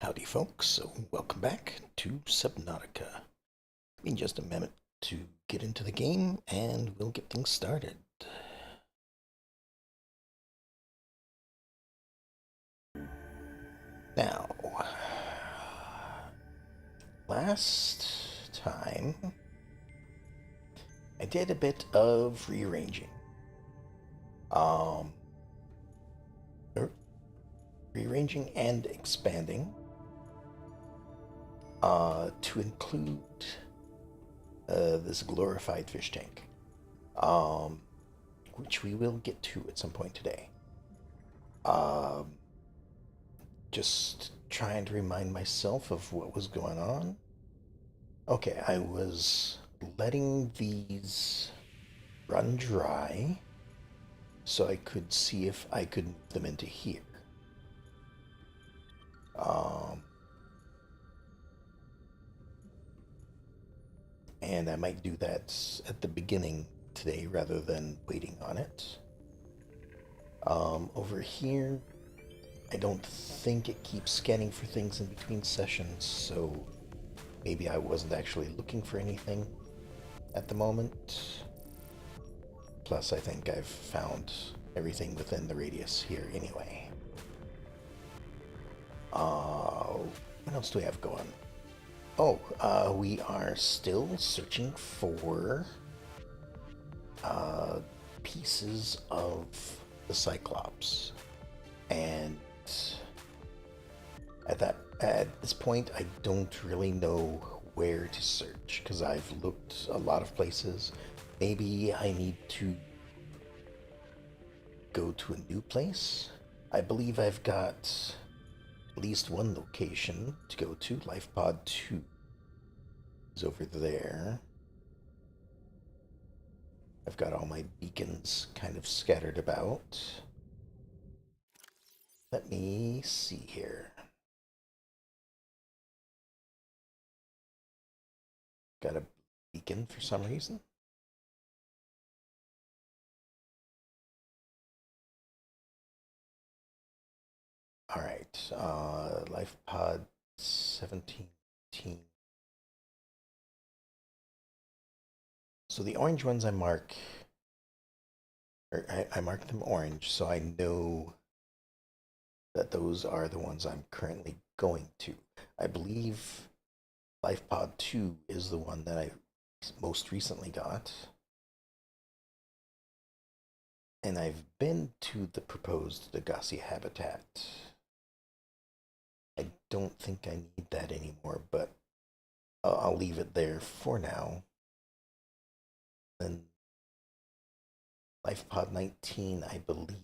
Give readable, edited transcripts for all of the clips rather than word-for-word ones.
Howdy, folks. So, welcome back to Subnautica. In just a minute to get into the game, and we'll get things started. Now, last time I did a bit of rearranging. Um, er, Rearranging and expanding to include this glorified fish tank, um, which we will get to at some point today. Um, just trying to remind myself of what was going on. Okay, I was letting these run dry so I could see if I could move them into here. Um, and I might do that at the beginning today rather than waiting on it. Over here, I don't think it keeps scanning for things in between sessions, so maybe I wasn't actually looking for anything at the moment. Plus, I think I've found everything within the radius here anyway. What else do we have going? Oh, we are still searching for uh, pieces of the Cyclops, and at this point, I don't really know where to search because I've looked a lot of places. Maybe I need to go to a new place. I believe I've got at least one location to go to. Life Pod 2 is over there. I've got all my beacons kind of scattered about. Let me see here. Got a beacon for some reason. All right, Life Pod 17. So the orange ones I mark, or I mark them orange, so I know that those are the ones I'm currently going to. I believe Life Pod 2 is the one that I most recently got. And I've been to the proposed Degassi habitat. I don't think I need that anymore, but I'll leave it there for now. Then Life Pod 19, I believe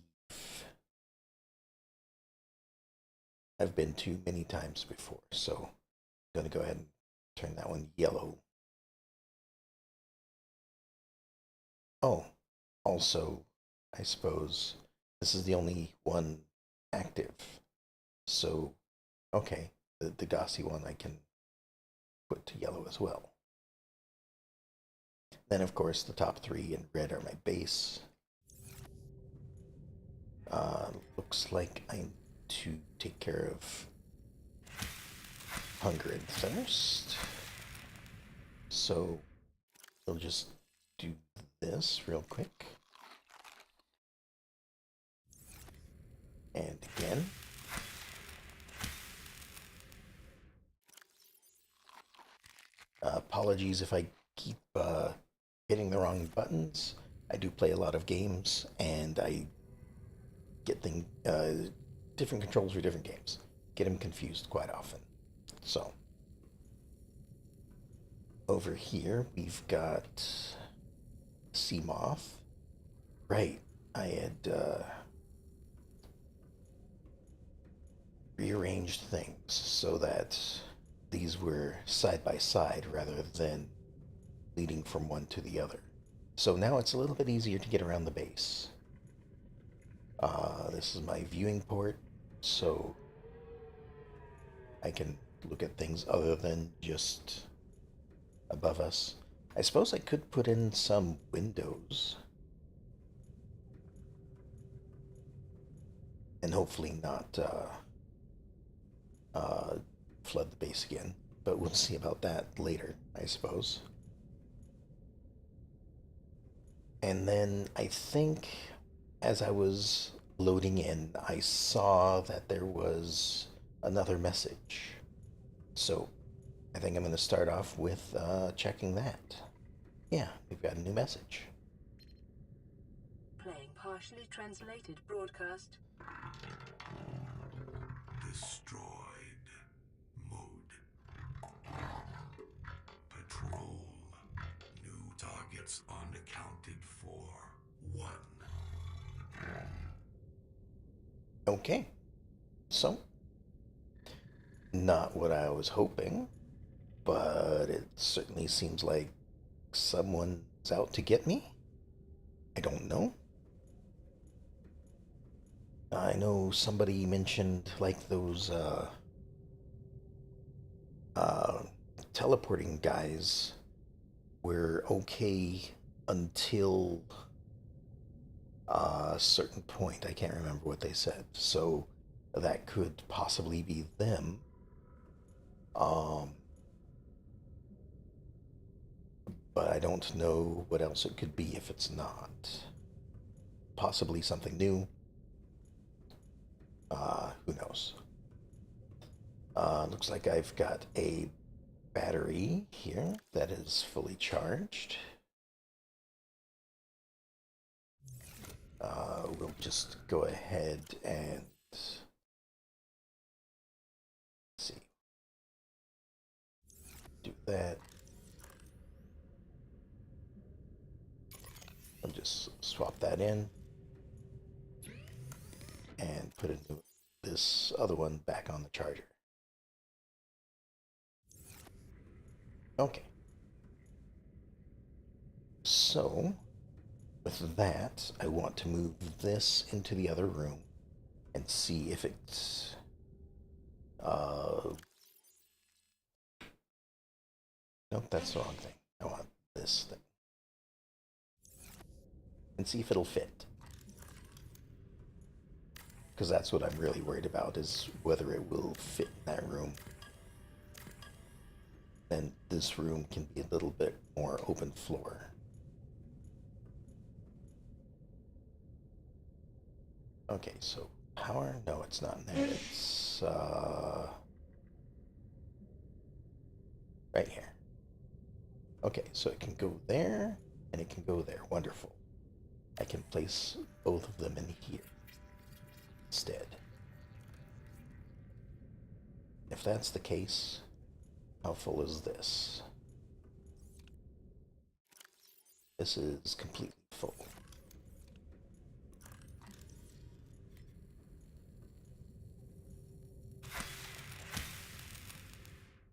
I've been to many times before, so I'm going to go ahead and turn that one yellow. Oh, also, I suppose this is the only one active. So, okay, the Degassi one I can put to yellow as well. Then, of course, the top three in red are my base. Looks like I need to take care of hunger and thirst. So we'll just do this real quick. And again. Apologies if I keep hitting the wrong buttons. I do play a lot of games, and I get different controls for different games. Get them confused quite often. So over here we've got sea moth. Right, I had rearranged things so that these were side by side rather than leading from one to the other. So now it's a little bit easier to get around the base. This is my viewing port, so I can look at things other than just above us. I suppose I could put in some windows and hopefully not flood the base again, but we'll see about that later, I suppose. And then I think as I was loading in, I saw that there was another message. So I think I'm going to start off with checking that. Yeah, we've got a new message. Playing partially translated broadcast. Destroyed. Mode. Patrol. New targets unaccounted for. 1. Okay, so not what I was hoping, but it certainly seems like someone's out to get me. I don't know. I know somebody mentioned like those uh, teleporting guys were okay until a certain point. I can't remember what they said. So that could possibly be them. Um, but I don't know what else it could be if it's not. Possibly something new. Who knows? Looks like I've got a battery here that is fully charged. We'll just go ahead and see. Do that. I'll just swap that in and put this other one back on the charger. Okay. So, with that, I want to move this into the other room and see if it's nope, that's the wrong thing. I want this thing. And see if it'll fit. Because that's what I'm really worried about, is whether it will fit in that room. Then this room can be a little bit more open floor. Okay, so power? No, it's not in there. It's right here. Okay, so it can go there and it can go there. Wonderful. I can place both of them in here instead. If that's the case, how full is this? This is completely full.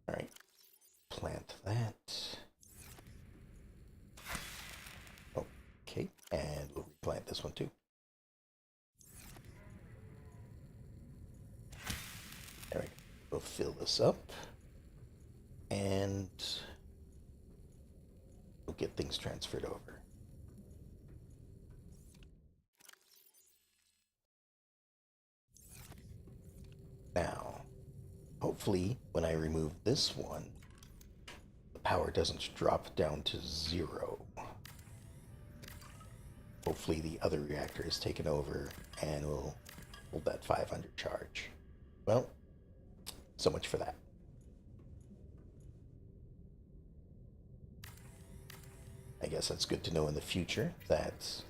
Alright, plant that. Okay, and we'll replant this one too. There we go. We'll fill this up. And we'll get things transferred over. Now, hopefully, when I remove this one, the power doesn't drop down to 0. Hopefully the other reactor is taken over and will hold that 500 charge. Well, so much for that. I guess that's good to know in the future that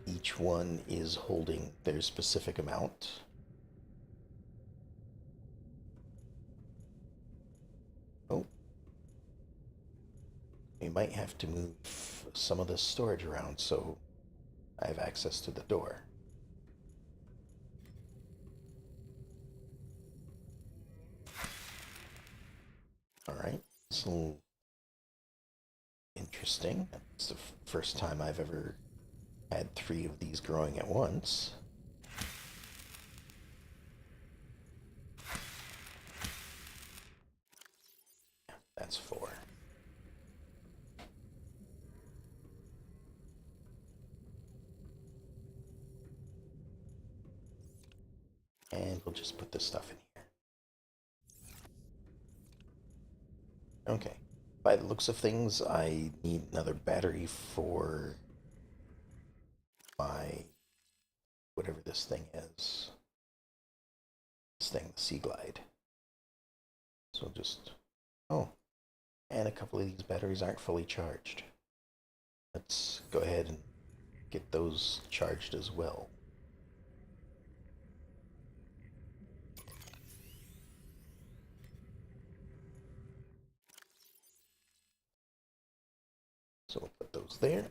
each one is holding their specific amount. Oh. We might have to move some of the storage around so I have access to the door. Alright, so interesting. It's the first time I've ever had 3 of these growing at once. That's 4. And we'll just put this stuff in here. Okay. By the looks of things, I need another battery for my whatever this thing is. This thing, the Sea Glide. So just oh, and a couple of these batteries aren't fully charged. Let's go ahead and get those charged as well. So we'll put those there.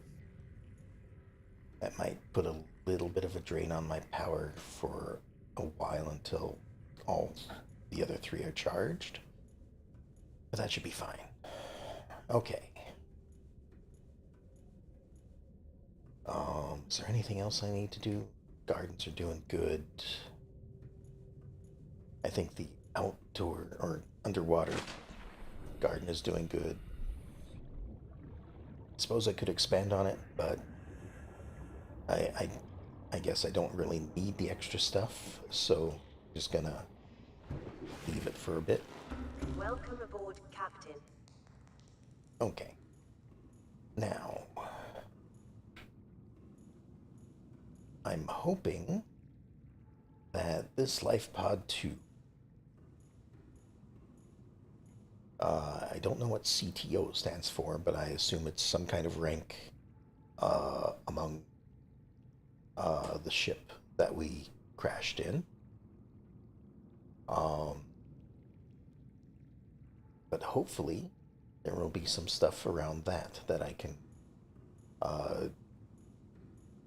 That might put a little bit of a drain on my power for a while until all the other three are charged. But that should be fine. Okay. Is there anything else I need to do? Gardens are doing good. I think the outdoor or underwater garden is doing good. I suppose I could expand on it, but I, I, I guess I don't really need the extra stuff, so I'm just gonna leave it for a bit. Welcome aboard, Captain. Okay. Now, I'm hoping that this life pod 2, I don't know what CTO stands for, but I assume it's some kind of rank among the ship that we crashed in. Um, but hopefully there will be some stuff around that that I can uh,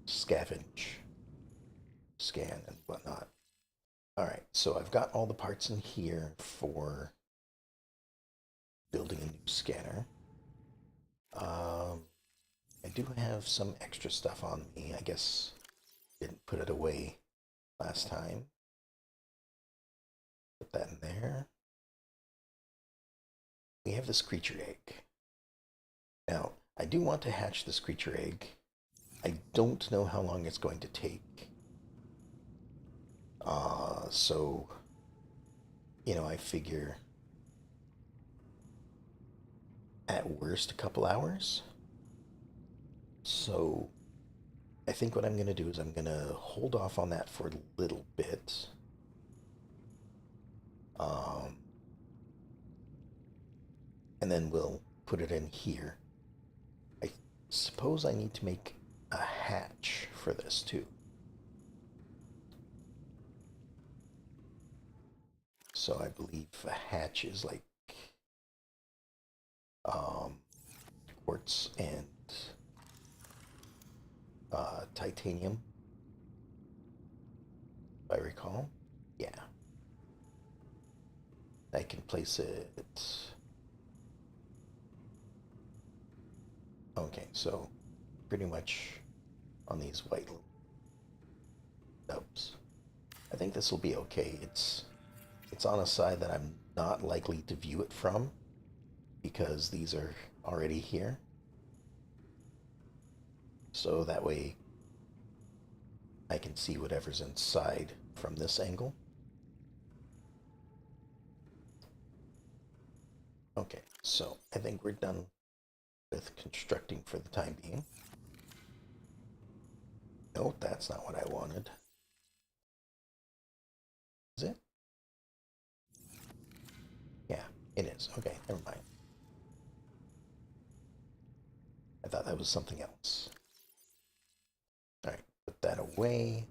scavenge, scan, and whatnot. All right, so I've got all the parts in here for building a new scanner. I do have some extra stuff on me. I guess didn't put it away last time. Put that in there. We have this creature egg. Now, I do want to hatch this creature egg. I don't know how long it's going to take. So, I figure at worst a couple hours. So, I think what I'm going to do is I'm going to hold off on that for a little bit. Um, and then we'll put it in here. I suppose I need to make a hatch for this too. So I believe a hatch is like um, quartz and titanium, if I recall. Yeah. I can place it. Okay, so pretty much on these white stubs. I think this will be okay. It's on a side that I'm not likely to view it from because these are already here. So that way I can see whatever's inside from this angle. Okay, so I think we're done with constructing for the time being. No, that's not what I wanted. Is it? Yeah, it is. Okay, never mind. I thought that was something else. All right, put that away.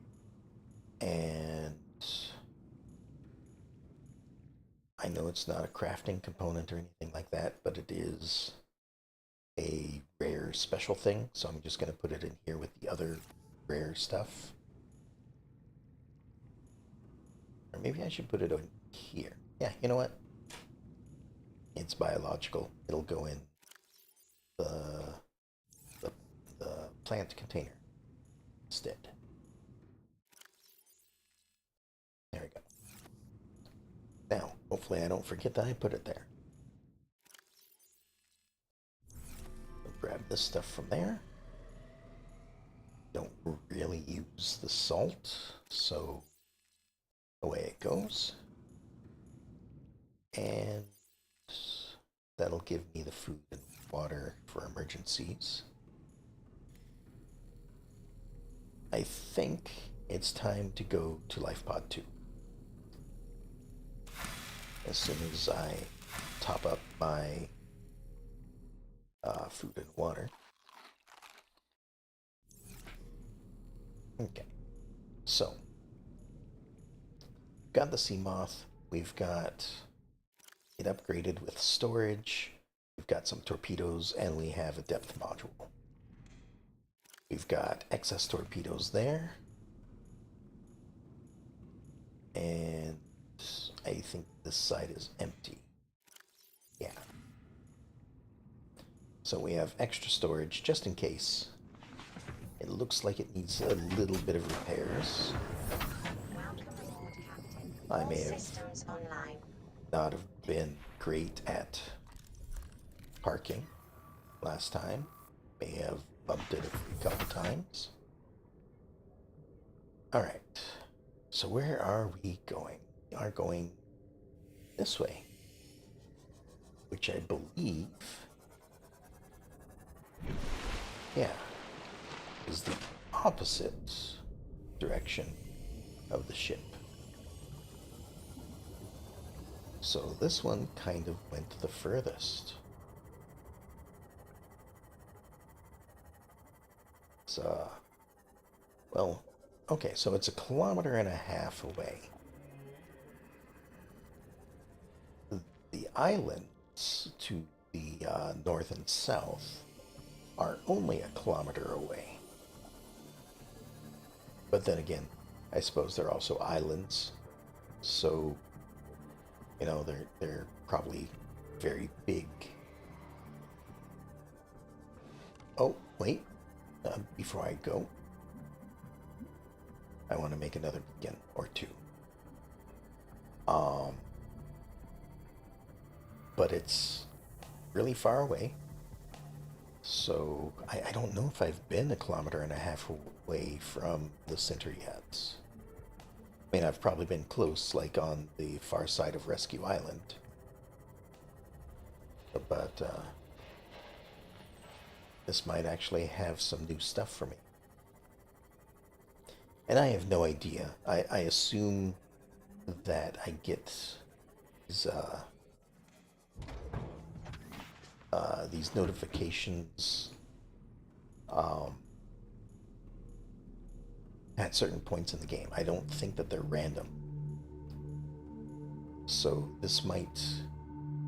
And I know it's not a crafting component or anything like that, but it is a rare special thing. So I'm just going to put it in here with the other rare stuff. Or maybe I should put it on here. Yeah, you know what? It's biological. It'll go in the the, the plant container instead. There we go. Now, hopefully I don't forget that I put it there. I'll grab this stuff from there. Don't really use the salt, so away it goes. And That'll give me the food and water for emergencies. I think it's time to go to Life Pod 2. As soon as I top up my food and water. Okay, so got the sea moth. We've got it upgraded with storage. We've got some torpedoes, and we have a depth module. We've got excess torpedoes there. And I think this side is empty. Yeah. So we have extra storage just in case. It looks like it needs a little bit of repairs. Welcome aboard, Captain. I All may have systems online. not have been great at parking last time. May have bumped it a couple times. Alright. So where are we going? We are going this way. Which I believe... yeah. Is the opposite direction of the ship. So this one kind of went the furthest. It's, well, okay, so it's 1.5 kilometers away. The islands to the north and south are only 1 kilometer away. But then again, I suppose they're also islands, so you know they're probably very big. Oh wait, before I go, I want to make another beacon or two. But it's really far away. So, I don't know if I've been 1.5 kilometers away from the center yet. I mean, I've probably been close, like on the far side of Rescue Island. But, this might actually have some new stuff for me. And I have no idea. I assume that I get these notifications at certain points in the game. I don't think that they're random. So this might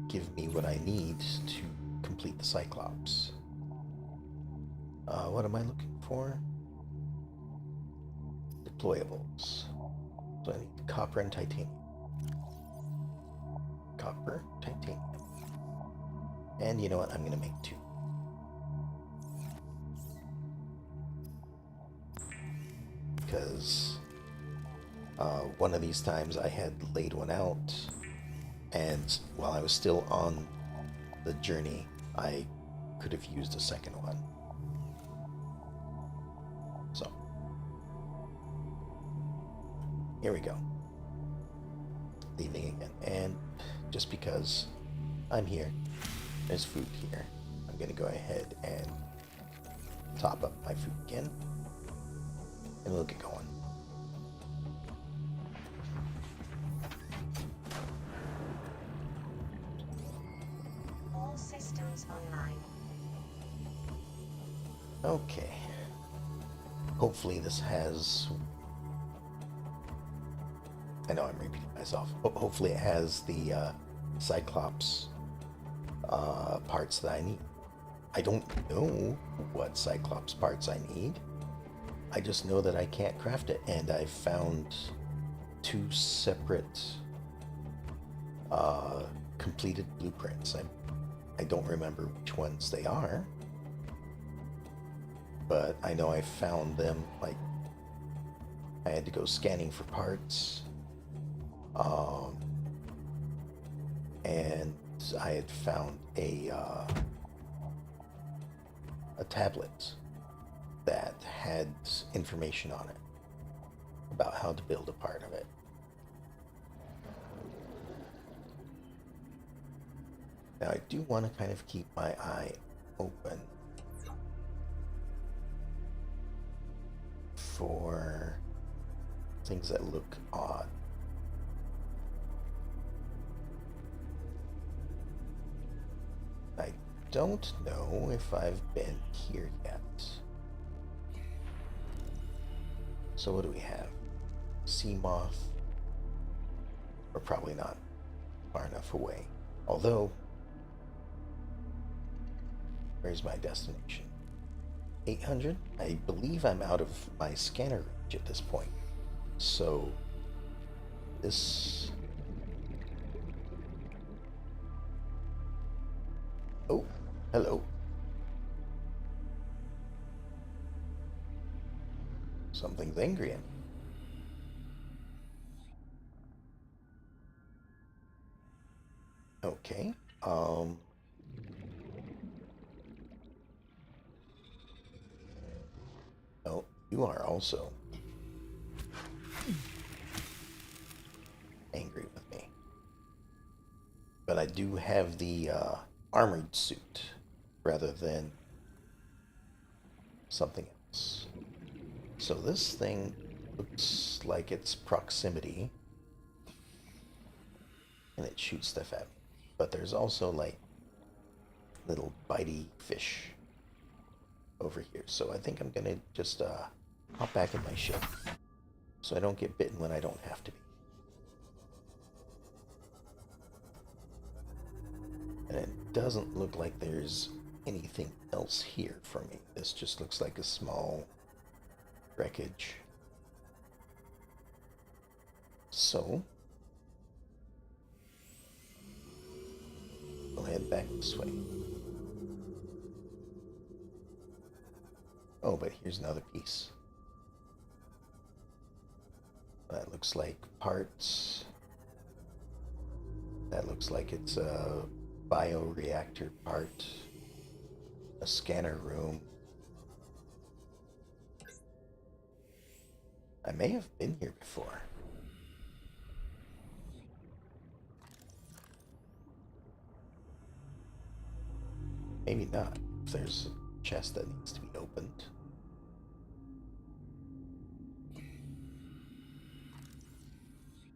give me what I need to complete the Cyclops. What am I looking for? Deployables. So I need copper and titanium. Copper, titanium. And you know what? I'm going to make 2. Because one of these times I had laid one out, and while I was still on the journey, I could have used a second one. So, here we go. Leaving again. And just because I'm here, there's food here, I'm going to go ahead and top up my food again, and we'll get going. All systems online. Okay. Hopefully this has... I know I'm repeating myself. Hopefully it has the Cyclops parts that I need. I don't know what Cyclops parts I need. I just know that I can't craft it, and I found 2 separate completed blueprints. I don't remember which ones they are, but I know I found them. Like, I had to go scanning for parts, and I had found a tablet that had information on it about how to build a part of it. Now I do want to kind of keep my eye open for things that look odd. I don't know if I've been here yet. So what do we have? Sea moth. We're probably not far enough away. Although, where's my destination? 800? I believe I'm out of my scanner range at this point. So, this... Oh, hello. Something's angry at me. Okay. Oh, you are also angry with me. But I do have the armored suit rather than something else. So this thing looks like it's proximity and it shoots stuff at me. But there's also like little bitey fish over here. So I think I'm gonna just hop back in my ship so I don't get bitten when I don't have to be. And it doesn't look like there's anything else here for me. This just looks like a small wreckage. So we'll head back this way. Oh, but here's another piece. That looks like parts. That looks like it's a bioreactor part. A scanner room. I may have been here before. Maybe not. If there's a chest that needs to be opened.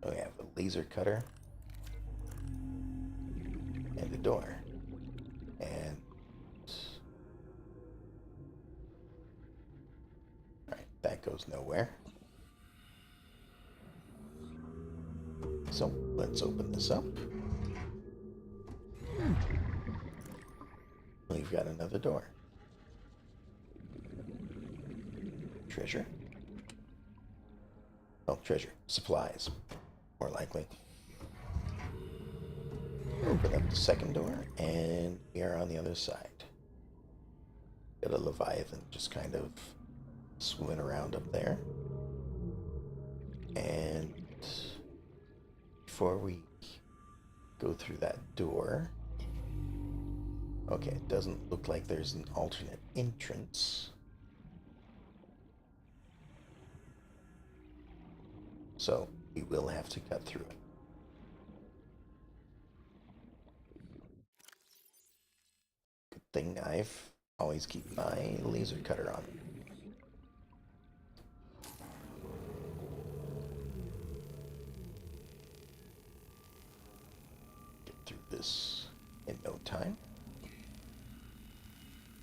Oh, we have a laser cutter. And a door. And... Alright, that goes nowhere. So, let's open this up. We've got another door. Treasure? Oh, treasure. Supplies. More likely. Open up the second door, and we are on the other side. Got a Leviathan just kind of swimming around up there. And before we go through that door... Okay, it doesn't look like there's an alternate entrance. So, we will have to cut through it. Good thing I've always keep my laser cutter on. Get through this in no time.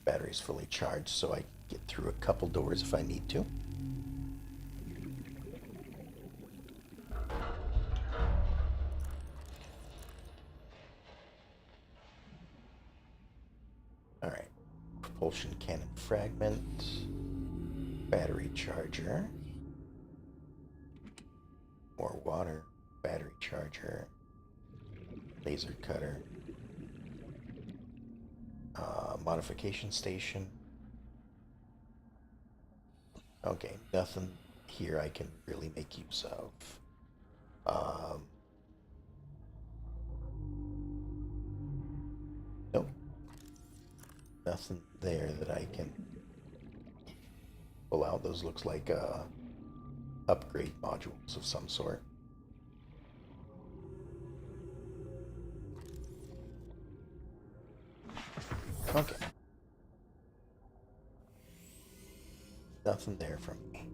Battery's fully charged, so I get through a couple doors if I need to. Alright. Propulsion cannon fragment. Battery charger. More water. Battery charger. Laser cutter. Modification station. Okay, nothing here I can really make use of. Nope. Nothing there that I can pull out. Those looks like upgrade modules of some sort. Okay. Nothing there from me.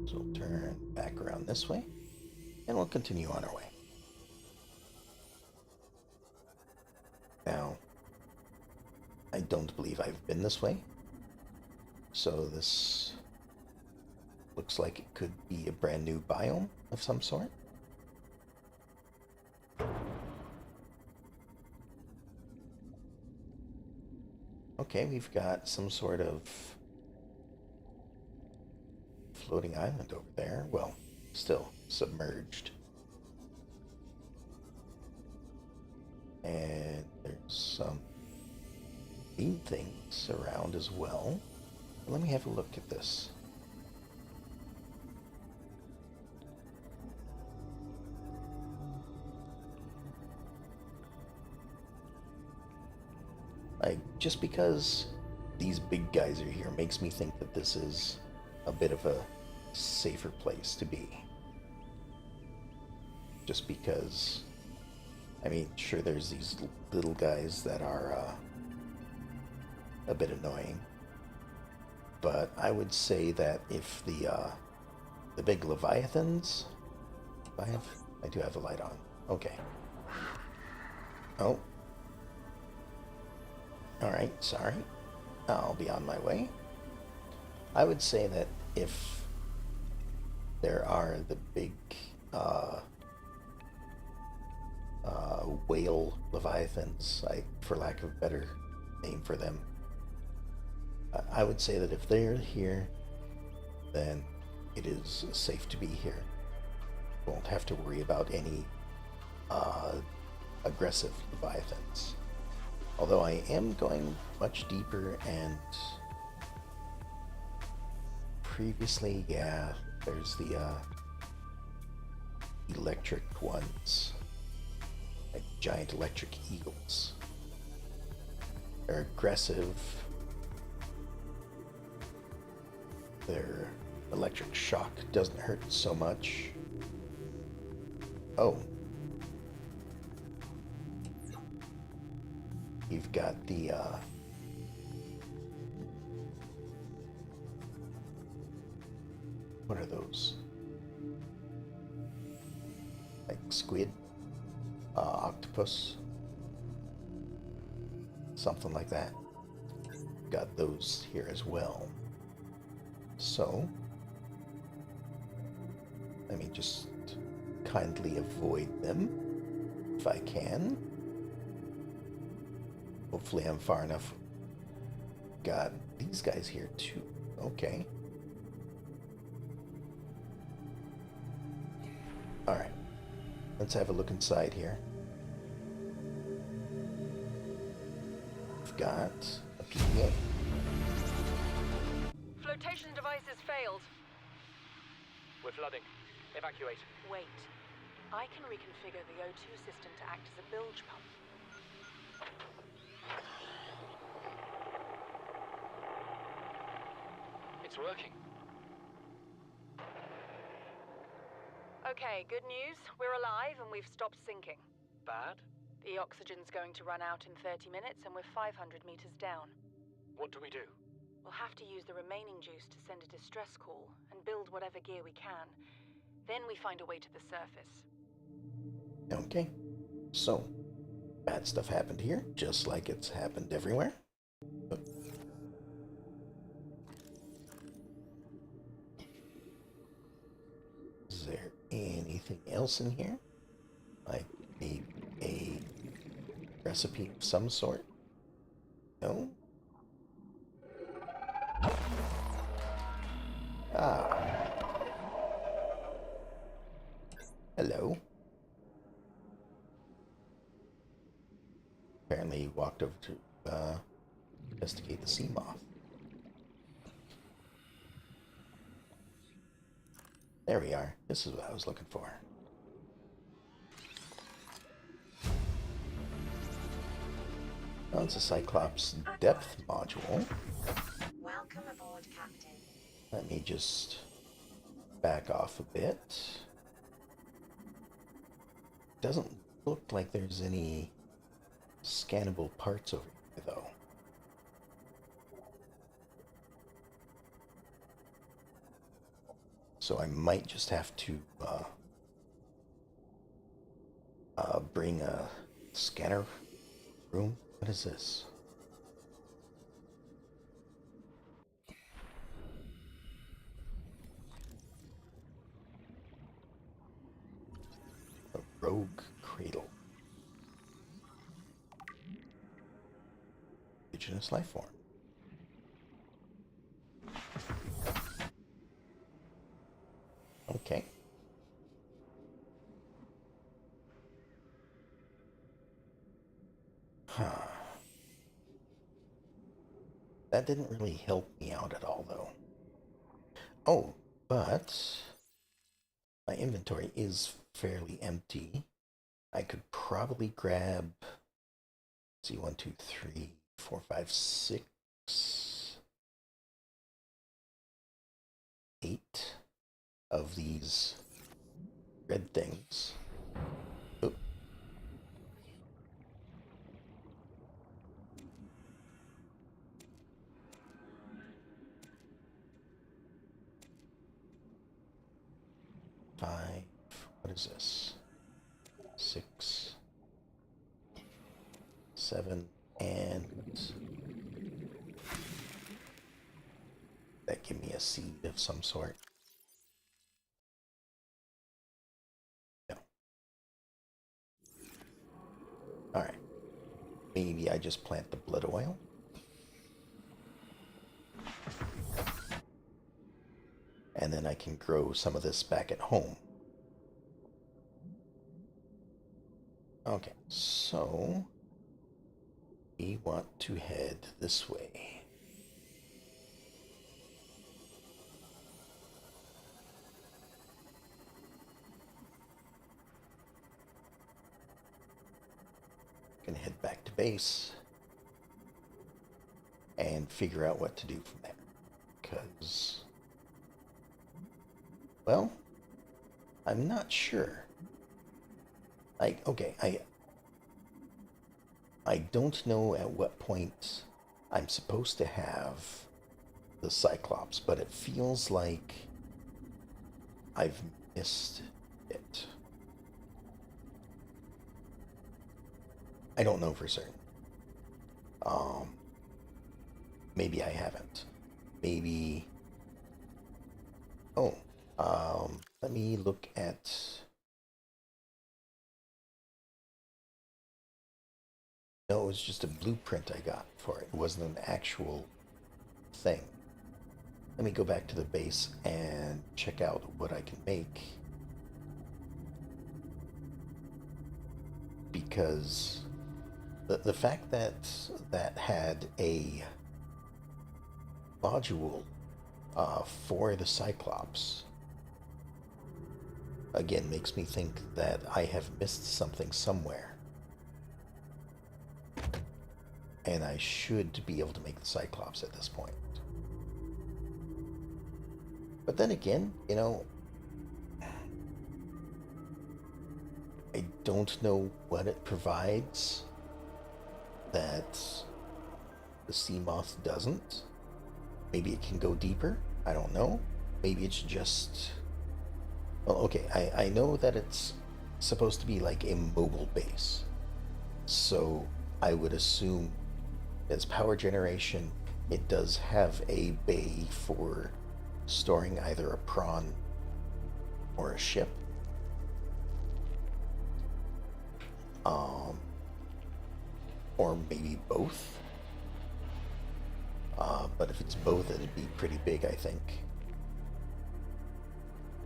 So we'll turn back around this way, and we'll continue on our way. Now, I don't believe I've been this way, so this looks like it could be a brand new biome of some sort. Okay, we've got some sort of floating island over there. Well, still submerged. And there's some neat things around as well. Let me have a look at this. Just because these big guys are here makes me think that this is a bit of a safer place to be. Just because, I mean, sure, there's these little guys that are a bit annoying, but I would say that if the big leviathans, I do have the light on. Okay. Oh. Alright, sorry. I'll be on my way. I would say that if there are the big whale leviathans, for lack of a better name for them, I would say that if they're here, then it is safe to be here. Won't have to worry about any aggressive leviathans. Although I am going much deeper, and previously, yeah, there's the electric ones, like giant electric eagles. They're aggressive. Their electric shock doesn't hurt so much. Oh. You've got the what are those? Like squid, octopus, something like that. Got those here as well. So, let me just kindly avoid them if I can. Hopefully I'm far enough. Got these guys here too. Okay. Alright. Let's have a look inside here. We've got a PDA. Flotation devices failed. We're flooding. Evacuate. Wait. I can reconfigure the O2 system to act as a bilge pump. It's working. Okay, good news. We're alive and we've stopped sinking. Bad? The oxygen's going to run out in 30 minutes and we're 500 meters down. What do we do? We'll have to use the remaining juice to send a distress call and build whatever gear we can. Then we find a way to the surface. Okay. So, bad stuff happened here, just like it's happened everywhere. Is there anything else in here? Like maybe a recipe of some sort? No? Ah. Hello. Apparently he walked over to investigate the sea moth. There we are. This is what I was looking for. Oh, it's a Cyclops depth module. Welcome aboard, Captain. Let me just back off a bit. Doesn't look like there's any scannable parts over here. though. So I might just have to bring a scanner room. What is this? A rogue cradle. Indigenous life form. Okay. Huh. That didn't really help me out at all, though. Oh, but my inventory is fairly empty. I could probably grab, let's see, 1, 2, 3, 4, 5, 6, 8 of these red things. Oop. Five. What is this? 6, 7, and that give me a seed of some sort. No. All right. Maybe I just plant the blood oil. And then I can grow some of this back at home. Okay, so we want to head this way. Gonna head back to base and figure out what to do from there. Because, well, I'm not sure. Okay, I don't know at what point I'm supposed to have the Cyclops, but it feels like I've missed it. I don't know for certain. Maybe I haven't. Maybe. Oh, let me look at. No, it was just a blueprint I got for it. It wasn't an actual thing. Let me go back to the base and check out what I can make. Because the fact that that had a module for the Cyclops again makes me think that I have missed something somewhere. And I should be able to make the Cyclops at this point. But then again, you know, I don't know what it provides that the sea moth doesn't. Maybe it can go deeper. I don't know. Maybe it's just... Well, okay, I know that it's supposed to be like a mobile base. So I would assume as power generation, it does have a bay for storing either a prawn or a ship. Or maybe both. But if it's both, it'd be pretty big, I think.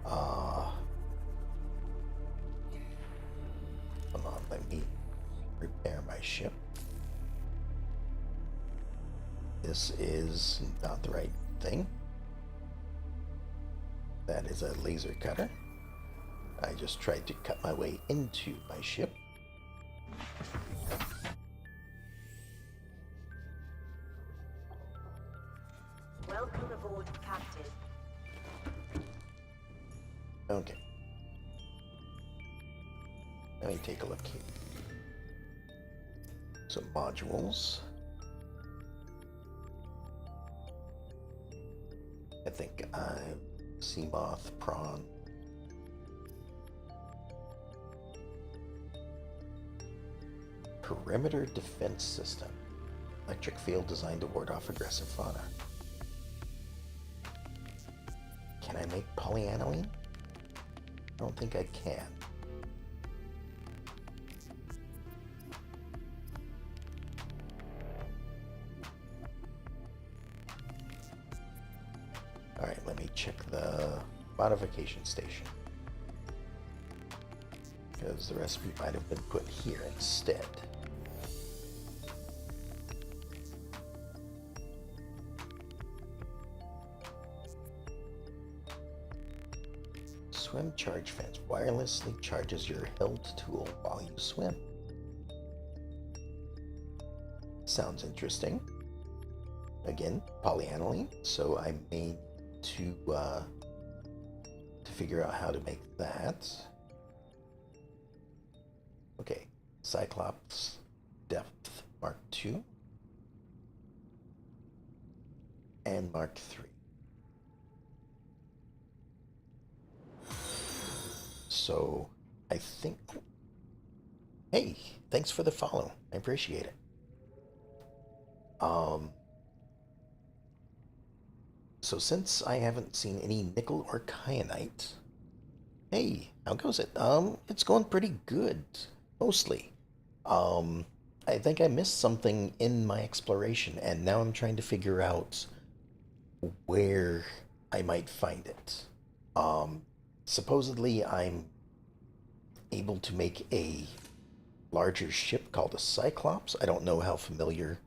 Hold on, let me repair my ship. This is not the right thing. That is a laser cutter. I just tried to cut my way into my ship. Welcome aboard, Captain. Okay. Let me take a look here. Some modules. I think I'm sea moth, prawn. Perimeter defense system. Electric field designed to ward off aggressive fauna. Can I make polyaniline? I don't think I can. Alright, let me check the modification station. Because the recipe might have been put here instead. Swim charge fence wirelessly charges your held tool while you swim. Sounds interesting. Again, polyaniline, so I may need to figure out how to make that. Okay, Cyclops depth Mark II and Mark III. So I think, hey, thanks for the follow. I appreciate it. So since I haven't seen any nickel or kyanite, hey, how goes it? It's going pretty good, mostly. Um, I think I missed something in my exploration, and now I'm trying to figure out where I might find it. Um, Supposedly I'm able to make a larger ship called a Cyclops. I don't know how familiar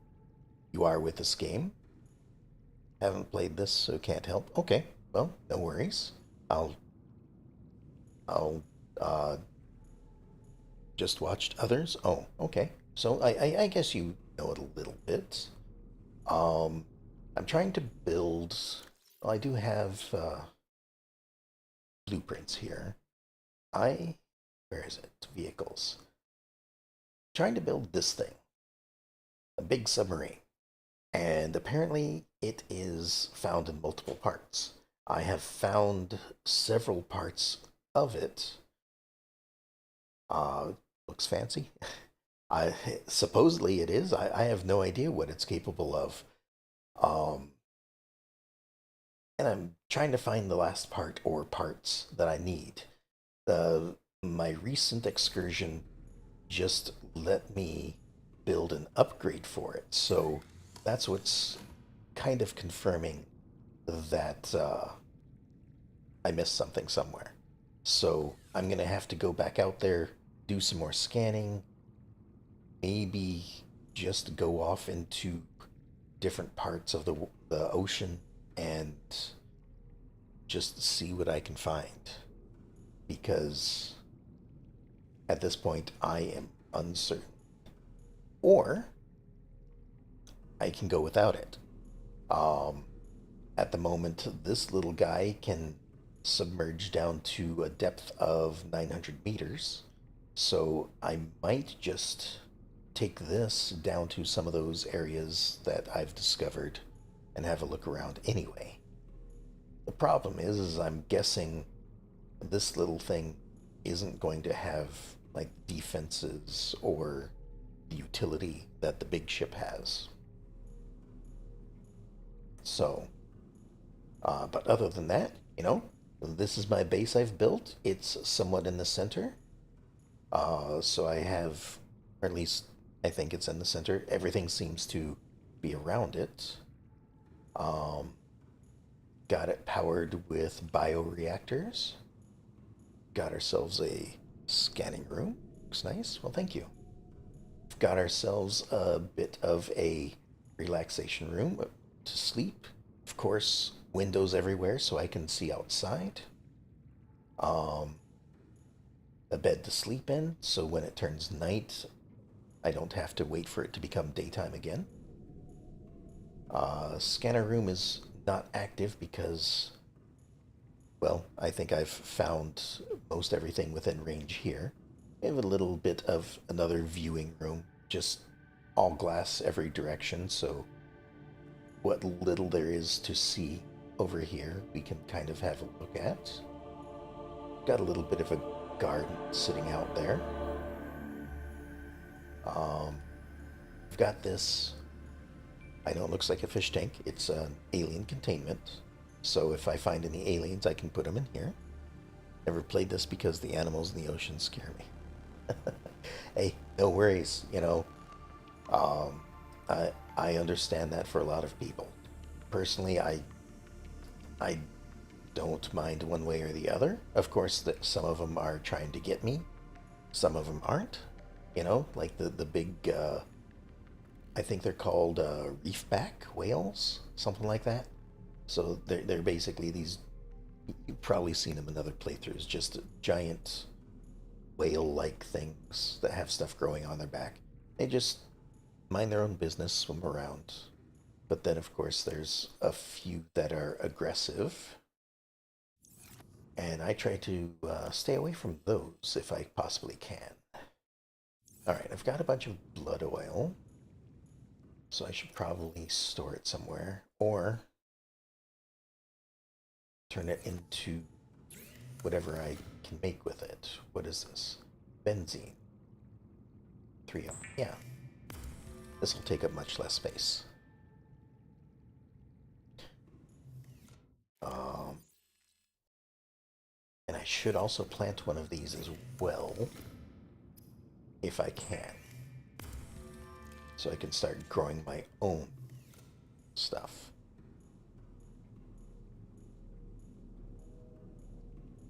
you are with this game. Haven't played this, so can't help. Okay, well, no worries. I'll I'll just watched others. Oh, okay. So I guess you know it a little bit. Um, I'm trying to build. Well, I do have blueprints here. Where is it? Vehicles. Trying to build this thing, a big submarine, and apparently it is found in multiple parts. I have found several parts of it. Uh, Looks fancy. I Supposedly it is. I have no idea what it's capable of. Um, and I'm trying to find the last part or parts that I need. My recent excursion just let me build an upgrade for it, so that's what's kind of confirming that I missed something somewhere. So I'm gonna have to go back out there, do some more scanning, maybe just go off into different parts of the ocean and just see what I can find. Because at this point, I am uncertain. Or I can go without it. Um, at the moment, this little guy can submerge down to a depth of 900 meters. So I might just take this down to some of those areas that I've discovered and have a look around anyway. The problem is I'm guessing this little thing isn't going to have like defenses or the utility that the big ship has. So, but other than that, this is my base I've built. It's somewhat in the center. So I have, or at least I think it's in the center. Everything seems to be around it. Um, got it powered with bioreactors. Got ourselves a scanning room. Looks nice. Well, thank you. Got ourselves a bit of a relaxation room to sleep. Of course, windows everywhere so I can see outside. Um, a bed to sleep in so when it turns night, I don't have to wait for it to become daytime again. Scanner room is not active because, well, I think I've found most everything within range here. We have a little bit of another viewing room, just all glass every direction, so what little there is to see over here we can kind of have a look at. Got a little bit of a garden sitting out there. We've got this. I know it looks like a fish tank. It's an alien containment. So if I find any aliens, I can put them in here. Never played this because the animals in the ocean scare me. Hey, no worries. I understand that for a lot of people. Personally, I don't mind one way or the other. Of course, that some of them are trying to get me. Some of them aren't. Like the big. I think they're called reefback whales, something like that. So they're basically these. You've probably seen them in other playthroughs. Just giant whale-like things that have stuff growing on their back. They just mind their own business, swim around. But then, of course, there's a few that are aggressive. And I try to stay away from those if I possibly can. Alright, I've got a bunch of blood oil. So I should probably store it somewhere. Or turn it into whatever I can make with it. What is this? Benzene. 3 of. Yeah. This will take up much less space. And I should also plant one of these as well, if I can. So I can start growing my own stuff.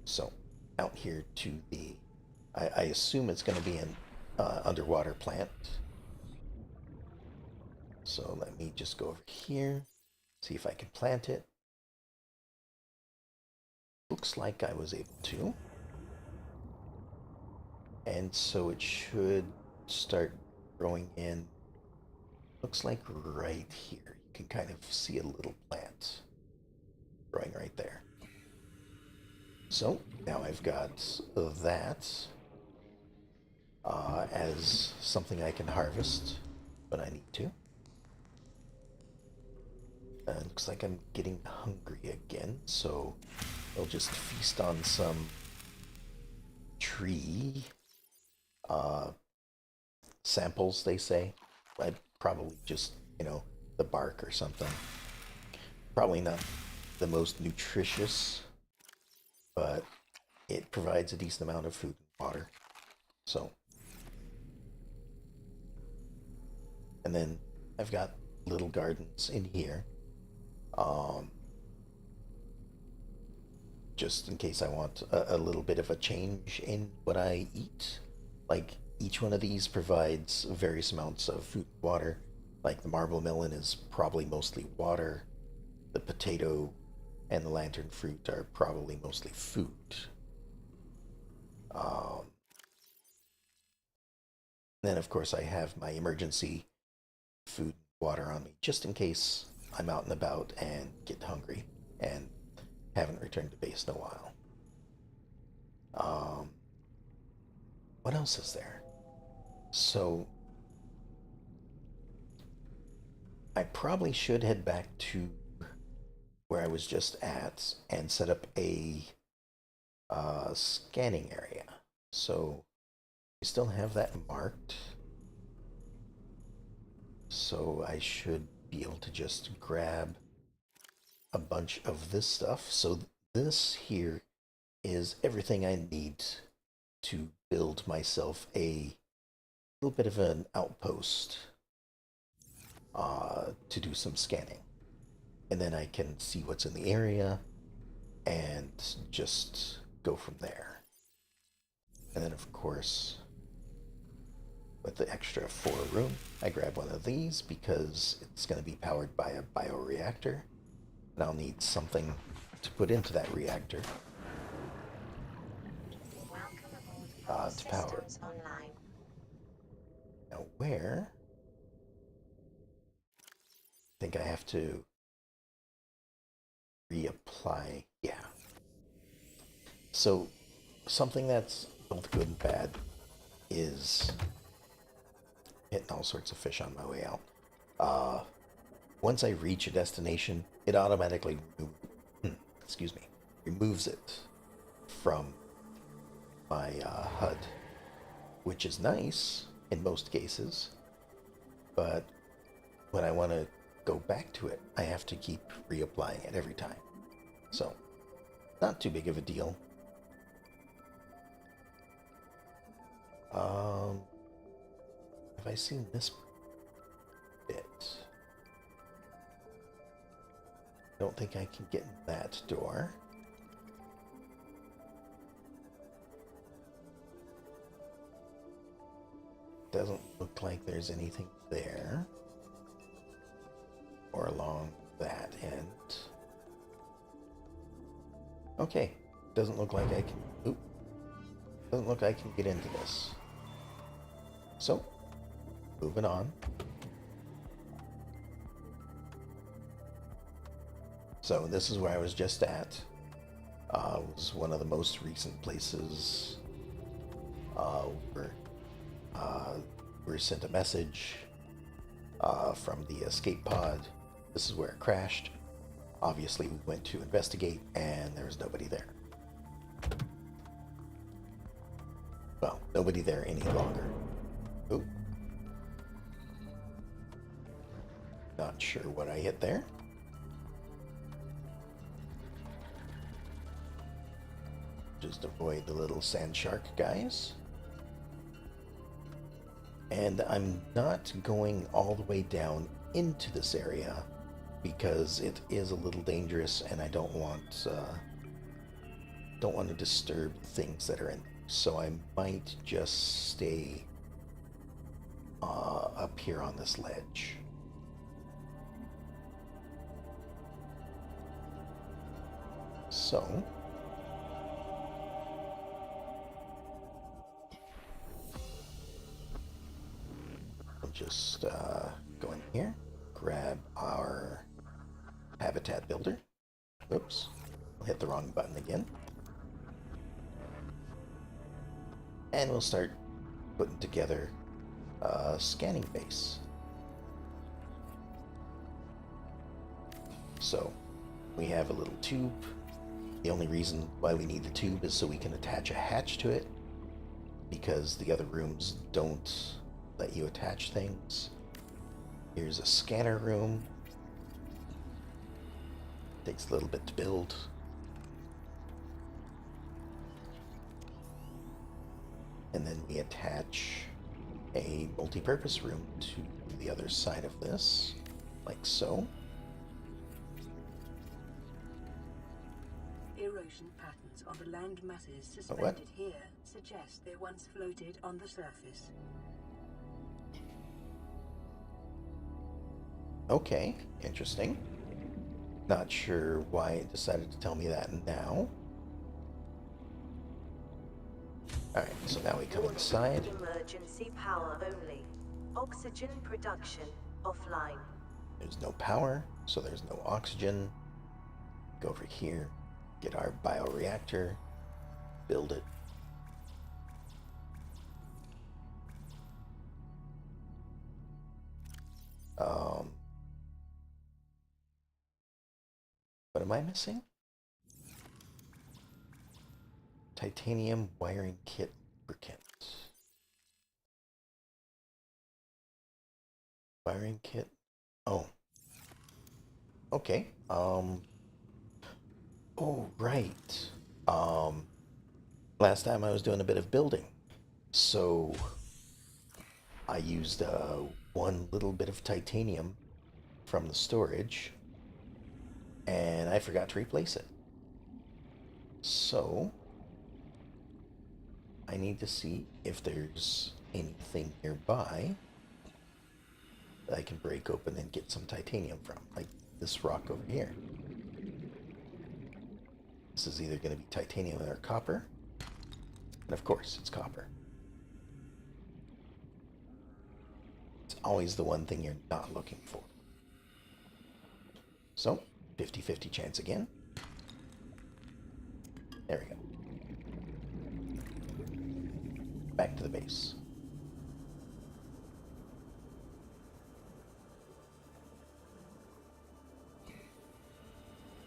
So, out here to the... I assume it's going to be an underwater plant. So let me just go over here, see if I can plant it. Looks like I was able to. And so it should start growing in, looks like right here. You can kind of see a little plant growing right there. So now I've got that as something I can harvest when I need to. Looks like I'm getting hungry again, so I'll just feast on some tree samples, they say. I'd probably just, the bark or something. Probably not the most nutritious, but it provides a decent amount of food and water. So, and then I've got little gardens in here. Just in case I want a little bit of a change in what I eat. Like, each one of these provides various amounts of food and water. Like, the marble melon is probably mostly water. The potato and the lantern fruit are probably mostly food. Then, of course, I have my emergency food and water on me, just in case I'm out and about and get hungry and haven't returned to base in a while. What else is there? So, I probably should head back to where I was just at and set up a scanning area. So, we still have that marked. So, I should be able to just grab a bunch of this stuff. So this here is everything I need to build myself a little bit of an outpost to do some scanning. And then I can see what's in the area and just go from there. And then, of course, with the extra 4 room, I grab one of these because it's going to be powered by a bioreactor. And I'll need something to put into that reactor to power. Online. Now where? I think I have to reapply. Yeah. So something that's both good and bad is hitting all sorts of fish on my way out. Once I reach a destination, it automatically excuse me, removes it from my HUD, which is nice in most cases, but when I want to go back to it, I have to keep reapplying it every time. So, not too big of a deal. Have I seen this bit? Don't think I can get in that door. Doesn't look like there's anything there. Or along that end. Okay. Doesn't look like I can... Oop. Doesn't look like I can get into this. So, moving on. So this is where I was just at. It was one of the most recent places where we were sent a message from the escape pod. This is where it crashed. Obviously, we went to investigate, and there was nobody there. Well, nobody there any longer. Oop. Not sure what I hit there. Just avoid the little sand shark guys. And I'm not going all the way down into this area because it is a little dangerous, and I don't want to disturb things that are in there. So I might just stay up here on this ledge. So we'll just go in here, grab our habitat builder. Oops, hit the wrong button again. And we'll start putting together a scanning base. So we have a little tube. The only reason why we need the tube is so we can attach a hatch to it, because the other rooms don't let you attach things. Here's a scanner room. Takes a little bit to build. And then we attach a multi-purpose room to the other side of this, like so. Erosion patterns on the land masses suspended here suggest they once floated on the surface. Okay, interesting. Not sure why it decided to tell me that now. Alright, so now we come inside. Emergency power only. Oxygen production offline. There's no power, so there's no oxygen. Go over here, get our bioreactor, build it. What am I missing? Titanium wiring kit lubricant. Wiring kit? Oh. Okay. Oh, right. Last time I was doing a bit of building. So I used one little bit of titanium from the storage, and I forgot to replace it. So I need to see if there's anything nearby that I can break open and get some titanium from, like this rock over here. This is either going to be titanium or copper, and of course it's copper. It's always the one thing you're not looking for. So 50-50 chance again. There we go. Back to the base.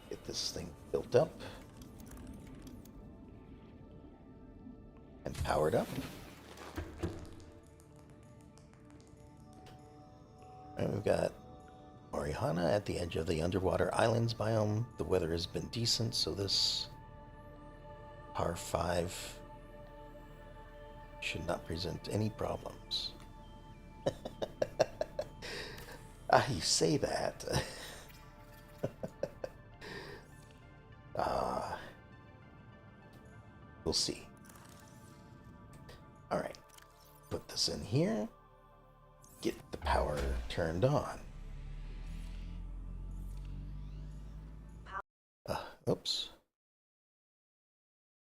Get get this thing built up and powered up. And we've got Orihana at the edge of the underwater islands biome. The weather has been decent, so this par 5 should not present any problems. You say that. We'll see. Alright. Put this in here. Get the power turned on. Oops.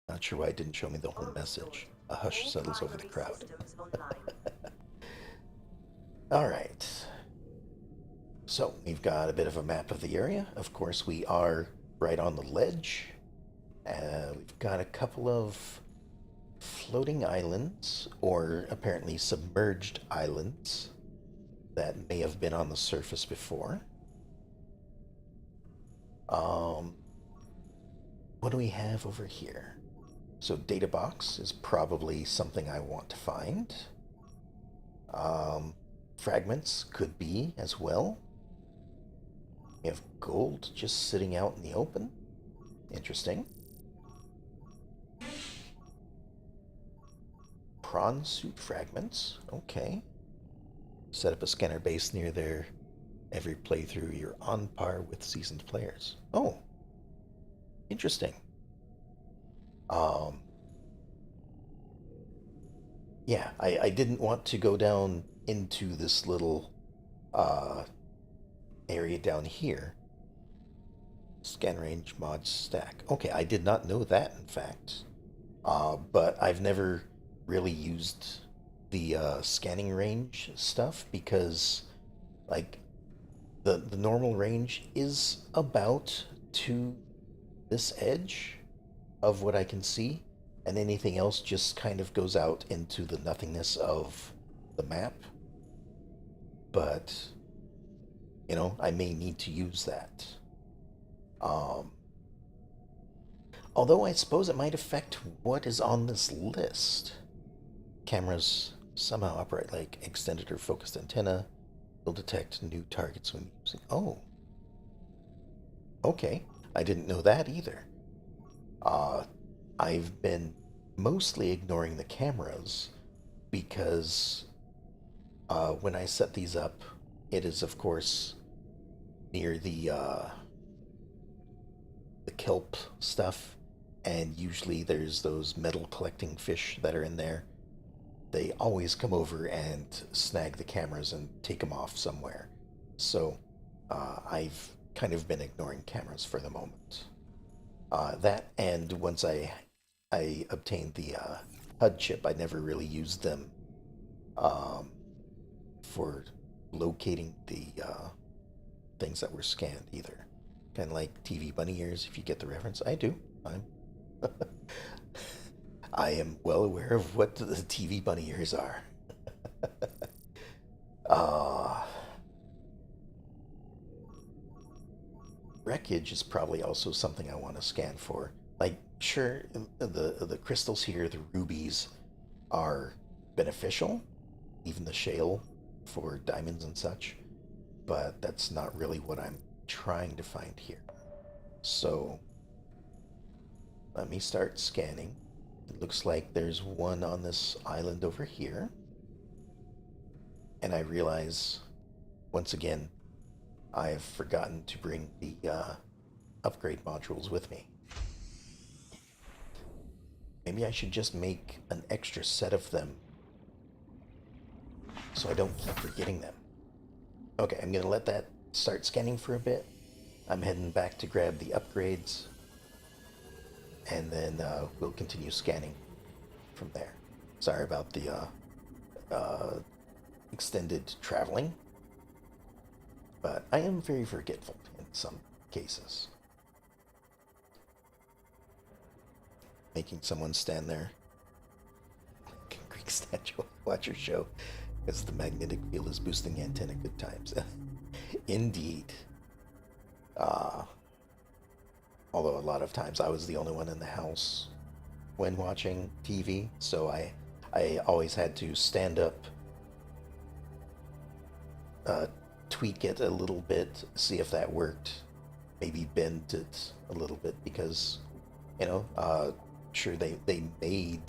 Not sure why it didn't show me the whole message. A hush settles over the crowd. Alright. So, we've got a bit of a map of the area. Of course, we are right on the ledge. We've got a couple of floating islands, or apparently submerged islands, that may have been on the surface before. What do we have over here? So data box is probably something I want to find. Fragments could be as well. We have gold just sitting out in the open. Interesting. Prawn suit fragments. Okay. Set up a scanner base near there. Every playthrough, you're on par with seasoned players. Oh. Interesting. Yeah, I didn't want to go down into this little area down here. Scan range mod stack. Okay, I did not know that, in fact. But I've never really used the scanning range stuff because, like, the normal range is about to this edge of what I can see, and anything else just kind of goes out into the nothingness of the map. But, you know, I may need to use that. Although I suppose it might affect what is on this list. Cameras somehow operate like extended or focused antenna. Will detect new targets when using... Oh. Okay. I didn't know that either. I've been mostly ignoring the cameras because when I set these up, it is, of course, near the kelp stuff, and usually there's those metal collecting fish that are in there. They always come over and snag the cameras and take them off somewhere. So I've kind of been ignoring cameras for the moment. That, and once I obtained the HUD chip, I never really used them for locating the things that were scanned either. Kind of like TV bunny ears, if you get the reference. I do. I am well aware of what the TV bunny ears are. Wreckage is probably also something I want to scan for. Like, sure, the crystals here, the rubies, are beneficial, even the shale for diamonds and such, but that's not really what I'm trying to find here. So, let me start scanning. It looks like there's one on this island over here. And I realize, once again, I've forgotten to bring the upgrade modules with me. Maybe I should just make an extra set of them so I don't keep forgetting them. Okay, I'm going to let that start scanning for a bit. I'm heading back to grab the upgrades, and then we'll continue scanning from there. Sorry about the extended traveling, but I am very forgetful in some cases. Making someone stand there. Greek statue watcher show, because the magnetic field is boosting antenna good times. Indeed. Although a lot of times I was the only one in the house when watching TV, so I always had to stand up, uh, tweak it a little bit, see if that worked, maybe bend it a little bit because, sure they made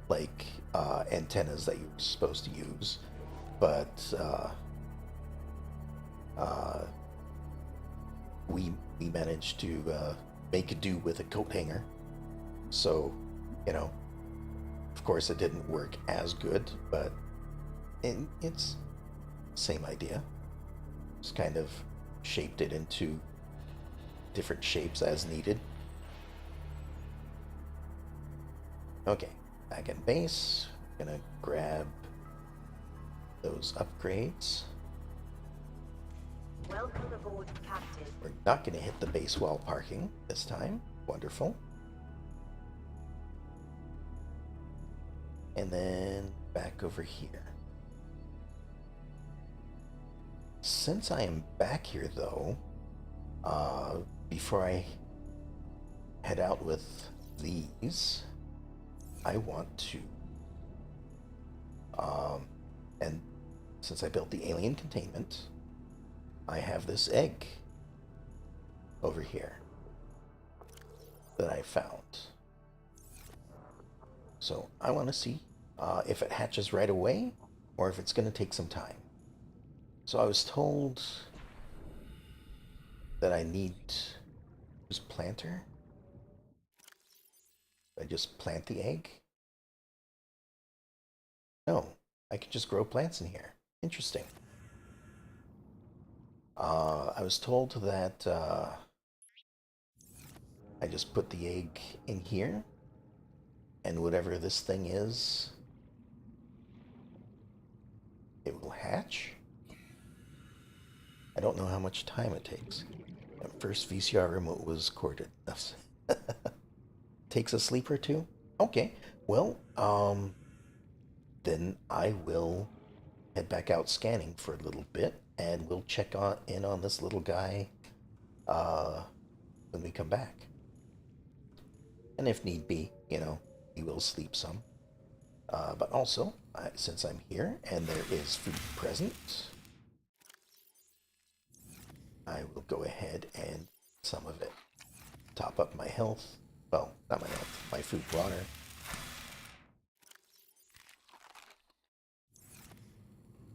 like antennas that you were supposed to use, but uh, we managed to make do with a coat hanger. So, of course it didn't work as good, but it's same idea. Just kind of shaped it into different shapes as needed. Okay, back in base. Gonna grab those upgrades. Welcome aboard, Captain. We're not gonna hit the base while parking this time. Wonderful. And then back over here. Since I am back here though, before I head out with these, I want to, and since I built the alien containment, I have this egg over here that I found. So I want to see if it hatches right away or if it's going to take some time. So I was told that I need use planter. I just plant the egg? No, I can just grow plants in here. Interesting. I was told that I just put the egg in here, and whatever this thing is, it will hatch. I don't know how much time it takes. My first VCR remote was corded. Takes a sleep or two? Okay. Well, then I will head back out scanning for a little bit, and we'll check in on this little guy when we come back. And if need be, he will sleep some. But also, since I'm here and there is food present, I will go ahead and some of it. Top up my health. Well, not my health, my food water.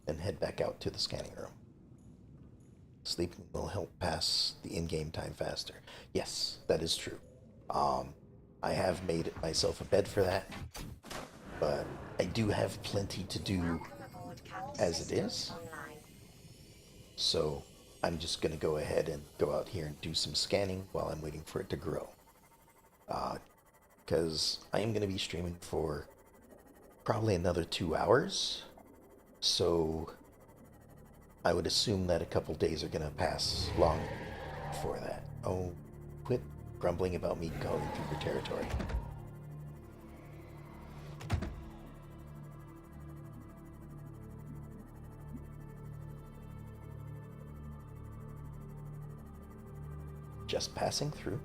Then head back out to the scanning room. Sleeping will help pass the in-game time faster. Yes, that is true. I have made myself a bed for that, but I do have plenty to do as it is. So I'm just going to go ahead and go out here and do some scanning while I'm waiting for it to grow. Because I am going to be streaming for probably another 2 hours. So I would assume that a couple days are going to pass long before that. Oh, quit grumbling about me going through your territory. Just passing through.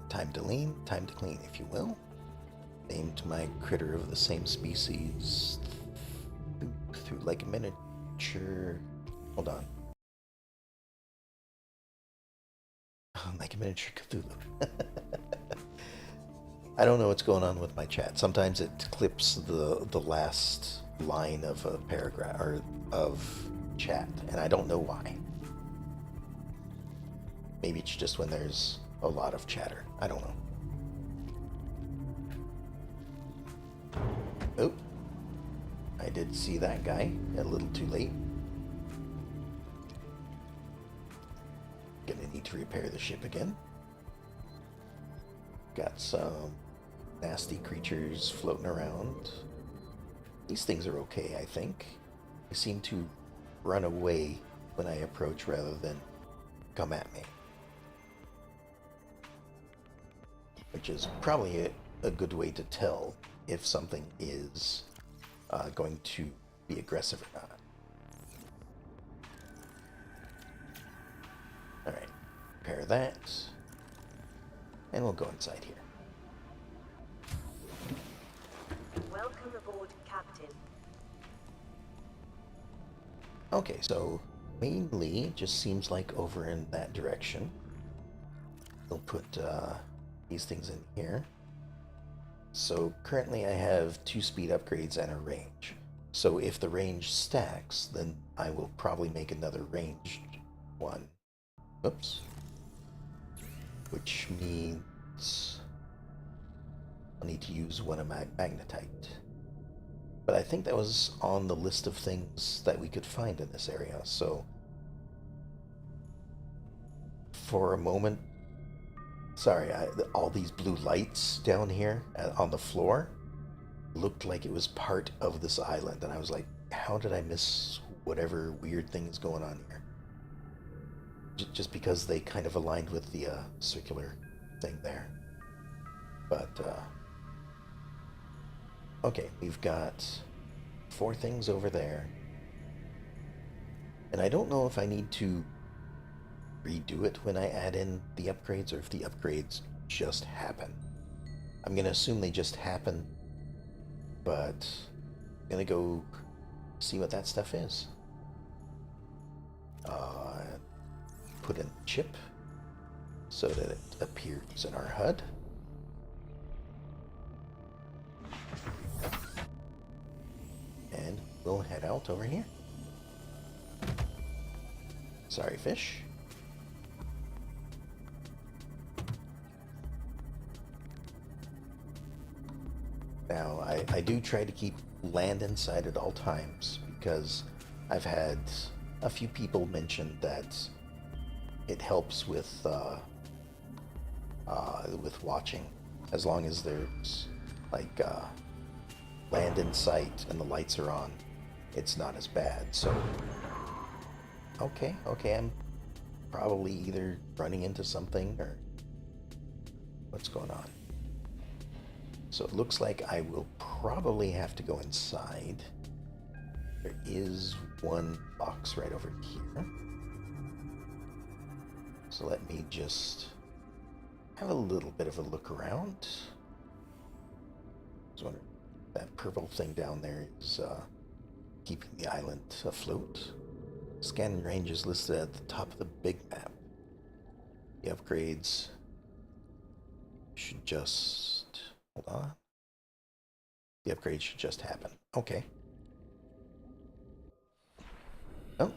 Time to lean, time to clean, if you will. Named my critter of the same species through like a miniature. Hold on. Like a miniature Cthulhu. I don't know what's going on with my chat. Sometimes it clips the last line of a paragraph or of chat, and I don't know why. Maybe it's just when there's a lot of chatter. I don't know. Oh, I did see that guy a little too late. Gonna need to repair the ship again. Got some nasty creatures floating around. These things are okay, I think. They seem to run away when I approach rather than come at me. Which is probably a good way to tell if something is going to be aggressive or not. Alright, repair that. And we'll go inside here. Welcome aboard, Captain. Okay, so mainly it just seems like over in that direction. We'll put these things in here. So currently I have 2 speed upgrades and a range. So if the range stacks, then I will probably make another ranged one. Oops. Which means I'll need to use one of my magnetite. But I think that was on the list of things that we could find in this area, so for a moment, sorry, all these blue lights down here on the floor looked like it was part of this island, and I was like, how did I miss whatever weird thing is going on here? Just because they kind of aligned with the circular thing there. But, okay, we've got 4 things over there. And I don't know if I need to redo it when I add in the upgrades, or if the upgrades just happen. I'm going to assume they just happen, but I'm going to go see what that stuff is. Put in the chip so that it appears in our HUD. And we'll head out over here. Sorry, fish. Now, I do try to keep land in sight at all times, because I've had a few people mention that it helps with watching, as long as there's like land in sight and the lights are on. It's not as bad. So okay, I'm probably either running into something or what's going on. So it looks like I will probably have to go inside. There is one box right over here. So let me just have a little bit of a look around. I was wondering, that purple thing down there is keeping the island afloat. Scanning range is listed at the top of the big map. The upgrades should just... hold on. The upgrade should just happen. Okay. Oh.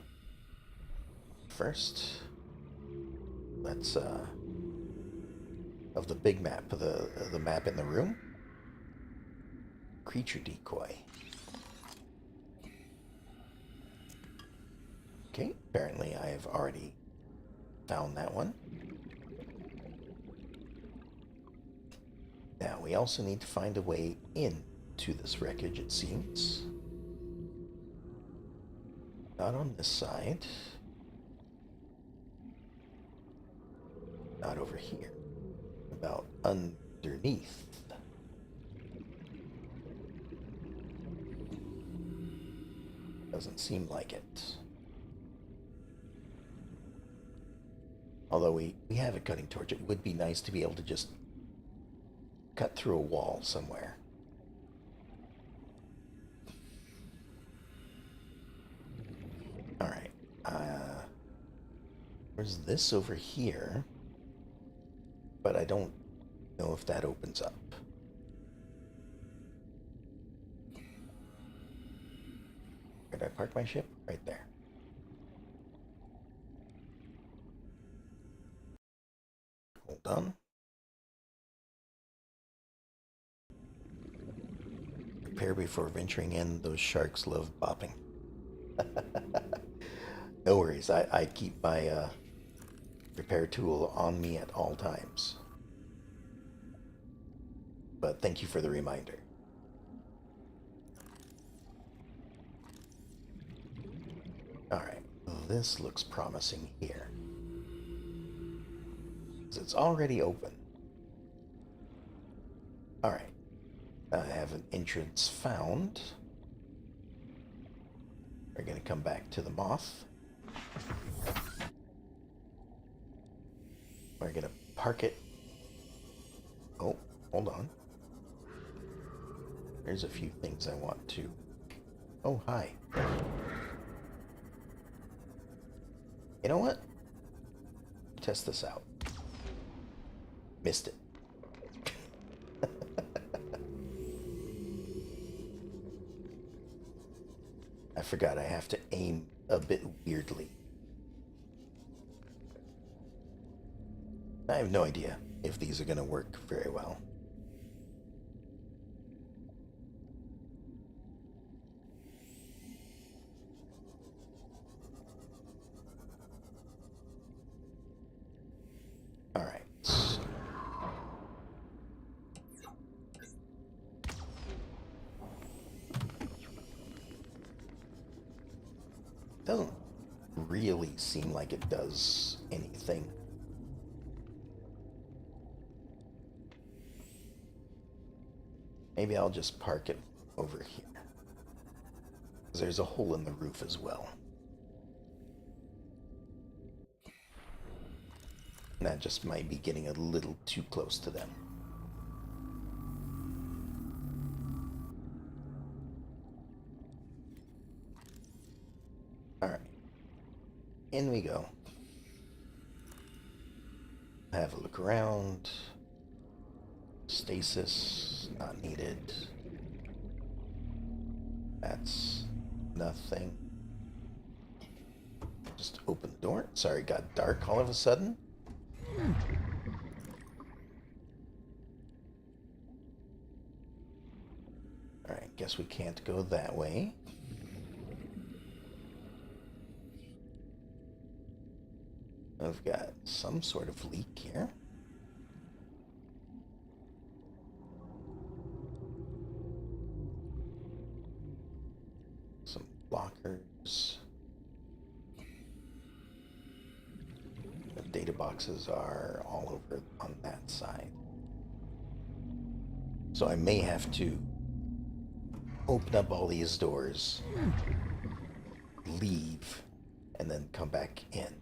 First, let's of the big map, the map in the room. Creature decoy. Okay, apparently I have already found that one. Now we also need to find a way in to this wreckage, it seems. Not on this side. Not over here. About underneath. Doesn't seem like it. Although we have a cutting torch, it would be nice to be able to just cut through a wall somewhere. Alright. There's this over here, but I don't know if that opens up. Where did I park my ship? Right there. Hold on. Prepare before venturing in. Those sharks love bopping. No worries. I keep my repair tool on me at all times. But thank you for the reminder. Alright, this looks promising here. It's already open. Alright. I have an entrance found. We're going to come back to the moth. We're going to park it. Oh, hold on. There's a few things I want to... Oh, hi. You know what? Test this out. Missed it. I forgot I have to aim a bit weirdly. I have no idea if these are going to work very well. All right. Doesn't really seem like it does anything. Maybe I'll just park it over here. 'Cause there's a hole in the roof as well. And that just might be getting a little too close to them. Alright. In we go. Have a look around. Stasis, not needed. That's nothing. Just open the door. Sorry, it got dark all of a sudden. Alright, guess we can't go that way. I've got some sort of leak here. Some blockers. The data boxes are all over on that side. So I may have to open up all these doors, leave, and then come back in.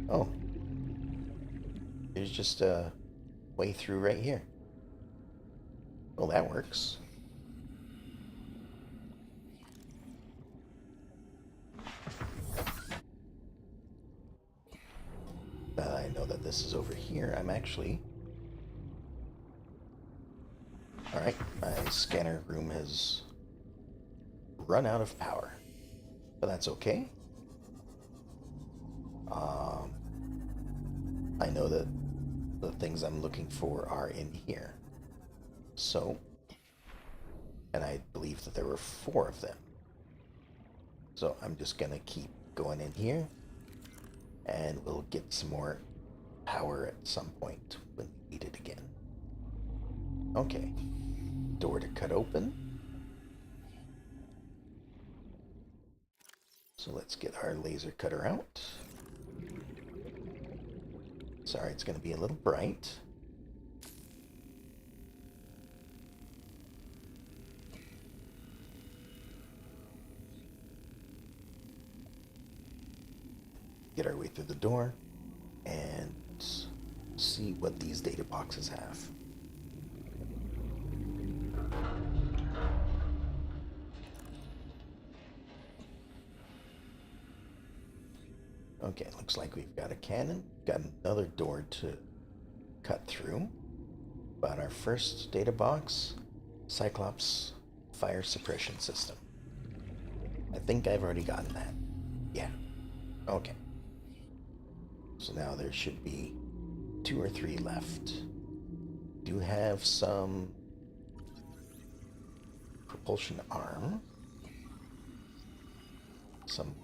Oh. There's just a way through right here. Well, that works. I know that this is over here. I'm actually... Alright, my scanner room has run out of power. But that's okay. I know that the things I'm looking for are in here. So, and I believe that there were 4 of them. So I'm just gonna keep going in here, and we'll get some more power at some point when we need it again. Okay, door to cut open. So let's get our laser cutter out. Sorry, it's going to be a little bright. Get our way through the door and see what these data boxes have. Okay, looks like we've got a cannon, got another door to cut through. But our first data box, Cyclops fire suppression system. I think I've already gotten that. Yeah. Okay. So now there should be 2 or 3 left. Do have some propulsion arm. Some...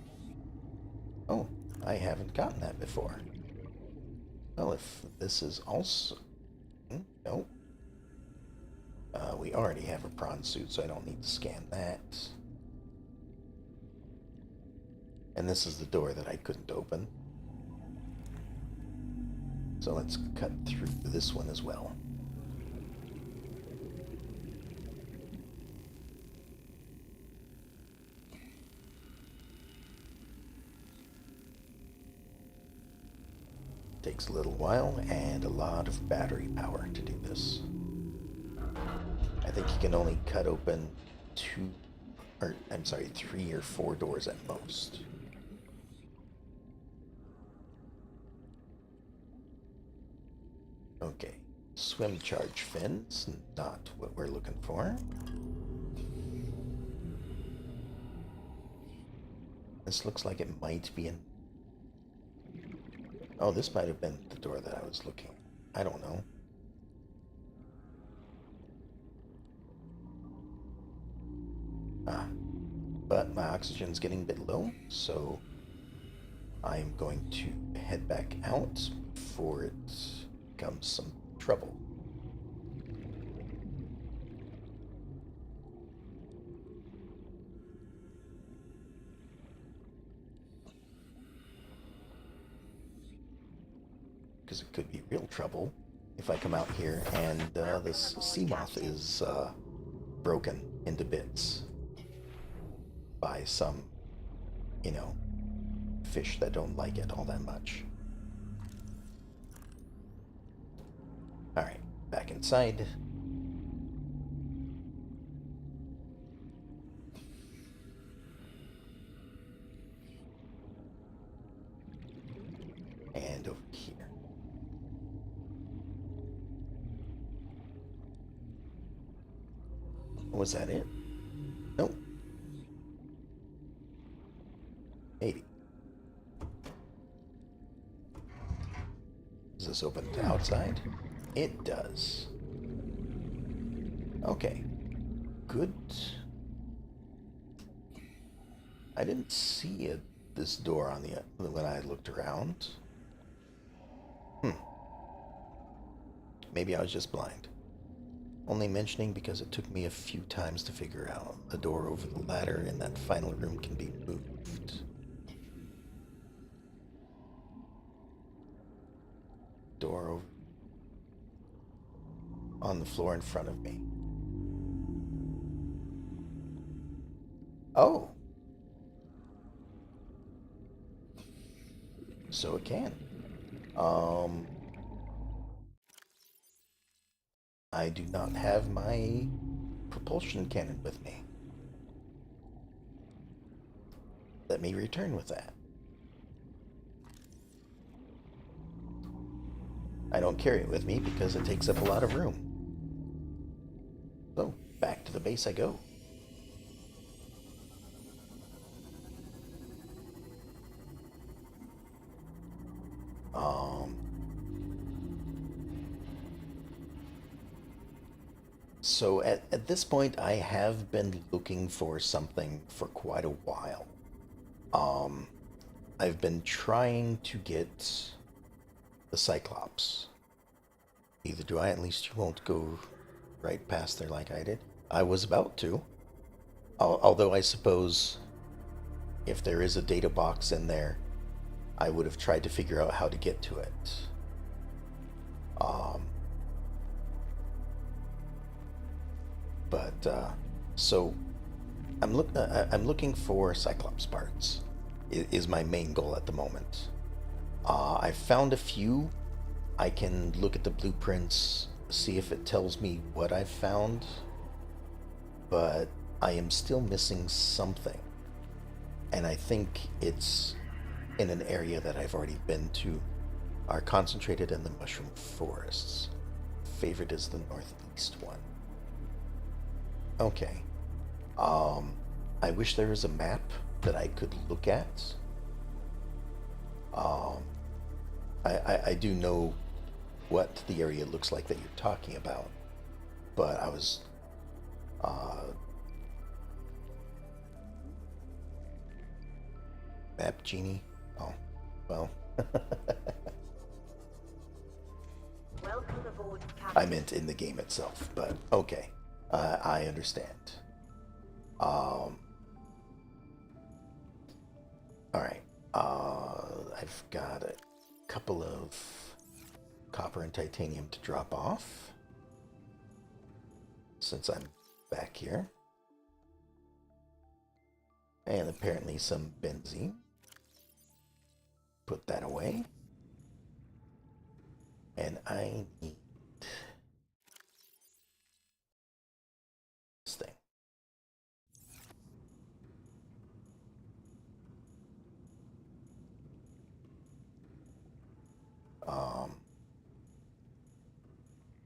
Oh, I haven't gotten that before. Well, if this is also... No. We already have a prawn suit, so I don't need to scan that. And this is the door that I couldn't open. So let's cut through this one as well. Takes a little while and a lot of battery power to do this. I think you can only cut open 3 or 4 doors at most. Okay, swim charge fins, not what we're looking for. This looks like it might be in... Oh, this might have been the door that I was looking. I don't know. But my oxygen's getting a bit low, so I'm going to head back out before it becomes some trouble. Because it could be real trouble if I come out here and this sea moth is broken into bits by some, you know, fish that don't like it all that much. Alright, back inside. And over here. Was that it? Nope. Maybe. Does this open to outside? It does. Okay. Good. I didn't see this door on when I looked around. Maybe I was just blind. Only mentioning because it took me a few times to figure out the door over the ladder in that final room can be moved. Door over on the floor in front of me. Oh. So it can. I do not have my propulsion cannon with me. Let me return with that. I don't carry it with me because it takes up a lot of room. So, back to the base I go. So at this point, I have been looking for something for quite a while. I've been trying to get the Cyclops. Either do I, at least you won't go right past there like I did. I was about to. Although I suppose if there is a data box in there, I would have tried to figure out how to get to it. So I'm looking for Cyclops parts. Is my main goal at the moment. I found a few. I can look at the blueprints, see if it tells me what I've found, but I am still missing something, and I think it's in an area that I've already been to, are concentrated in the mushroom forests. Favorite is the northeast one. Okay. I wish there was a map that I could look at. I do know what the area looks like that you're talking about, but I was map genie. Oh, well. Welcome aboard, Captain. I meant in the game itself, but okay. I understand. Alright. I've got a couple of copper and titanium to drop off. Since I'm back here. And apparently some benzene. Put that away. And I need this thing.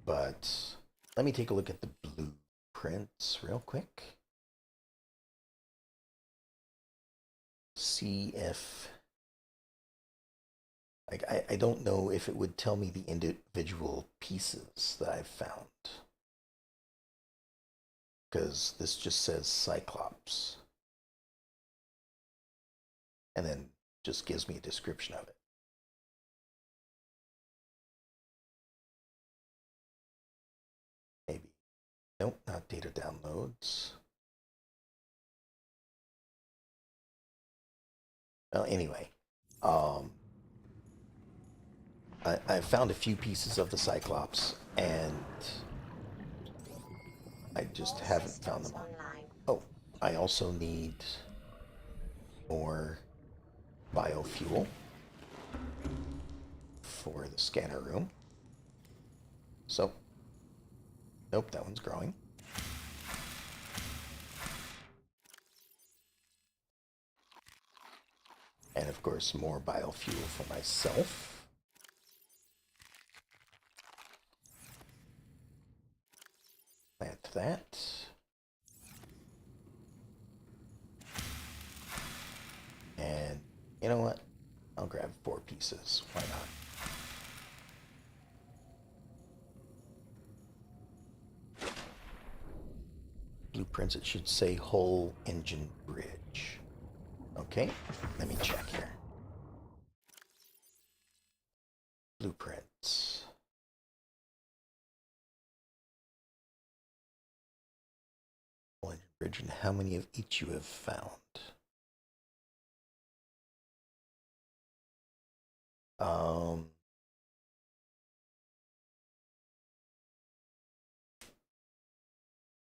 But let me take a look at the blueprints real quick. See if I don't know if it would tell me the individual pieces that I've found. Because this just says Cyclops. And then just gives me a description of it. Maybe. Nope, not data downloads. Well, anyway. I found a few pieces of the Cyclops, and I just haven't found them all. Oh, I also need more biofuel for the scanner room. So, nope, that one's growing. And of course, more biofuel for myself. Plant that. And you know what? I'll grab 4 pieces. Why not? Blueprints, it should say whole engine bridge. Okay, let me check here. Blueprints. Whole engine bridge, and how many of each you have found?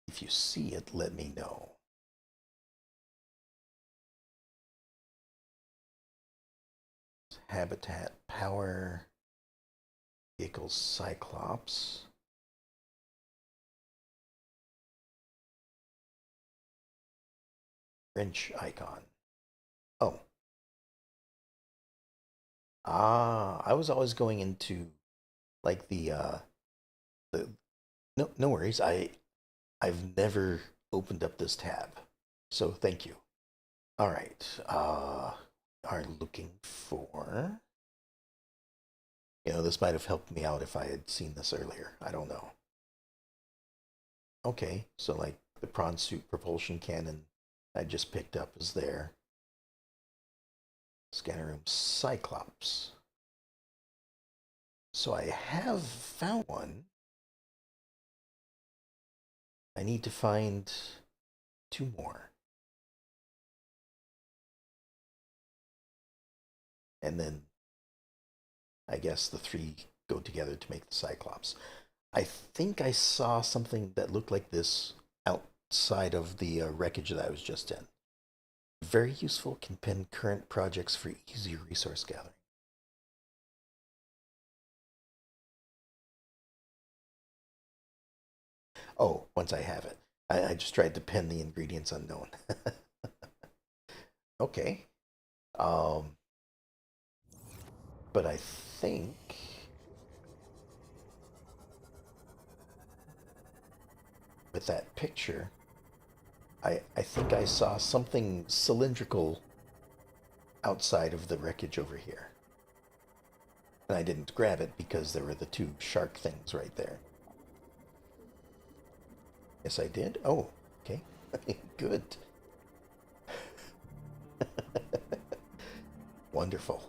If you see it, let me know. Habitat, power, vehicles, Cyclops. Wrench icon. Oh. I was always going into like the no worries. I've never opened up this tab. So thank you. All right. Are looking for, this might have helped me out if I had seen this earlier. I don't know. Okay, so like the prawn suit propulsion cannon I just picked up is there. Scanner room, Cyclops. So I have found one. I need to find 2 more. And then I guess the 3 go together to make the Cyclops. I think I saw something that looked like this outside of the wreckage that I was just in. Very useful, can pin current projects for easy resource gathering. Oh, once I have it. I just tried to pin the ingredients unknown. Okay. But I think with that picture, I think I saw something cylindrical outside of the wreckage over here. And I didn't grab it because there were the 2 shark things right there. Yes, I did. Oh, okay. Good. Wonderful.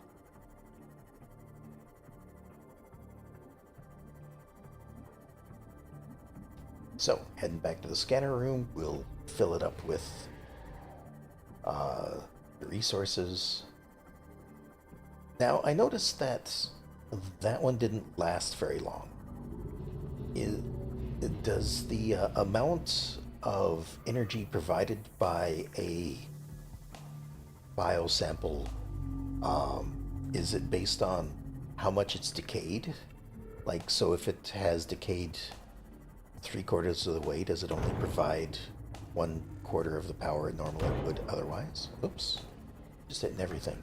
So, heading back to the scanner room, we'll fill it up with the resources. Now, I noticed that that one didn't last very long. Does the amount of energy provided by a biosample, is it based on how much it's decayed? Like, so if it has decayed 3/4 of the way, does it only provide 1/4 of the power it normally would otherwise? Oops. Just hitting everything.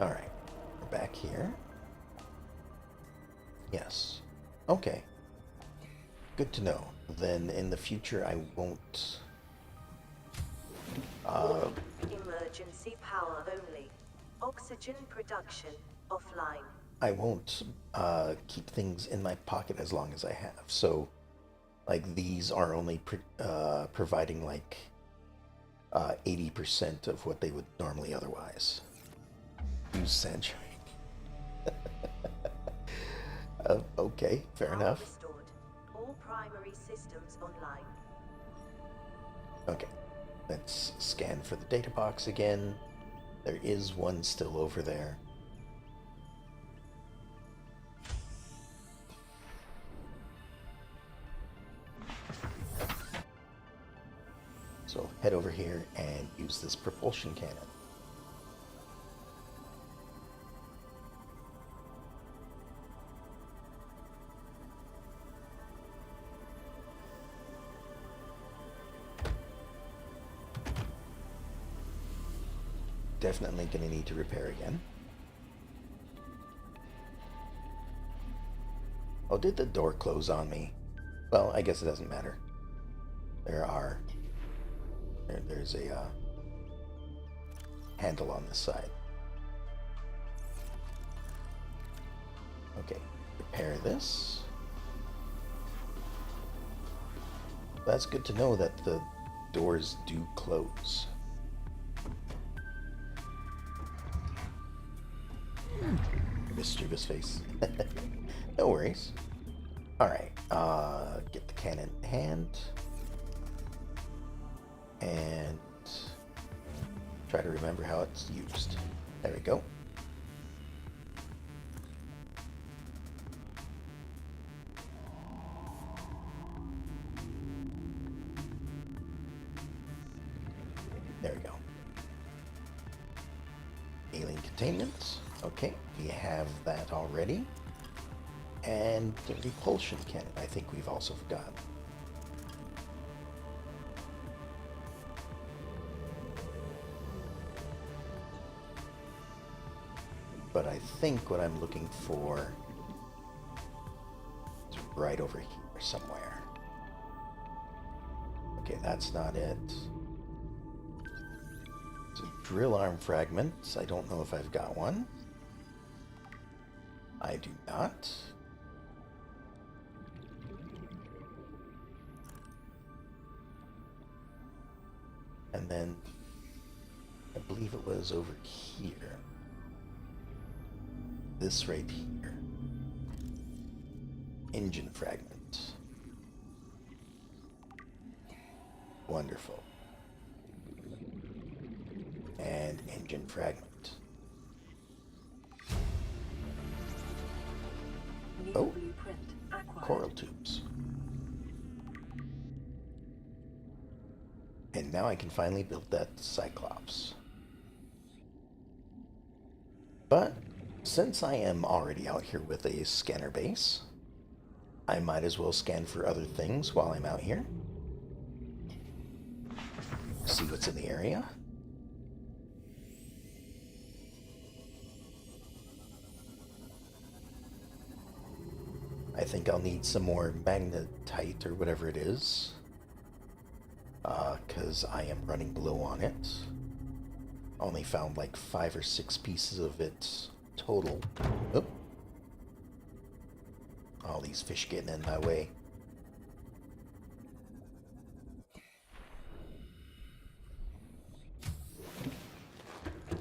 Alright. We're back here. Yes. Okay. Good to know. Then in the future I won't... Emergency power only. Oxygen production offline. I won't keep things in my pocket as long as I have. So, like, these are only providing like 80% of what they would normally otherwise. Use Sanshine. Okay, fair Power enough. restored. All primary systems online. Okay, let's scan for the data box again. There is one still over there. So head over here and use this propulsion cannon. Definitely going to need to repair again. Oh, did the door close on me? Well, I guess it doesn't matter. There's a handle on this side. Okay, repair this. That's good to know that the doors do close. Mischievous face. No worries. Alright, get the cannon in hand. And try to remember how it's used. There we go. There we go. Alien containment. Okay, we have that already. And the repulsion cannon, I think we've also forgotten. But I think what I'm looking for is right over here somewhere. Okay, that's not it. It's a drill arm fragment. I don't know if I've got one. I do not. And then I believe it was over here. This right here. Engine fragment. Wonderful. And engine fragment. New Oh, blueprint acquired. coral tubes. And now I can finally build that Cyclops. But since I am already out here with a scanner base, I might as well scan for other things while I'm out here. See what's in the area. I think I'll need some more magnetite or whatever it is. Because I am running low on it. Only found like 5 or 6 pieces of it total. Oop. All these fish getting in my way.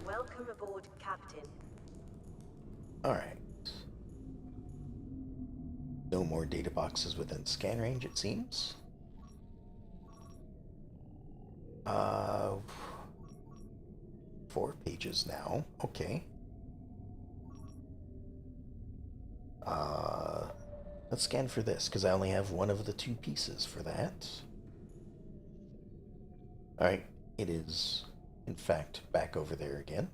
Welcome aboard, Captain. Alright. No more more data boxes within scan range, it seems. 4 pages now. Okay. Let's scan for this, because I only have one of the 2 pieces for that. Alright, it is, in fact, back over there again.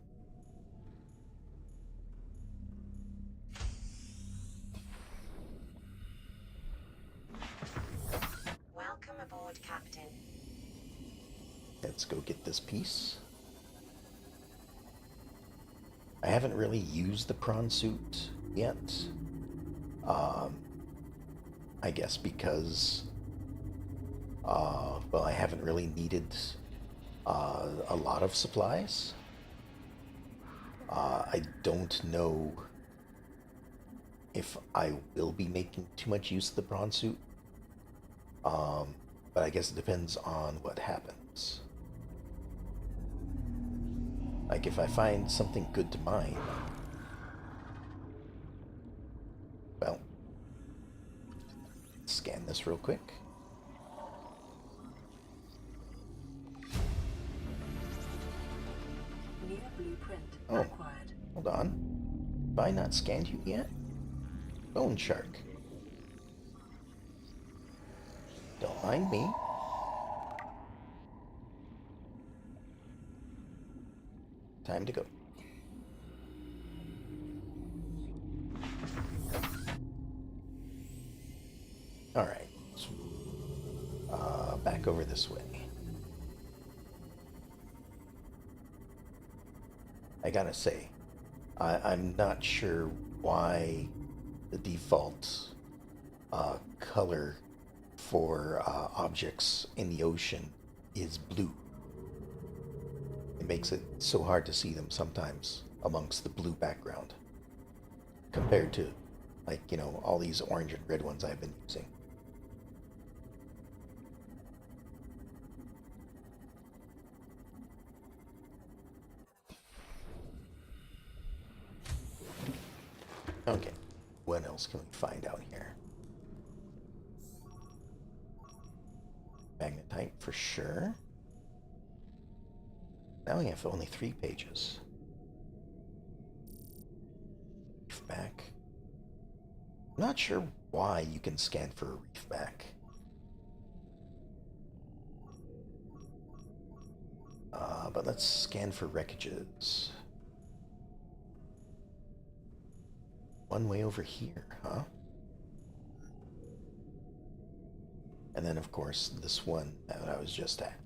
Welcome aboard, Captain. Let's go get this piece. I haven't really used the prawn suit yet. I guess because, well, I haven't really needed a lot of supplies. I don't know if I will be making too much use of the prawn suit. But I guess it depends on what happens. Like, if I find something good to mine, well, scan this real quick. New blueprint Oh. acquired. Hold on. Have I not scanned you yet? Bone shark. Don't mind me. Time to go. Alright. Back over this way. I gotta say, I'm not sure why the default color for objects in the ocean is blue. It makes it so hard to see them sometimes amongst the blue background compared to, like, you know, all these orange and red ones I've been using. Okay, what else can we find out here? Magnetite for sure. Now we have only 3 pages. Reefback. I'm not sure why you can scan for a reefback. But let's scan for wreckages. One way over here, huh? And then, of course, this one that I was just at.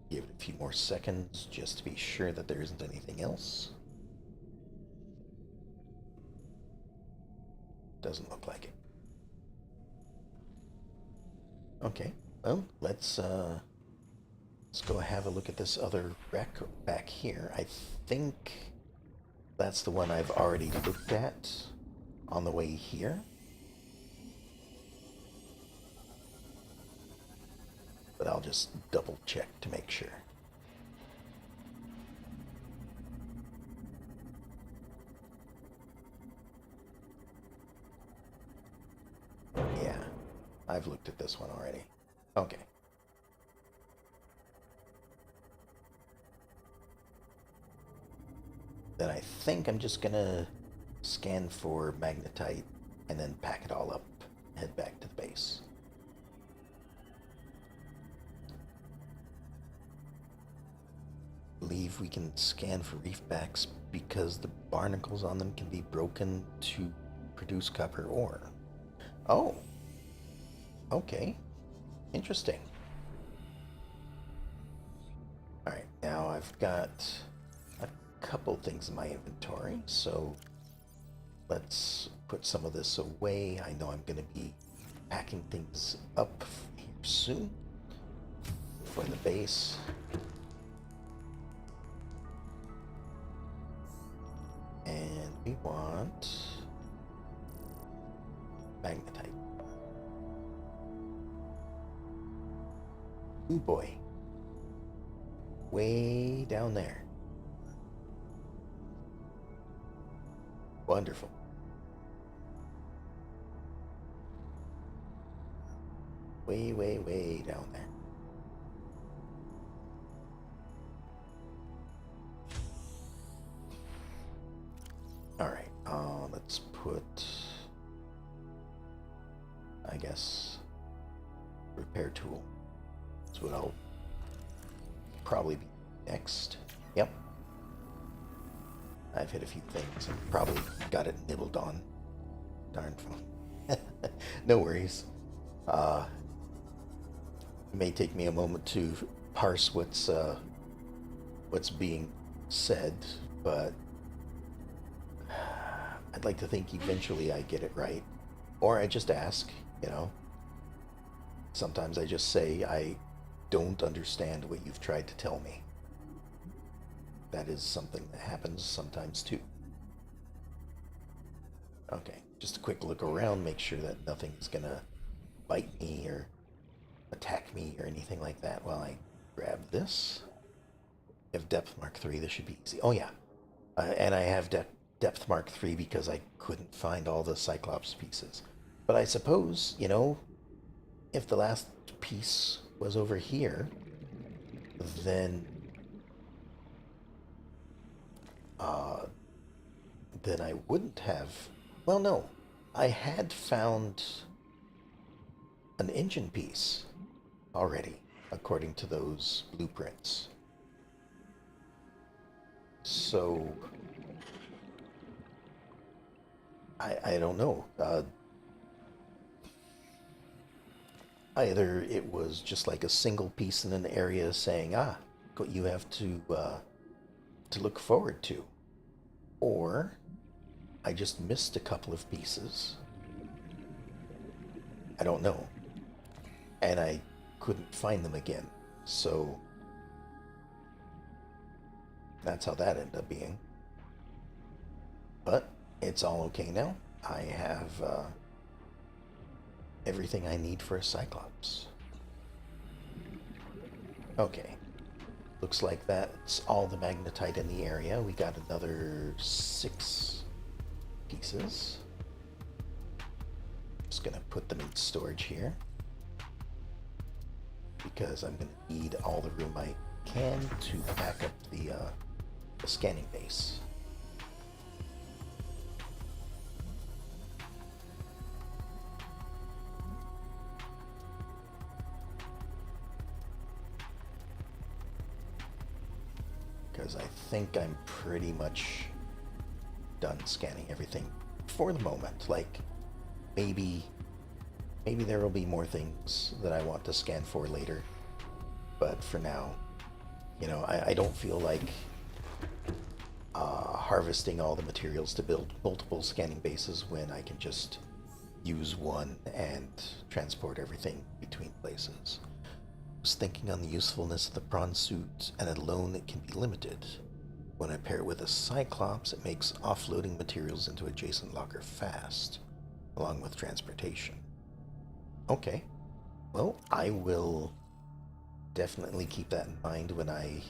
Give it a few more seconds just to be sure that there isn't anything else. Doesn't look like it. Okay, well, let's go have a look at this other wreck back here. I think that's the one I've already looked at on the way here. But I'll just double check to make sure. Yeah, I've looked at this one already. Okay. Then I think I'm just gonna scan for magnetite and then pack it all up, head back to the base. Believe we can scan for reefbacks because the barnacles on them can be broken to produce copper ore. Oh, okay, interesting. All right, now I've got a couple things in my inventory, so let's put some of this away. I know I'm going to be packing things up here soon for the base. And we want magnetite. Ooh boy. Way down there. Wonderful. Way, way, way down there. Alright, let's put, I guess, repair tool. That's what I'll probably be next. Yep. I've hit a few things and probably got it nibbled on. Darn phone. No worries. It may take me a moment to parse what's being said, but I'd like to think eventually I get it right. Or I just ask, you know. Sometimes I just say, I don't understand what you've tried to tell me. That is something that happens sometimes too. Okay, just a quick look around, make sure that nothing's gonna bite me or attack me or anything like that while I grab this. I have depth mark 3, this should be easy. Oh yeah, and I have depth mark 3 because I couldn't find all the Cyclops pieces. But I suppose, you know, if the last piece was over here, then I wouldn't have... Well, no. I had found an engine piece already, according to those blueprints. So... I don't know. Either it was just like a single piece in an area saying, you have to look forward to. Or I just missed a couple of pieces. I don't know. And I couldn't find them again. So that's how that ended up being. But it's all okay now. I have everything I need for a Cyclops. Okay. Looks like that's all the magnetite in the area. We got another 6 pieces. Just gonna put them in storage here, because I'm gonna need all the room I can to back up the scanning base. Because I think I'm pretty much done scanning everything for the moment. Like, maybe there will be more things that I want to scan for later. But for now, you know, I don't feel like harvesting all the materials to build multiple scanning bases when I can just use one and transport everything between places. Was thinking on the usefulness of the prawn suit, and alone it can be limited. When I pair it with a Cyclops, it makes offloading materials into adjacent locker fast, along with transportation. Okay, well, I will definitely keep that in mind when I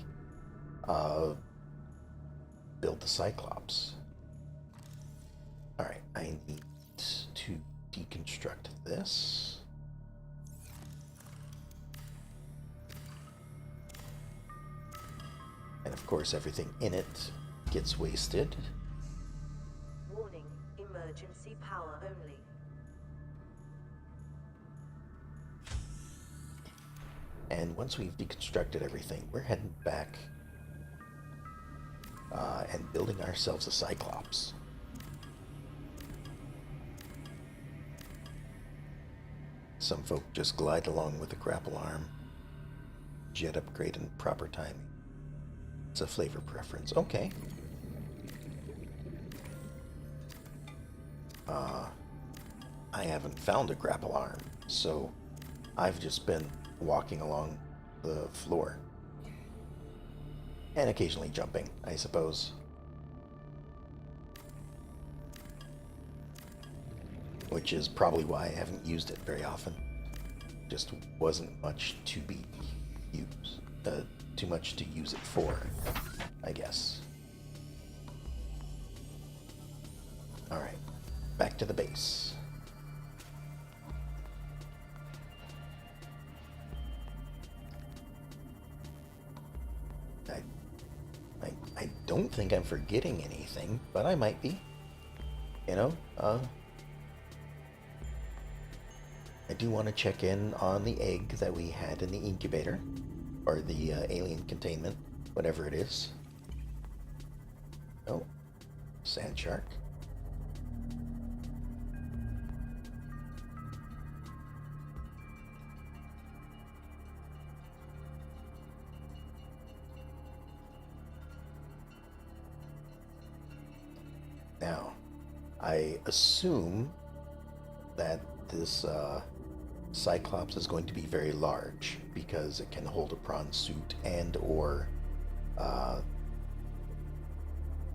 build the Cyclops. Alright, I need to deconstruct this. And of course, everything in it gets wasted. Warning, emergency power only. And once we've deconstructed everything, we're heading back and building ourselves a Cyclops. Some folk just glide along with a grapple arm. Jet upgrade in proper timing. It's a flavor preference. Okay. I haven't found a grapple arm, so I've just been walking along the floor. And occasionally jumping, I suppose. Which is probably why I haven't used it very often. Just wasn't much to be used. Too much to use it for, I guess. Alright, back to the base. I don't think I'm forgetting anything, but I might be. You know, I do want to check in on the egg that we had in the incubator, or the alien containment, whatever it is. Oh, sand shark. Now, I assume that this Cyclops is going to be very large because it can hold a prawn suit and or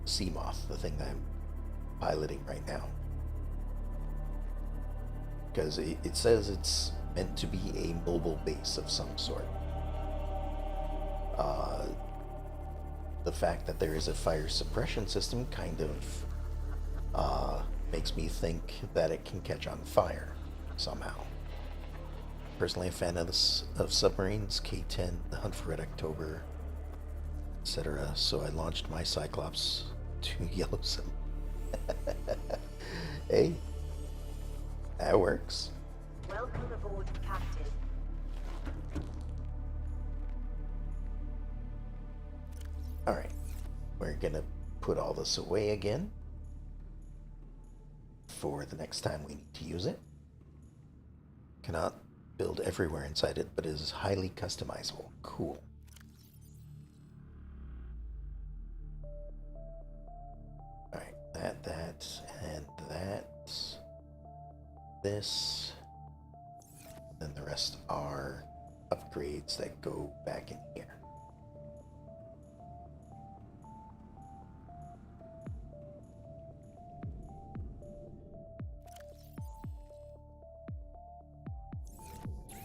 sea moth, the thing that I'm piloting right now. Because it says it's meant to be a mobile base of some sort. The fact that there is a fire suppression system kind of makes me think that it can catch on fire somehow. Personally a fan of submarines, K-10, the Hunt for Red October, etc. So I launched my Cyclops to Yellowstone. Hey, that works. Welcome aboard, Captain. Alright, we're gonna put all this away again for the next time we need to use it. Cannot build everywhere inside it, but is highly customizable. Cool. Alright, that, and that. This. Then the rest are upgrades that go back in here.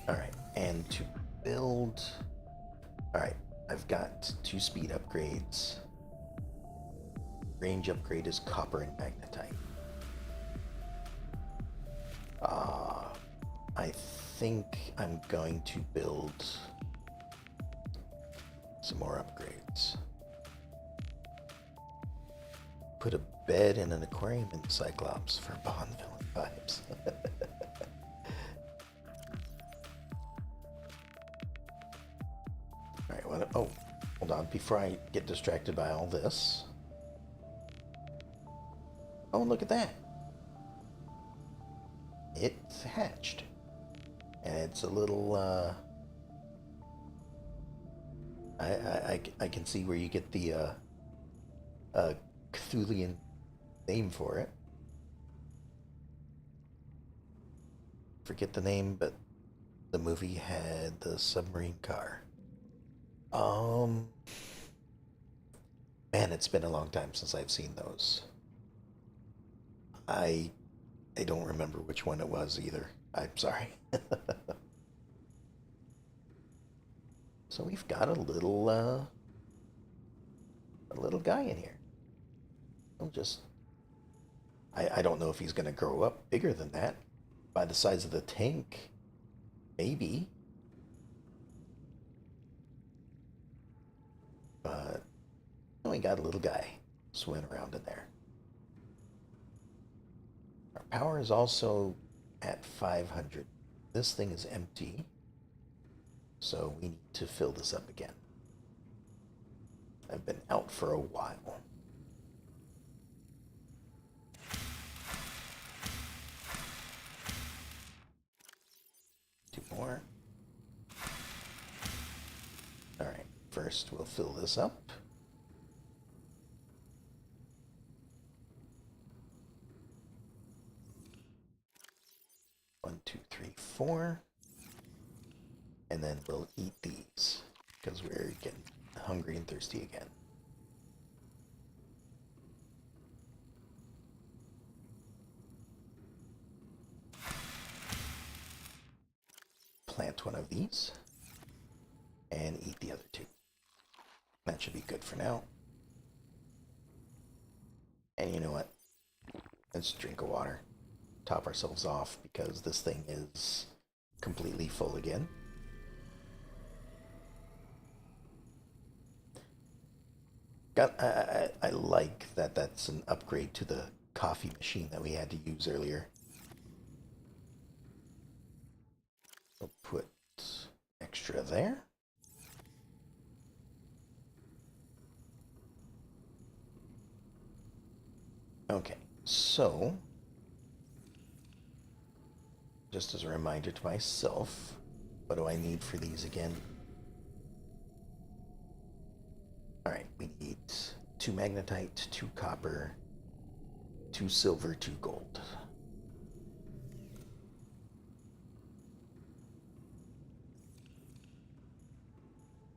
Alright, and to build... Alright, I've got 2 speed upgrades. Range upgrade is copper and magnetite. I think I'm going to build some more upgrades. Put a bed and an aquarium in the Cyclops for Bond villain vibes. Alright, what? Oh, hold on. Before I get distracted by all this. Oh, look at that. It's hatched. And it's a little, I can see where you get the, Cthulian name for it. Forget the name, but the movie had the submarine car. Man, it's been a long time since I've seen those. I don't remember which one it was either. I'm sorry. So we've got a little guy in here. I'll just... I don't know if he's going to grow up bigger than that. By the size of the tank, maybe. But we got a little guy swimming around in there. Our power is also at 500. This thing is empty, so we need to fill this up again. I've been out for a while. Two more. Alright, first we'll fill this up. One, two, three, four. And then we'll eat these because we're getting hungry and thirsty again. Plant one of these and eat the other 2. That should be good for now. And you know what? Let's drink of water. Top ourselves off because this thing is completely full again. I like that that's an upgrade to the coffee machine that we had to use earlier. We'll put extra there. Okay, so just as a reminder to myself, what do I need for these again? Alright, we need 2 magnetite, 2 copper, 2 silver, 2 gold.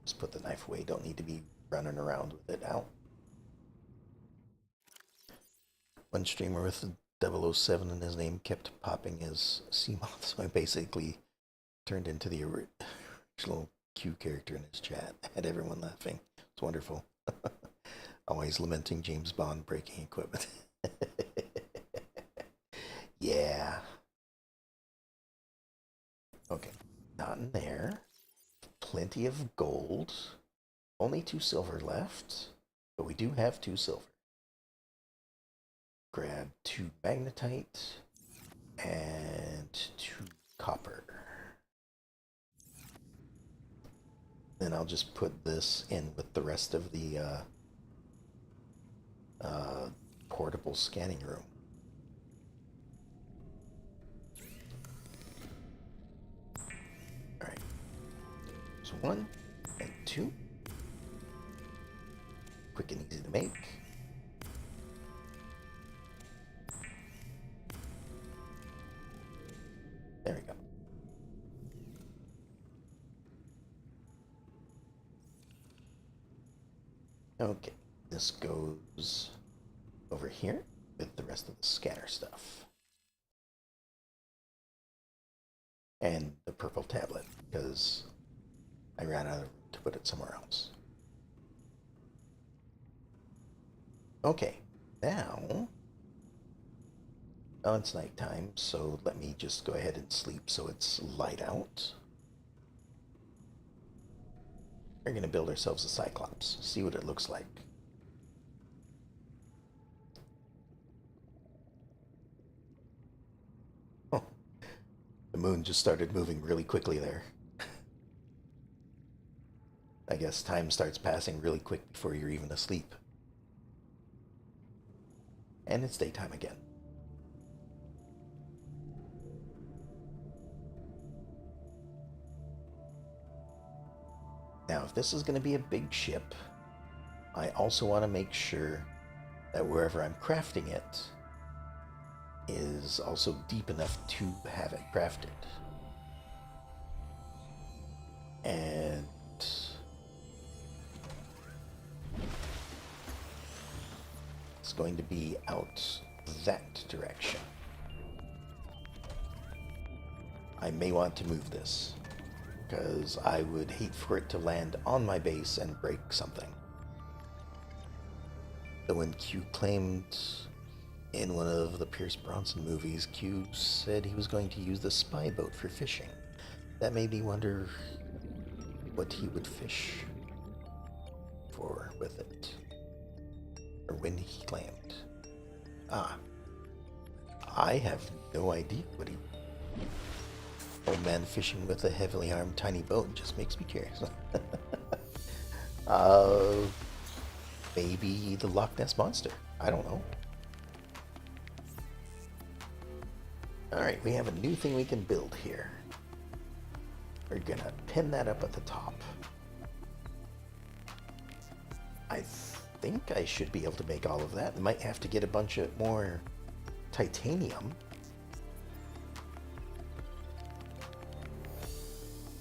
Just put the knife away, don't need to be running around with it now. One streamer with 007 in his name kept popping his Seamoth, so I basically turned into the original Q character in his chat. I had everyone laughing. It's wonderful. Always lamenting James Bond breaking equipment. Yeah. Okay, not in there. Plenty of gold. Only 2 silver left, but we do have 2 silver. Grab 2 magnetite and 2 copper. Then I'll just put this in with the rest of the portable scanning room. Alright. So 1 and 2. Quick and easy to make. There we go. Okay, this goes over here with the rest of the scanner stuff. And the purple tablet, because I ran out of room to put it somewhere else. Okay, now... Oh, it's nighttime, so let me just go ahead and sleep so it's light out. We're going to build ourselves a Cyclops, see what it looks like. Oh, the moon just started moving really quickly there. I guess time starts passing really quick before you're even asleep. And it's daytime again. Now, if this is going to be a big ship, I also want to make sure that wherever I'm crafting it is also deep enough to have it crafted. And it's going to be out that direction. I may want to move this, because I would hate for it to land on my base and break something. So when Q claimed in one of the Pierce Bronson movies, Q said he was going to use the spy boat for fishing. That made me wonder what he would fish for with it. Or when he claimed. I have no idea what he... Old man fishing with a heavily armed tiny boat just makes me curious. Maybe the Loch Ness Monster. I don't know. Alright, we have a new thing we can build here. We're gonna pin that up at the top. I think I should be able to make all of that. I might have to get a bunch of more titanium.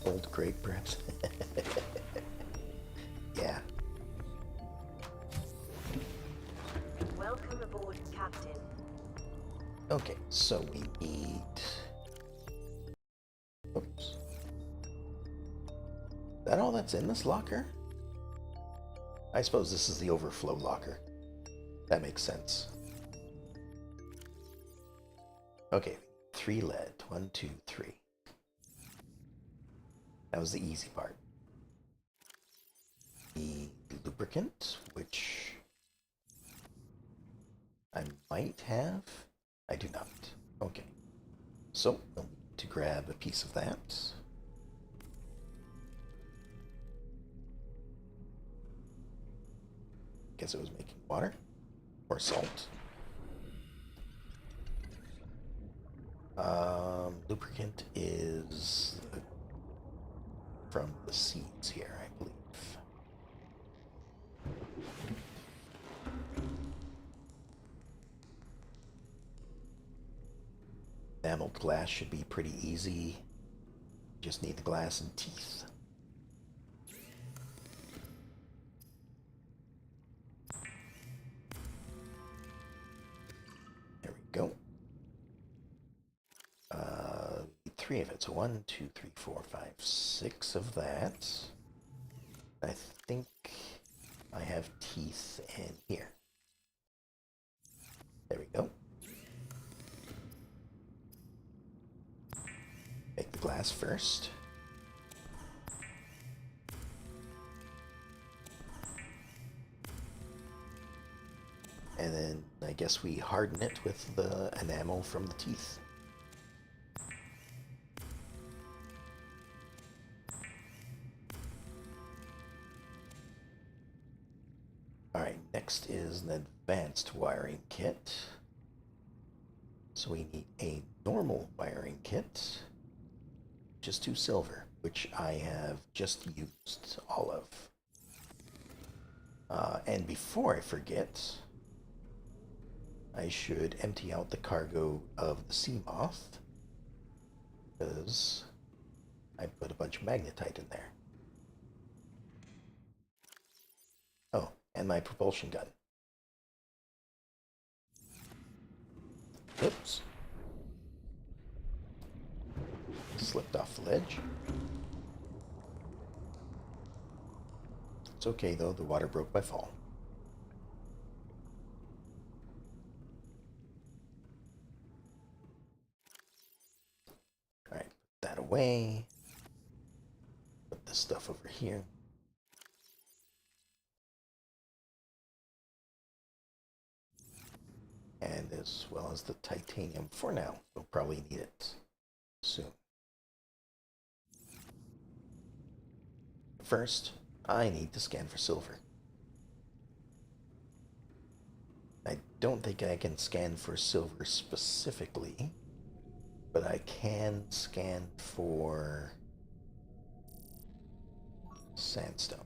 Old grape bread. Yeah. Welcome aboard, Captain. Okay, so we need... Oops. Is that all that's in this locker? I suppose this is the overflow locker. That makes sense. Okay, 3 lead. 1, 2, 3. That was the easy part. The lubricant, which I might have. I do not. Okay. So, we'll need to grab a piece of that. Guess it was making water. Or salt. Lubricant is from the seeds here, I believe. Enameled glass should be pretty easy. Just need the glass and teeth. There we go. 3 of it. So 1, 2, 3, 4, 5, 6 of that. I think I have teeth in here. There we go. Make the glass first. And then I guess we harden it with the enamel from the teeth. Alright, next is an advanced wiring kit. So we need a normal wiring kit, just 2 silver, which I have just used all of. And before I forget, I should empty out the cargo of the sea moth, because I put a bunch of magnetite in there. Oh, and my propulsion gun. Oops. Slipped off the ledge. It's okay though, the water broke my fall. Alright, put that away. Put this stuff over here. And as well as the titanium for now. We'll probably need it soon. First, I need to scan for silver. I don't think I can scan for silver specifically, but I can scan for sandstone.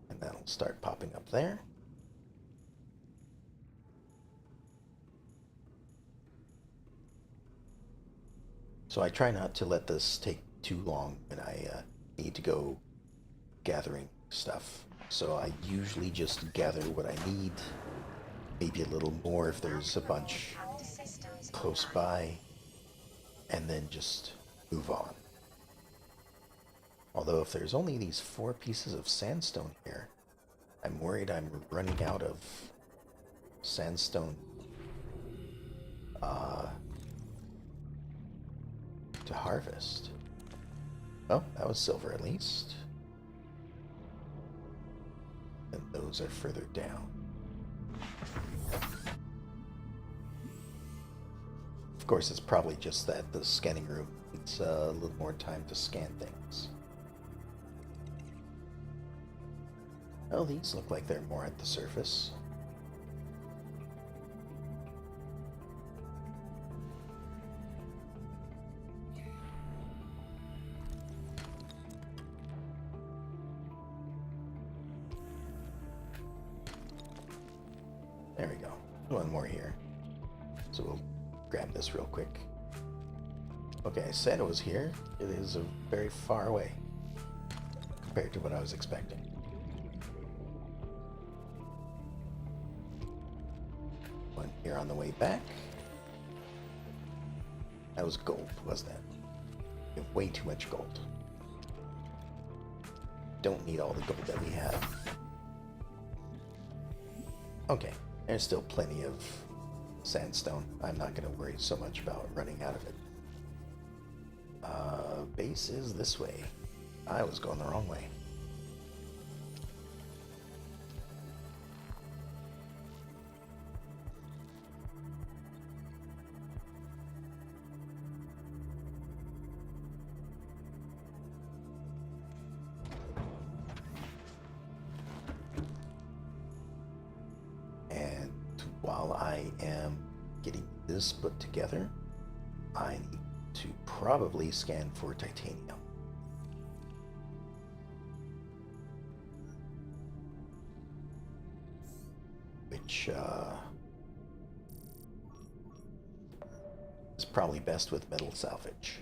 And that'll start popping up there. So I try not to let this take too long when I need to go gathering stuff. So I usually just gather what I need, maybe a little more if there's a bunch close by, and then just move on. Although if there's only these 4 pieces of sandstone here, I'm worried I'm running out of sandstone to harvest. Oh, that was silver at least. And those are further down. Of course, it's probably just that the scanning room needs a little more time to scan things. Oh, these look like they're more at the surface. There we go. One more here. So we'll grab this real quick. Okay, I said it was here. It is very far away compared to what I was expecting. One here on the way back. That was gold, wasn't it? We have way too much gold. don't need all the gold that we have. Okay, there's still plenty of sandstone. I'm not going to worry so much about running out of it. Base is this way. I was going the wrong way. And while I am getting this put together, I need to probably scan for titanium. Which is probably best with metal salvage.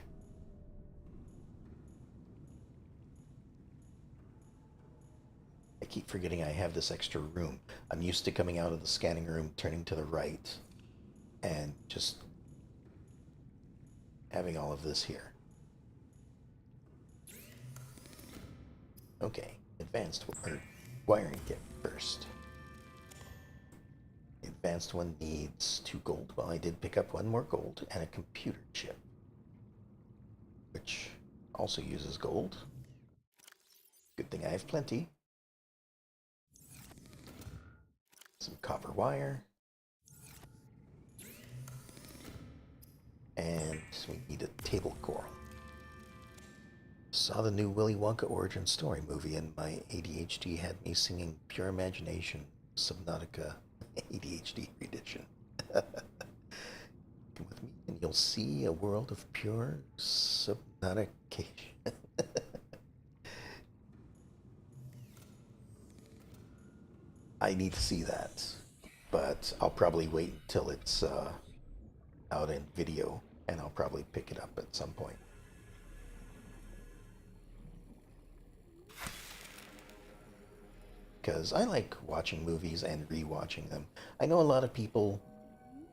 I keep forgetting I have this extra room. I'm used to coming out of the scanning room, turning to the right, and just having all of this here. Okay, advanced wiring kit first. The advanced one needs 2 gold. Well, I did pick up 1 more gold and a computer chip, which also uses gold. Good thing I have plenty. Some copper wire. And we need a table coral. Saw the new Willy Wonka origin story movie and my ADHD had me singing Pure Imagination, Subnautica ADHD edition. Come with me and you'll see a world of pure subnautication. I need to see that, but I'll probably wait until it's out in video, and I'll probably pick it up at some point. Because I like watching movies and re-watching them. I know a lot of people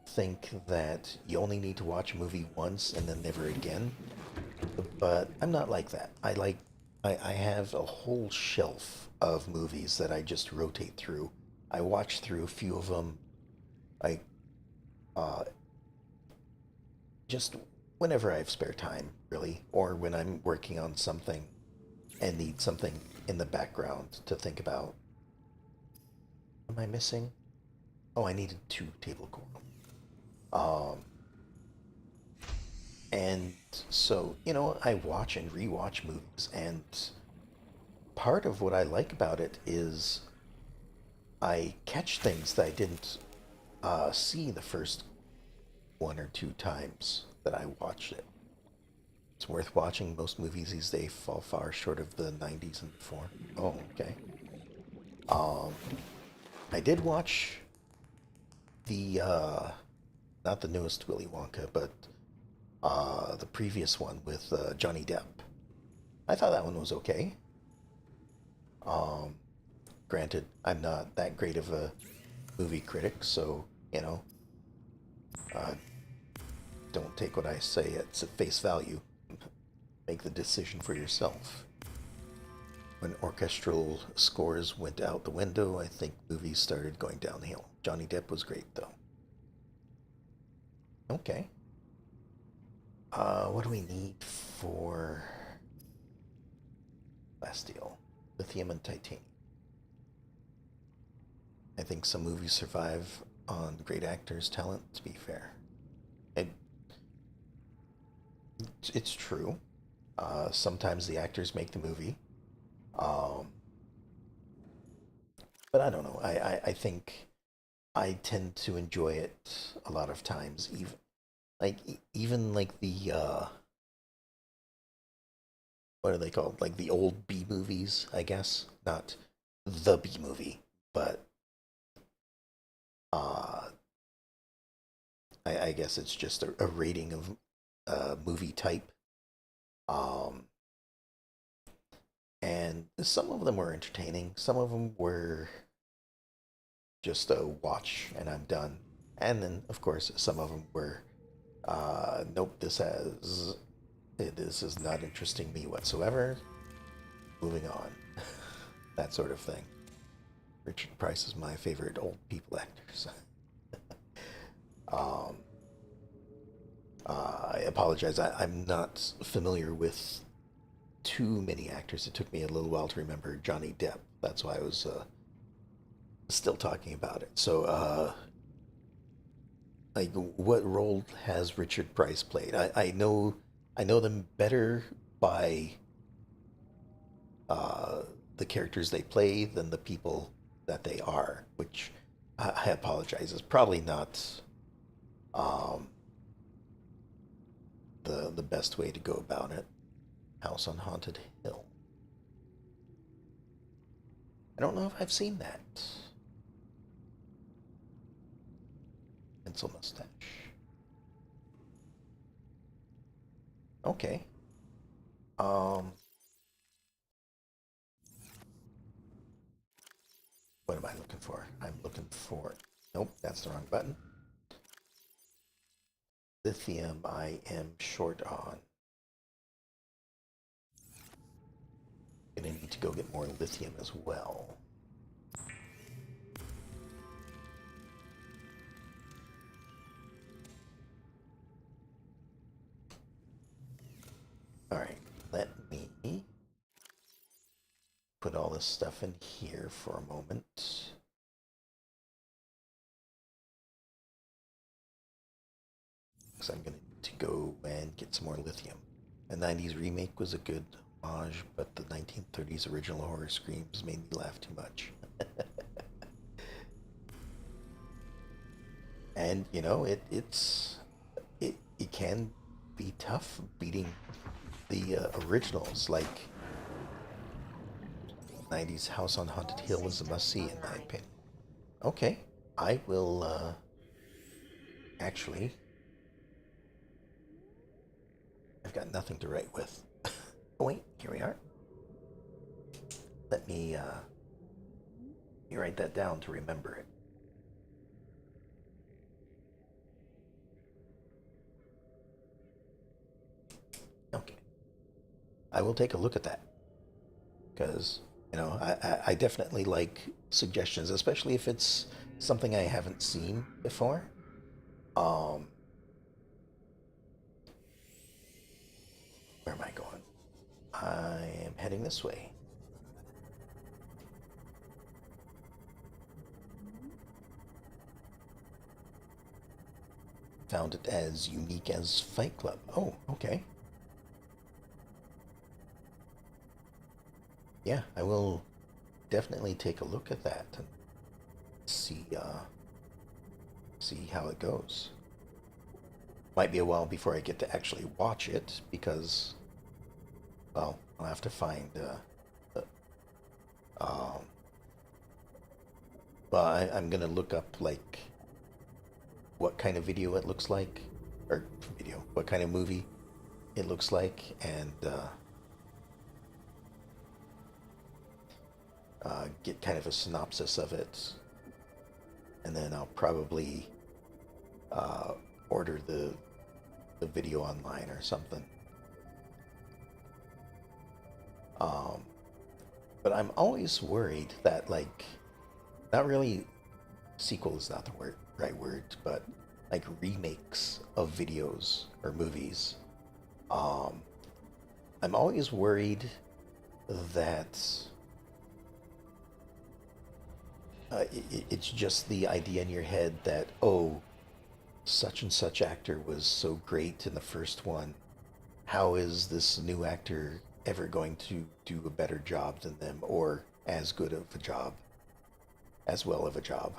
think that you only need to watch a movie once and then never again, but I'm not like that. I have a whole shelf of movies that I just rotate through. I watch through a few of them, like, just whenever I have spare time, really, or when I'm working on something and need something in the background to think about. Am I missing? Oh, I needed 2 table coral. And so, you know, I watch and rewatch movies, and part of what I like about it is I catch things that I didn't see the first 1 or 2 times that I watched it. It's worth watching. Most movies these days fall far short of the 90s and before. Oh, okay. I did watch the, not the newest Willy Wonka, but the previous one with Johnny Depp. I thought that one was okay. Granted, I'm not that great of a movie critic, so, you know, don't take what I say at face value. Make the decision for yourself. When orchestral scores went out the window, I think movies started going downhill. Johnny Depp was great, though. Okay. What do we need for Bastille? Lithium and titanium. I think some movies survive on great actors' talent, to be fair. It's true. Sometimes the actors make the movie. But I don't know. I think I tend to enjoy it a lot of times. Even like the what are they called? Like the old B movies, I guess. Not the B movie, but I guess it's just a rating of movie type. And some of them were entertaining. Some of them were just a watch and I'm done. And then, of course, some of them were, nope, this is not interesting me whatsoever. Moving on. that sort of thing. Richard Price is my favorite old people actors. um, I apologize. I'm not familiar with too many actors. It took me a little while to remember Johnny Depp. That's why I was still talking about it. So, like, what role has Richard Price played? I know them better by uh, the characters they play than the people that they are, which I apologize is probably not um, the best way to go about it. House on Haunted Hill. I don't know if I've seen that. Pencil mustache. Okay. Um, what am I looking for? I'm looking for. Nope, that's the wrong button. Lithium I am short on. Gonna need to go get more lithium as well. Alright, let me put all this stuff in here for a moment. Because I'm gonna need to go and get some more lithium. The 90s remake was a good homage, but the 1930s original horror screams made me laugh too much. And you know, it can be tough beating the originals. Like 90s House on Haunted Hill is a must see in my opinion. Okay, I will actually. I've got nothing to write with. Oh wait, here we are. Let me write that down to remember it. Okay. I will take a look at that. Because, you know, I definitely like suggestions, especially if it's something I haven't seen before. Um, where am I going? I am heading this way. Found it as unique as Fight Club. Oh, okay. Yeah, I will definitely take a look at that and see how it goes. Might be a while before I get to actually watch it because, well, I'll have to find. Um, well, I'm gonna look up like what kind of video it looks like, or video, what kind of movie it looks like, and get kind of a synopsis of it, and then I'll probably uh, order the video online or something. Um, but I'm always worried that like, not really, sequel is not the right word, but like remakes of videos or movies. Um, I'm always worried that it's just the idea in your head that, oh, such and such actor was so great in the first one. How is this new actor ever going to do a better job than them or as good of a job, as well of a job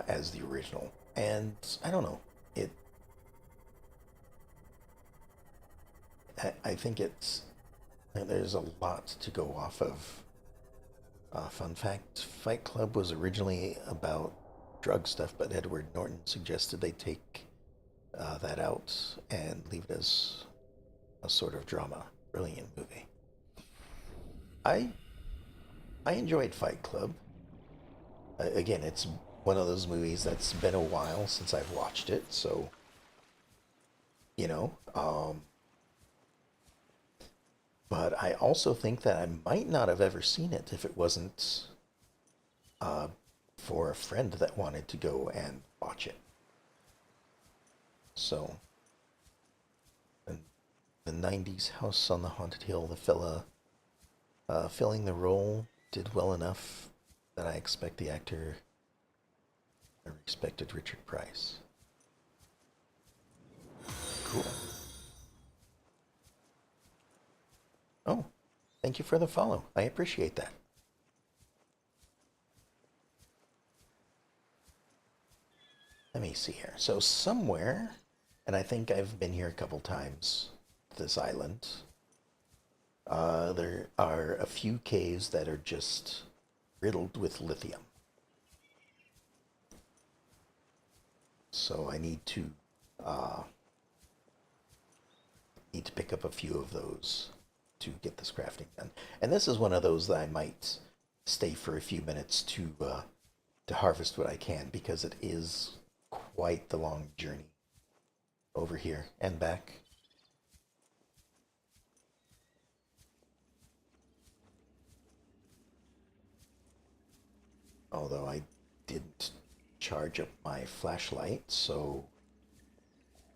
as the original? And I don't know. I think there's a lot to go off of. Fun fact, Fight Club was originally about drug stuff, but Edward Norton suggested they take that out and leave it as a sort of drama. Brilliant movie. I I enjoyed Fight Club. Again, it's one of those movies that's been a while since I've watched it, so you know, But I also think that I might not have ever seen it if it wasn't uh, for a friend that wanted to go and watch it. So, and the 90s House on the Haunted Hill, the fella filling the role did well enough that I expect the actor, I respected Richard Price. Cool. Oh, thank you for the follow. I appreciate that. Let me see here. So somewhere, and I think I've been here a couple times, this island, there are a few caves that are just riddled with lithium. So I uh, need to pick up a few of those to get this crafting done. And this is one of those that I might stay for a few minutes to harvest what I can, because it is quite the long journey over here and back. Although I didn't charge up my flashlight, so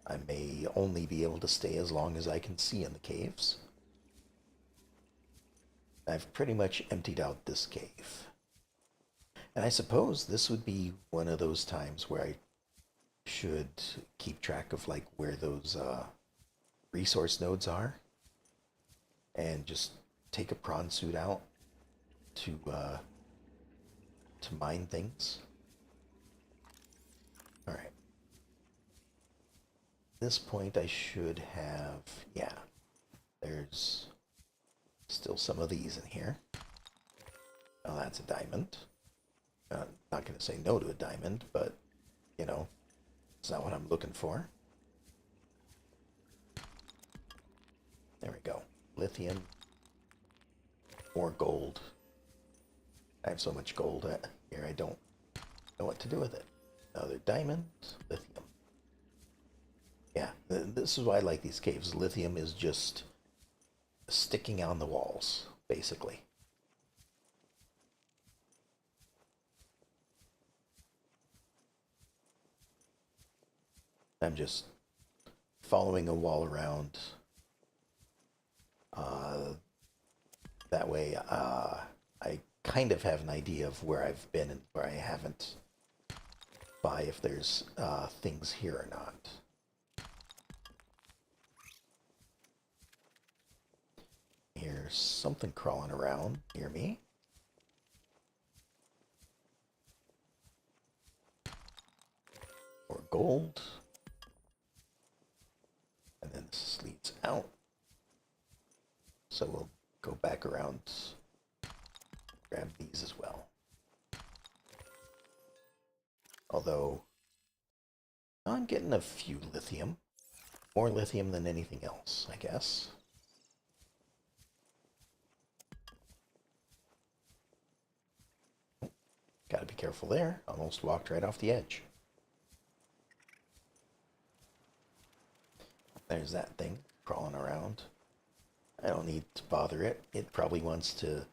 I may only be able to stay as long as I can see in the caves. I've pretty much emptied out this cave. And I suppose this would be one of those times where I should keep track of like where those resource nodes are, and just take a prawn suit out to mine things. All right. At this point, I should have, yeah. There's still some of these in here. Oh, that's a diamond. Not going to say no to a diamond, but you know, it's not what I'm looking for. There we go. Lithium. More gold. I have so much gold here, I don't know what to do with it. Another diamond. Lithium. Yeah, this is why I like these caves. Lithium is just sticking on the walls, basically. I'm just following a wall around. That way, I kind of have an idea of where I've been and where I haven't, by if there's things here or not. Here's something crawling around near me. More gold. And then this leads out. So we'll go back around, grab these as well. Although, I'm getting a few lithium. More lithium than anything else, I guess. Gotta be careful there. Almost walked right off the edge. There's that thing crawling around. I don't need to bother it. It probably wants to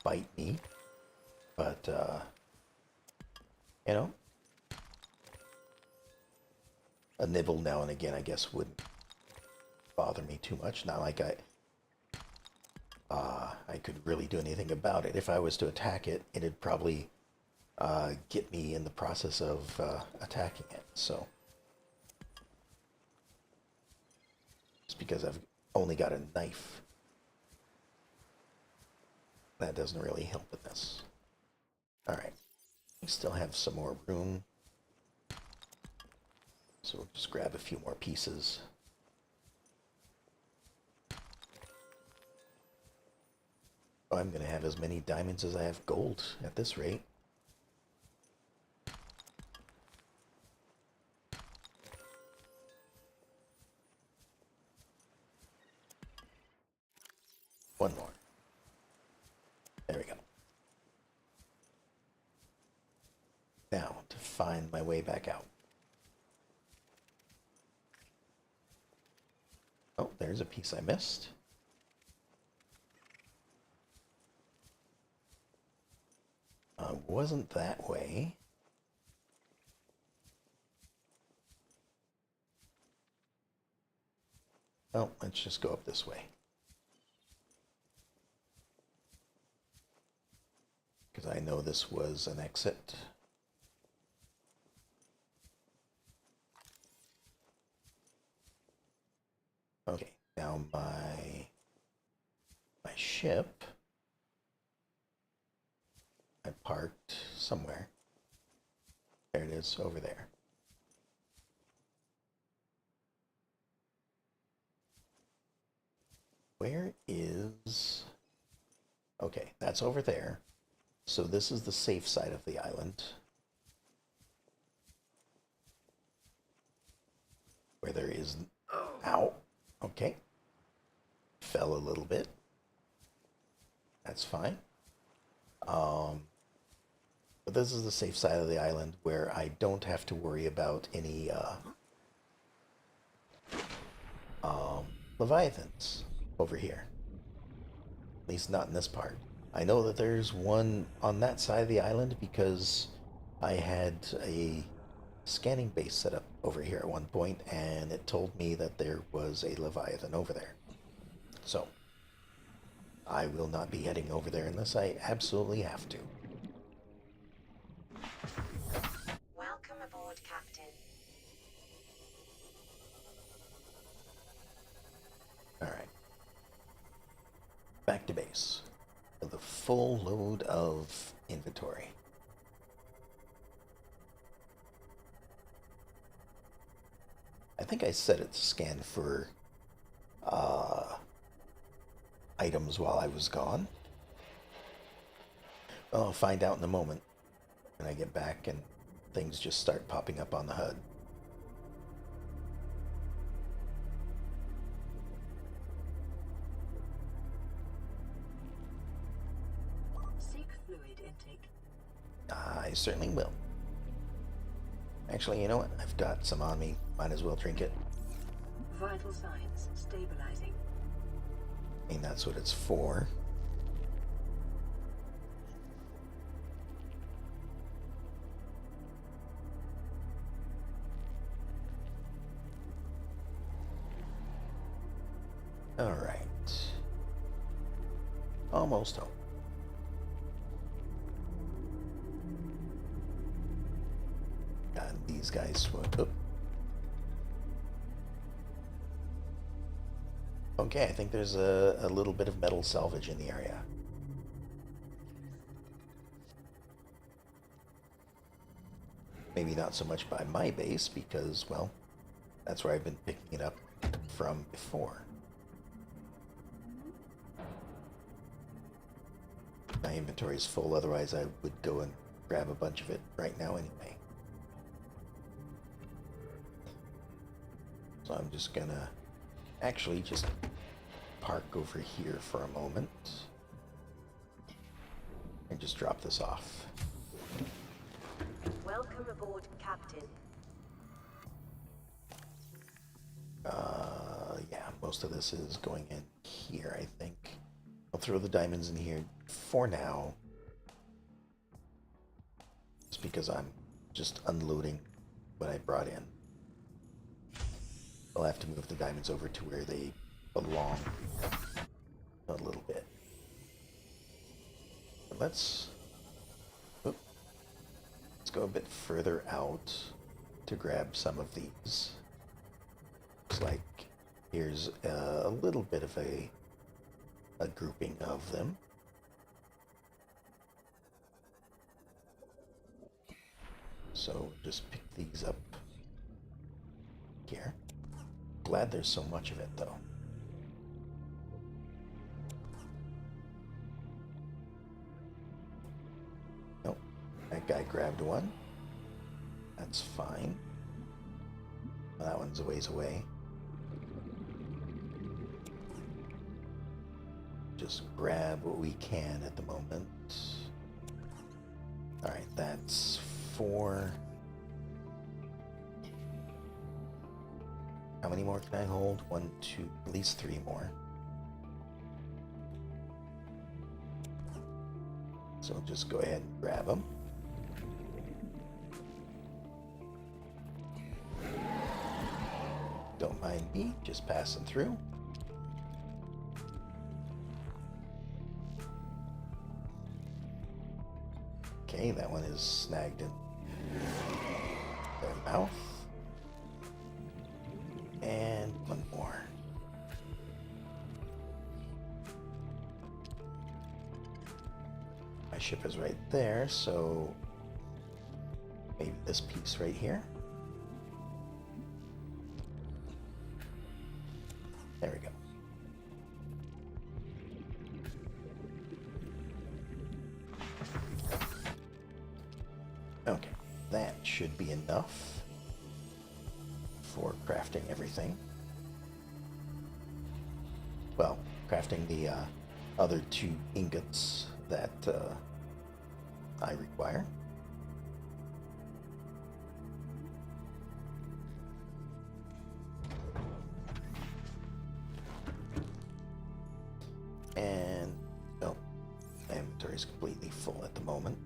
bite me. But, you know, a nibble now and again, I guess, wouldn't bother me too much. Not like I could really do anything about it. If I was to attack it, it'd probably get me in the process of attacking it. So, just because I've only got a knife, that doesn't really help with this. Alright, we still have some more room, so we'll just grab a few more pieces. Oh, I'm going to have as many diamonds as I have gold at this rate. One more. There we go. Now, to find my way back out. Oh, there's a piece I missed. Wasn't that way. Oh, let's just go up this way. Because I know this was an exit. Okay, now my ship, I parked somewhere. There it is, over there. Where is... Okay, that's over there. So this is the safe side of the island. Where there is... Ow! Okay. Fell a little bit. That's fine. But this is the safe side of the island where I don't have to worry about any Leviathans over here. At least not in this part. I know that there's one on that side of the island because I had a scanning base set up over here at one point, and it told me that there was a Leviathan over there. So, I will not be heading over there unless I absolutely have to. Welcome aboard, Captain. Alright. Back to base. With a full load of inventory. I think I set it to scan for items while I was gone. Well, I'll find out in a moment when I get back and things just start popping up on the HUD. Seek fluid intake. I certainly will. Actually, you know what? I've got some on me. Might as well drink it. Vital signs stabilizing. I mean, that's what it's for. All right. Almost home. God, these guys swim. Oop. Okay, I think there's a little bit of metal salvage in the area. Maybe not so much by my base because, well, that's where I've been picking it up from before. My inventory is full, otherwise I would go and grab a bunch of it right now anyway. So I'm just gonna actually just park over here for a moment and just drop this off. Welcome aboard, Captain. Yeah, most of this is going in here, I think. I'll throw the diamonds in here for now. Just because I'm just unloading what I brought in. I'll have to move the diamonds over to where they belong a little bit. But let's go a bit further out to grab some of these. Looks like here's a little bit of a grouping of them. So just pick these up here. Glad there's so much of it though. Nope, that guy grabbed one. That's fine. That one's a ways away. Just grab what we can at the moment. Alright, that's 4. How many more can I hold? 1, 2, at least 3 more. So just go ahead and grab them. Don't mind me, just passing through. Okay, that one is snagged in their mouth. And one more. My ship is right there, so maybe this piece right here. There we go. Okay, that should be enough for crafting everything. Well, crafting the other 2 ingots that I require. And, oh, my inventory is completely full at the moment.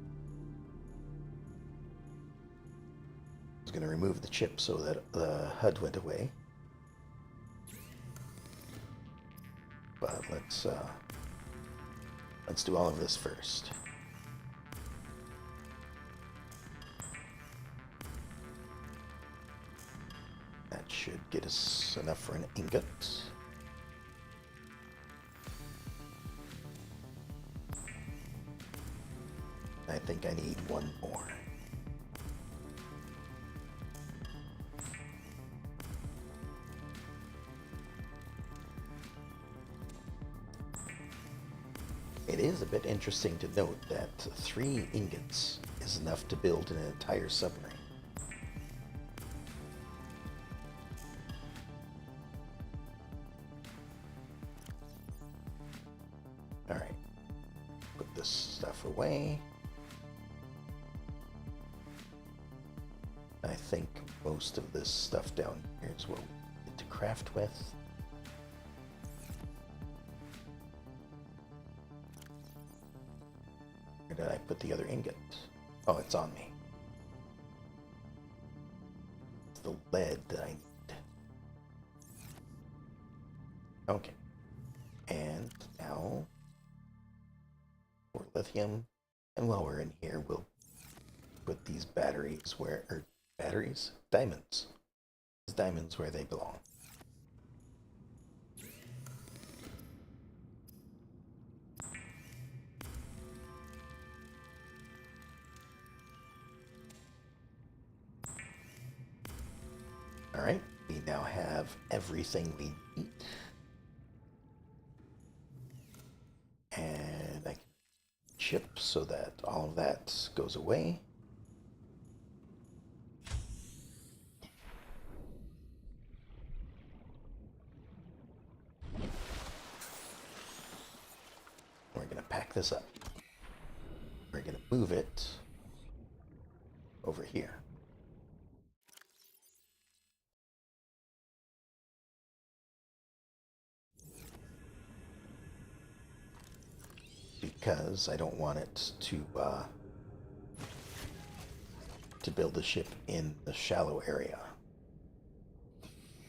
I was going to remove the chip so that the HUD went away. But let's do all of this first. That should get us enough for an ingot. I think I need one more. It is a bit interesting to note that 3 ingots is enough to build an entire submarine. Alright, put this stuff away. I think most of this stuff down here is what we need to craft with. Where did I put the other ingot? Oh, it's on me. It's the lead that I need. Okay. And now for lithium. And while we're in here, we'll put these batteries where, or batteries? Diamonds. These diamonds where they belong. Alright, we now have everything we need. And I can chip so that all of that goes away. We're going to pack this up. We're going to move it over here. Because I don't want it to build the ship in the shallow area.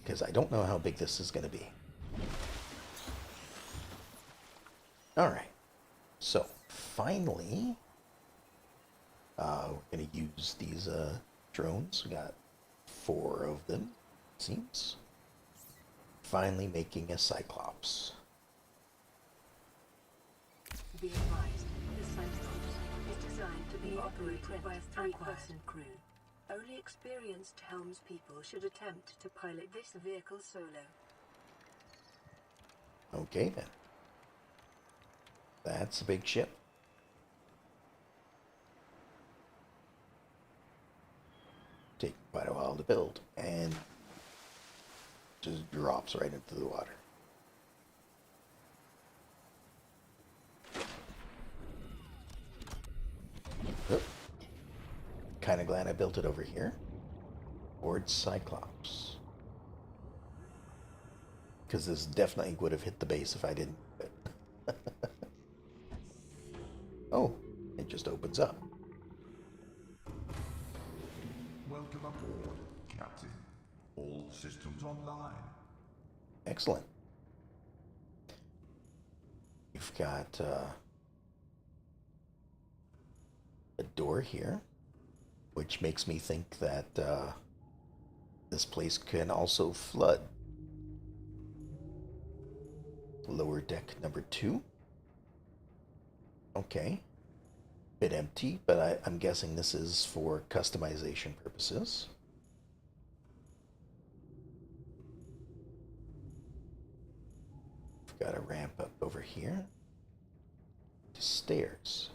Because I don't know how big this is going to be. Alright, so finally, we're going to use these drones. We got 4 of them, it seems. Finally making a Cyclops. Be advised, the Cyclops is designed to be operated by a 3-person crew. Only experienced helmspeople should attempt to pilot this vehicle solo. Okay then. That's a big ship. Take quite a while to build, and just drops right into the water. Kind of glad I built it over here. Board Cyclops. Because this definitely would have hit the base if I didn't. Oh, it opens up. Welcome aboard, Captain. All systems online. Excellent. You've got a door here, which makes me think that this place can also flood. Lower deck number 2. Okay. Bit empty, but I'm guessing this is for customization purposes. We've got a ramp up over here to stairs.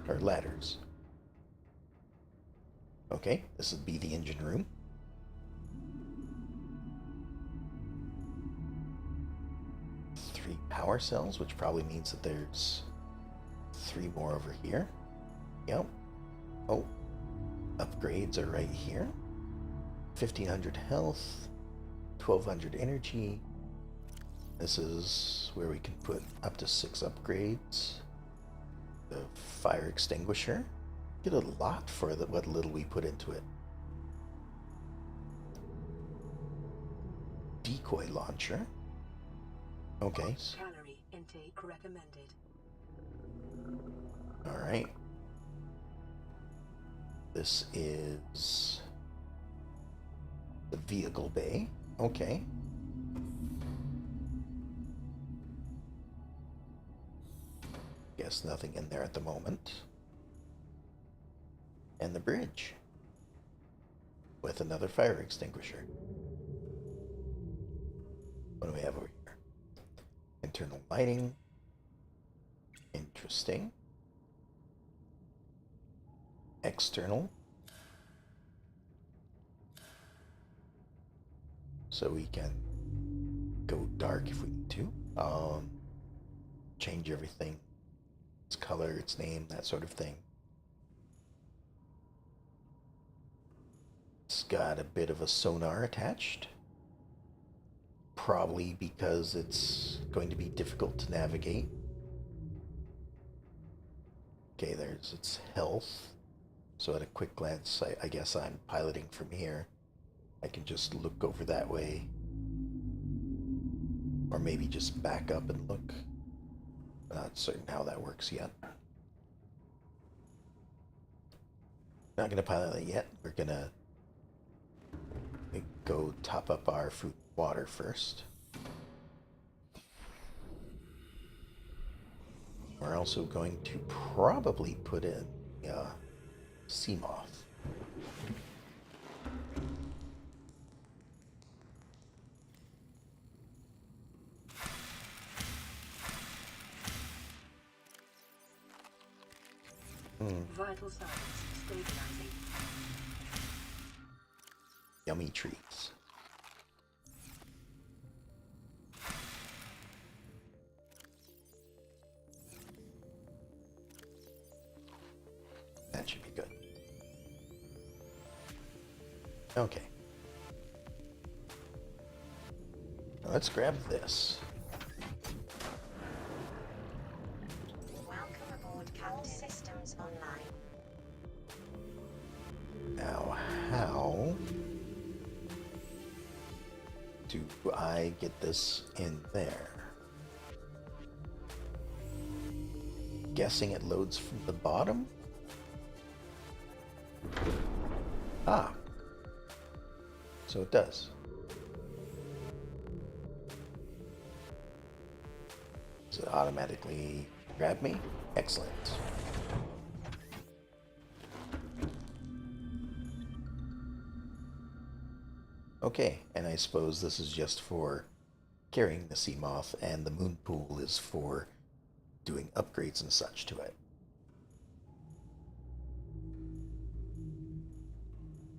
Or ladders. Okay, this would be the engine room. Three power cells, which probably means that there's 3 more over here. Yep. Oh, upgrades are right here. 1500 health, 1200 energy. This is where we can put up to 6 upgrades. The fire extinguisher. Get a lot for what little we put into it. Decoy launcher. Okay. Calorie intake recommended. Alright. This is the vehicle bay. Okay. Guess nothing in there at the moment. And the bridge. With another fire extinguisher. What do we have over here? Internal lighting. Interesting. External. So we can go dark if we need to. Change everything. Its color, its name, that sort of thing. It's got a bit of a sonar attached. Probably because it's going to be difficult to navigate. Okay, there's its health. So at a quick glance, I guess I'm piloting from here. I can just look over that way. Or maybe just back up and look. I'm not certain how that works yet. Not going to pilot it yet. We're going to go top up our food and water first. We're also going to probably put in sea moth. Vital signs stabilizing. Yummy treats. That should be good. Okay. Now let's grab this. Welcome aboard, Captain. All systems online. Now, how do I get this in there? Guessing it loads from the bottom? Ah. So it does. Does it automatically grab me? Excellent. Okay, and I suppose this is just for carrying the sea moth, and the moon pool is for doing upgrades and such to it.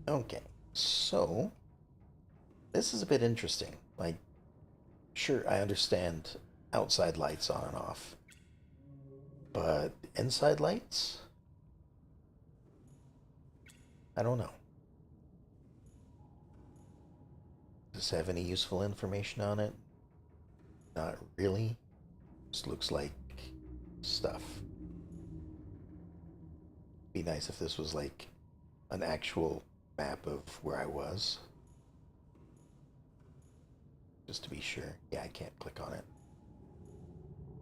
Okay, so this is a bit interesting. Like, sure, I understand outside lights on and off, but inside lights? I don't know. Does this have any useful information on it? Not really. Just looks like stuff. Be nice if this was like an actual map of where I was. Just to be sure. Yeah, I can't click on it.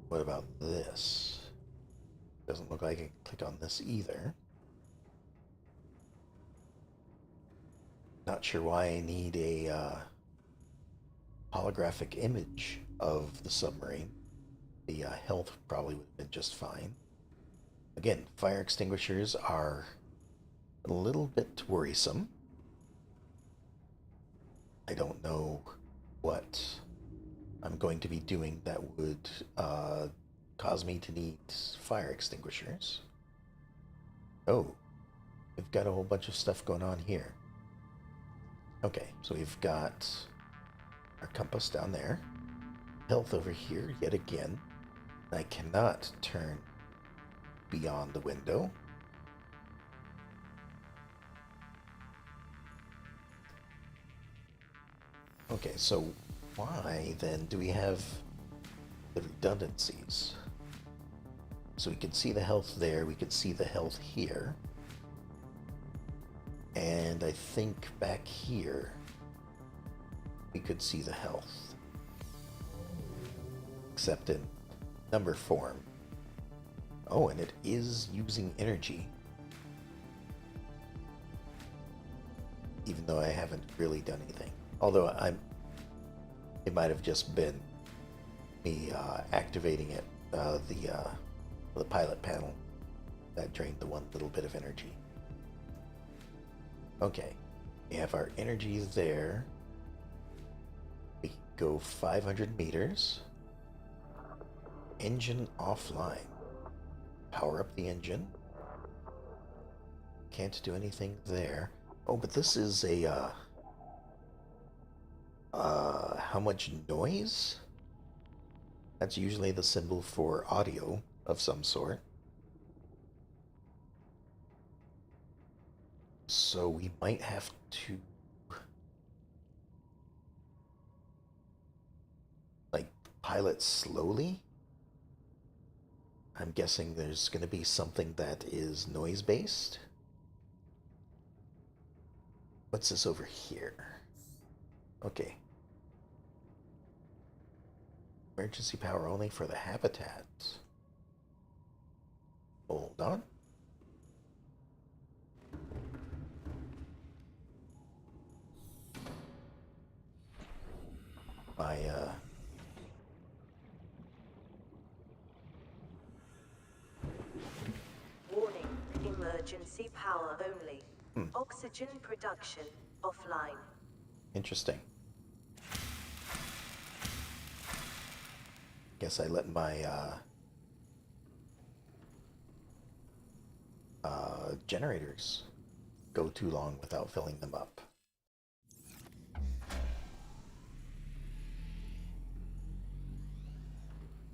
What about this? Doesn't look like I can click on this either. Not sure why I need a holographic image of the submarine. The health probably would have been just fine. Again, fire extinguishers are a little bit worrisome. I don't know what I'm going to be doing that would cause me to need fire extinguishers. Oh, we've got a whole bunch of stuff going on here. Okay, so we've got our compass down there. Health over here yet again. I cannot turn beyond the window. Okay, so why then do we have the redundancies? So we can see the health there, we can see the health here. And I think back here we could see the health. Except in number form. Oh, and it is using energy. Even though I haven't really done anything. Although it might have just been me activating it, the pilot panel that drained the one little bit of energy. Okay, we have our energy there. We can go 500 meters. Engine offline. Power up the engine. Can't do anything there. Oh, but this is a how much noise? That's usually the symbol for audio of some sort. So we might have to like pilot slowly. I'm guessing there's going to be something that is noise based. What's this over here? Okay. Emergency power only for the habitat. Hold on. My, Warning, emergency power only. Oxygen production offline. Interesting. Guess I let my, generators go too long without filling them up.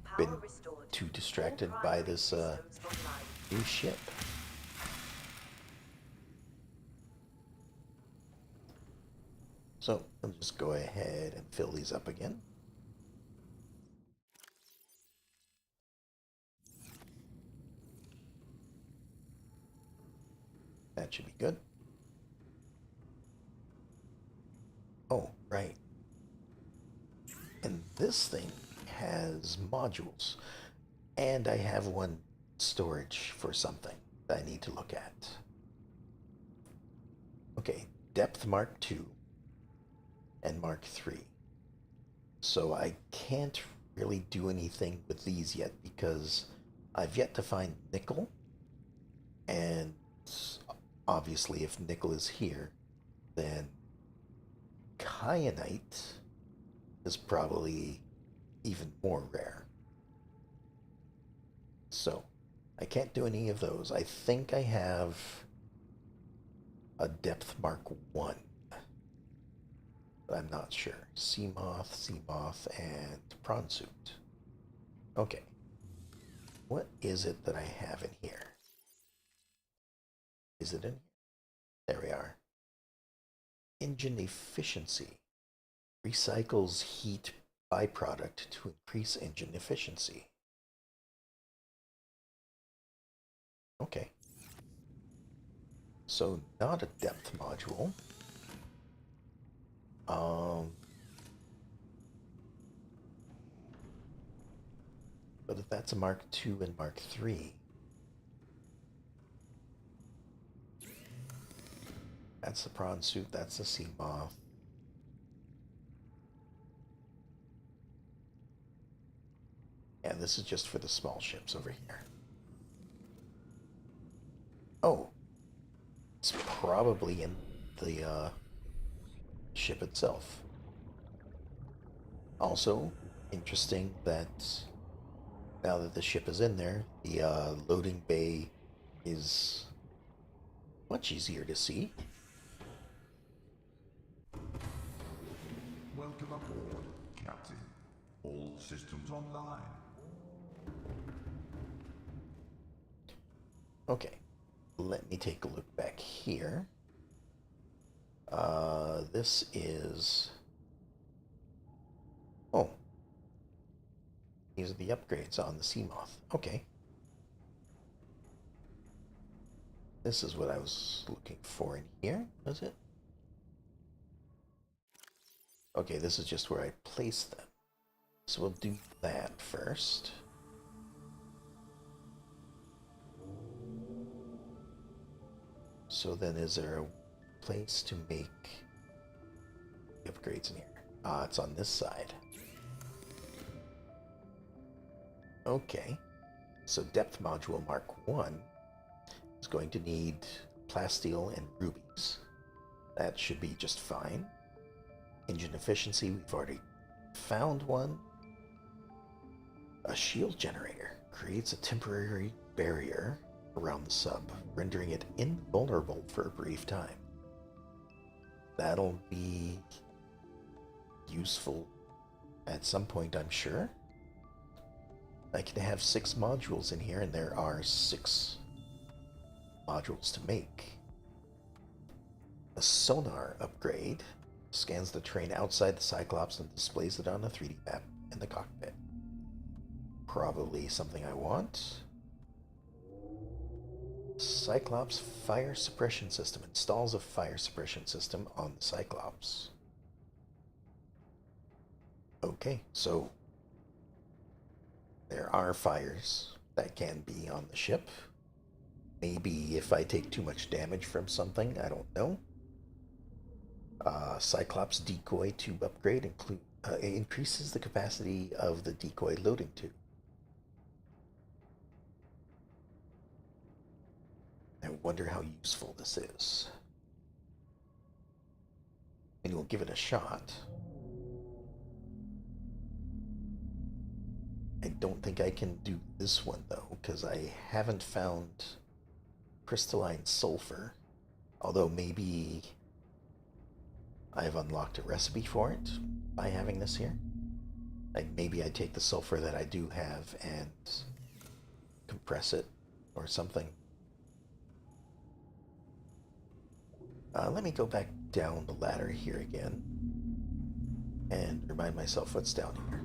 Power Been restored. too distracted All by primary this, systems online. new ship. So, I'll just go ahead and fill these up again. That should be good. Oh, right. And this thing has modules. And I have one storage for something that I need to look at. Okay, depth Mark 2 and Mark 3. So I can't really do anything with these yet because I've yet to find nickel. And obviously if nickel is here, then kyanite is probably even more rare. So I can't do any of those. I think I have a depth Mark 1. But I'm not sure. Seamoth, and prawn suit. Okay. What is it that I have in here? Is it in here? There we are. Engine efficiency. Recycles heat byproduct to increase engine efficiency. Okay. So not a depth module. But if that's a Mark II and Mark III, that's the prawn suit, that's the sea moth. Yeah, this is just for the small ships over here. Oh, it's probably in the ship itself. Also, interesting that now that the ship is in there, the loading bay is much easier to see. Welcome aboard, Captain. All systems online. Okay, let me take a look back here. This is... Oh, these are the upgrades on the Seamoth. Okay. This is what I was looking for in here, was it? Okay, this is just where I place them. So we'll do that first. So then is there a place to make upgrades in here? Ah, it's on this side. Okay. So depth module Mark 1 is going to need plasteel and rubies. That should be just fine. Engine efficiency, we've already found one. A shield generator creates a temporary barrier around the sub, rendering it invulnerable for a brief time. That'll be useful at some point, I'm sure. I can have 6 modules in here, and there are 6 modules to make. A sonar upgrade scans the terrain outside the Cyclops and displays it on a 3D map in the cockpit. Probably something I want. Cyclops fire suppression system installs a fire suppression system on the Cyclops. Okay, so there are fires that can be on the ship. Maybe if I take too much damage from something, I don't know. Cyclops decoy tube upgrade increases the capacity of the decoy loading tube. I wonder how useful this is. And we'll give it a shot. I don't think I can do this one though, because I haven't found crystalline sulfur. Although maybe I've unlocked a recipe for it by having this here. Like maybe I take the sulfur that I do have and compress it or something. Let me go back down the ladder here again and remind myself what's down here.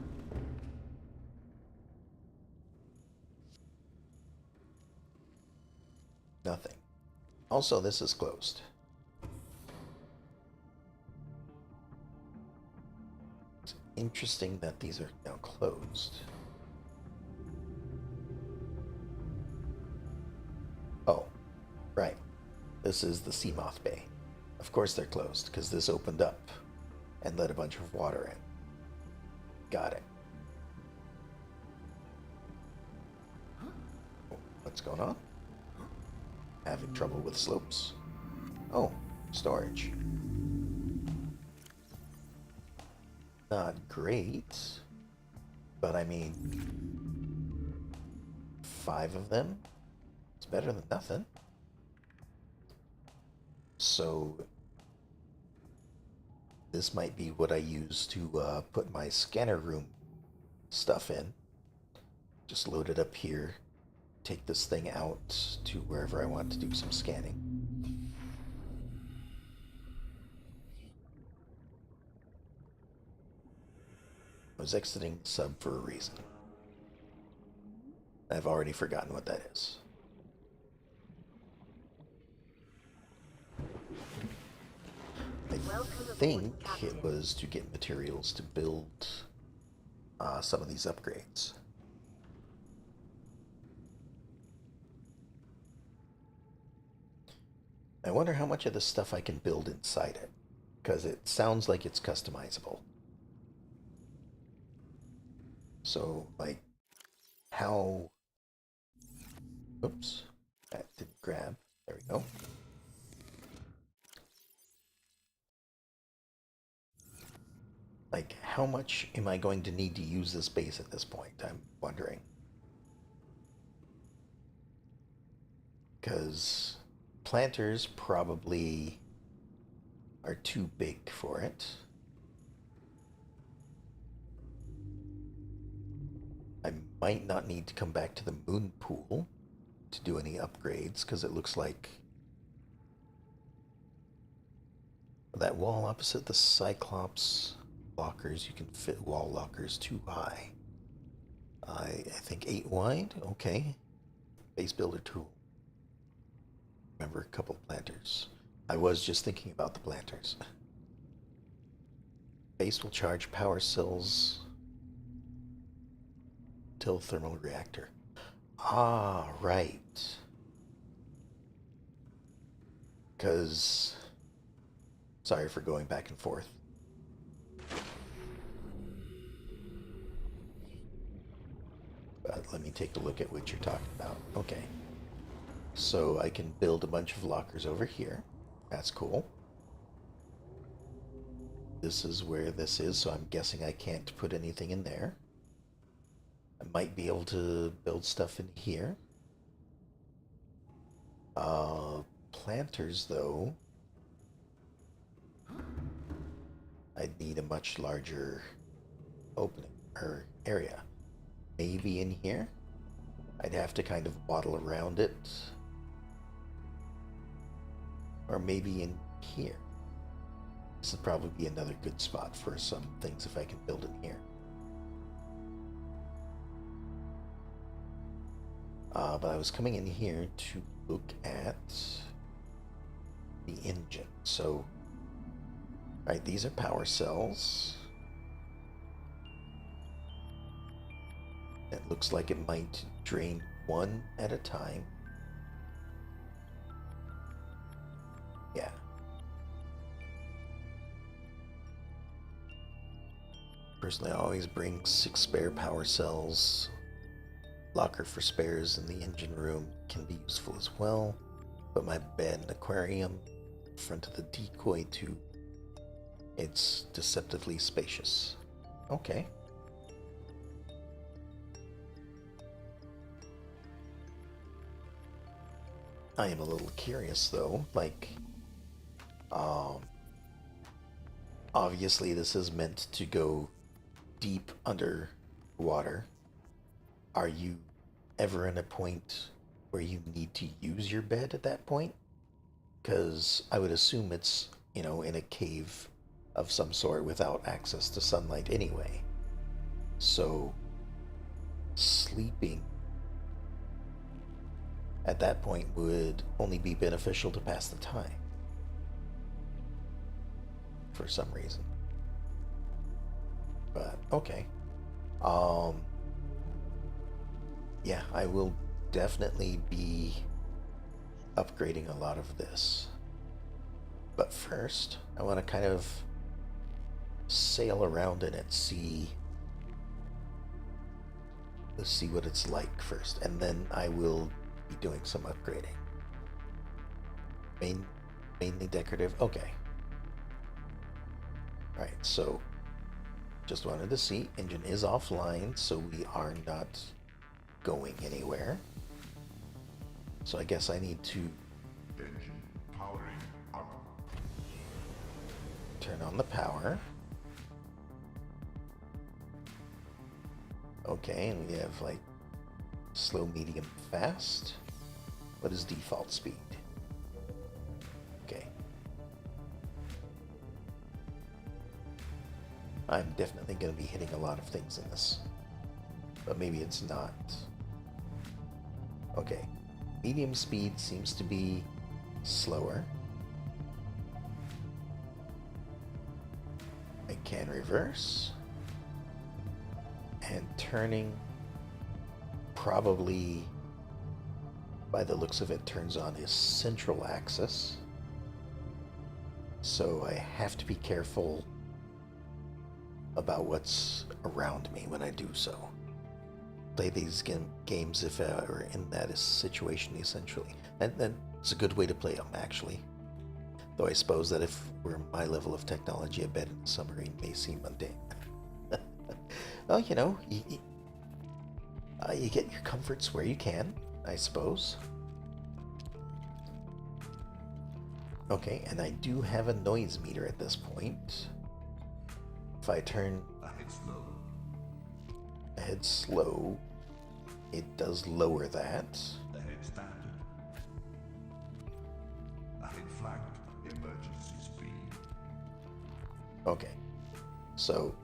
Nothing. Also, this is closed. It's interesting that these are now closed. Oh, right. This is the Seamoth Bay. Of course they're closed, because this opened up and let a bunch of water in. Got it. What's going on? Having trouble with slopes? Oh, storage. Not great, but I mean, 5 of them? It's better than nothing. So this might be what I use to put my scanner room stuff in. Just load it up here, take this thing out to wherever I want to do some scanning. I was exiting the sub for a reason. I've already forgotten what that is. think aboard, Captain. it was to get materials to build some of these upgrades. I wonder how much of this stuff I can build inside it, because it sounds like it's customizable. So, like, how... Oops, that didn't grab. There we go. Like, how much am I going to need to use this base at this point? I'm wondering. Because planters probably are too big for it. I might not need to come back to the moon pool to do any upgrades, because it looks like that wall opposite the Cyclops lockers, you can fit wall lockers too high. I think 8 wide. Okay. Base builder tool. Remember, a couple planters. I was just thinking about the planters. Base will charge power cells till thermal reactor. Ah, right. Because... Sorry for going back and forth. But let me take a look at what you're talking about. Okay. So I can build a bunch of lockers over here. That's cool. This is where this is, so I'm guessing I can't put anything in there. I might be able to build stuff in here. Planters, though. I'd need a much larger opening, or area. Maybe in here? I'd have to kind of waddle around it. Or maybe in here. This would probably be another good spot for some things if I can build in here. But I was coming in here to look at the engine. So, right, these are power cells. It looks like it might drain one at a time. Yeah. Personally, I always bring 6 spare power cells. Locker for spares in the engine room can be useful as well. But my bed and aquarium in front of the decoy tube. It's deceptively spacious. Okay. I am a little curious though, like, obviously this is meant to go deep underwater. Are you ever in a point where you need to use your bed at that point? Because I would assume it's, you know, in a cave of some sort without access to sunlight anyway. So, sleeping at that point would only be beneficial to pass the time. For some reason. But, okay. Yeah, I will definitely be upgrading a lot of this. But first, I want to kind of sail around in it, let's see what it's like first, and then I will be doing some upgrading. Mainly decorative. Okay. Alright, so just wanted to see, engine is offline, so we are not going anywhere. So I guess I need to Engine powering up. turn on the power. Okay, and we have like slow, medium, fast. What is default speed? Okay. I'm definitely going to be hitting a lot of things in this. But maybe it's not. Okay. Medium speed seems to be slower. can reverse. And turning probably, by the looks of it, turns on his central axis. So I have to be careful about what's around me when I do so. Play these games if I were in that situation, essentially. And that's a good way to play them, actually. Though I suppose that if we're my level of technology, a bed in the submarine may seem mundane. Well, you know, you get your comforts where you can, I suppose. Okay, and I do have a noise meter at this point. If I turn ahead slow, it does lower that. Ahead standard. Ahead flagged. Emergency speed. Okay, so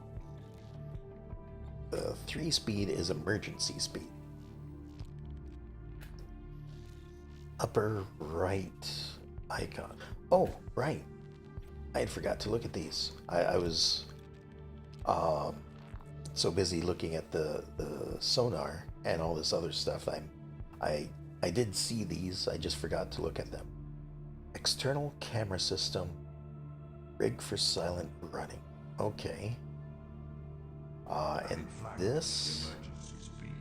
the 3 speed is emergency speed. Upper right icon. Oh, right. I had forgot to look at these. I was so busy looking at the sonar and all this other stuff. I did see these. I just forgot to look at them. External camera system. Rig for silent running. Okay. And this Emergency speed.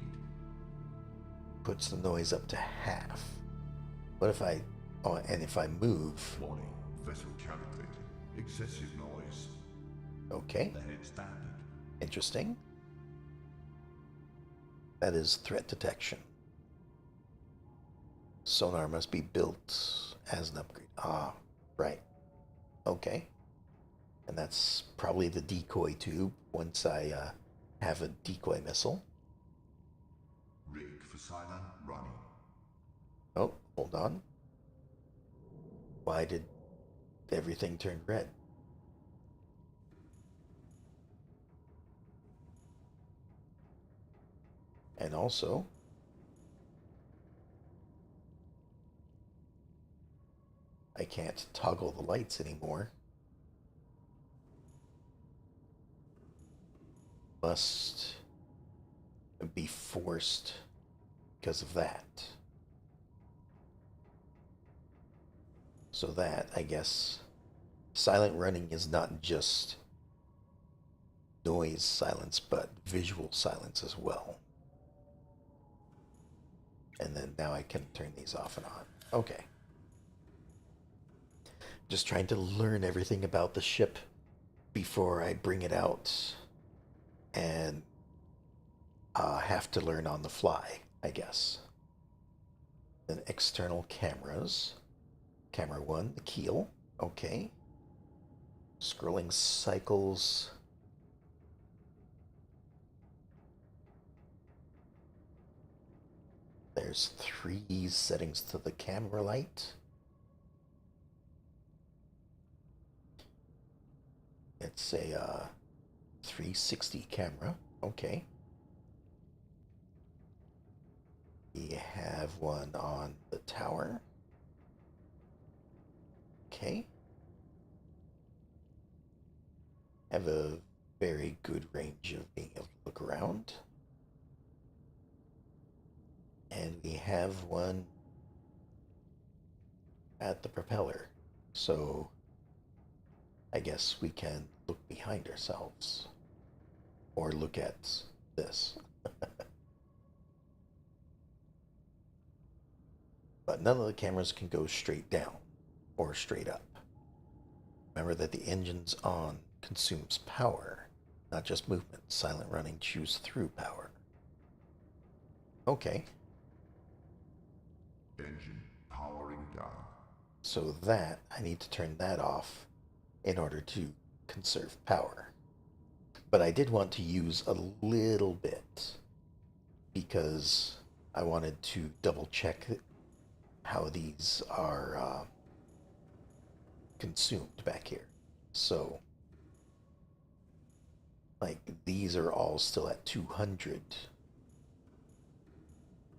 puts the noise up to half. What if I... Oh, and if I move... Warning. Vessel calculated. Excessive noise. Okay, Ahead standard. interesting. That is threat detection. Sonar must be built as an upgrade. Ah, right. Okay. And that's probably the decoy tube once I have a decoy missile. Rig for silent running. Oh, hold on. Why did everything turn red? And also, I can't toggle the lights anymore. Must be forced because of that. So that, I guess, silent running is not just noise silence, but visual silence as well. And then now I can turn these off and on. Okay. Just trying to learn everything about the ship before I bring it out and have to learn on the fly, I guess. Then external cameras. Camera 1, the keel. Okay. Scrolling cycles. There's 3 settings to the camera light. It's a 360 camera. Okay. We have one on the tower. Okay. Have a very good range of being able to look around. And we have one at the propeller. So I guess we can look behind ourselves. Or look at this. But none of the cameras can go straight down or straight up. Remember that the engine's on consumes power, not just movement. Silent running chews through power. Okay. Engine powering down. So that, I need to turn that off in order to conserve power. But I did want to use a little bit because I wanted to double check how these are consumed back here. So, like, these are all still at 200.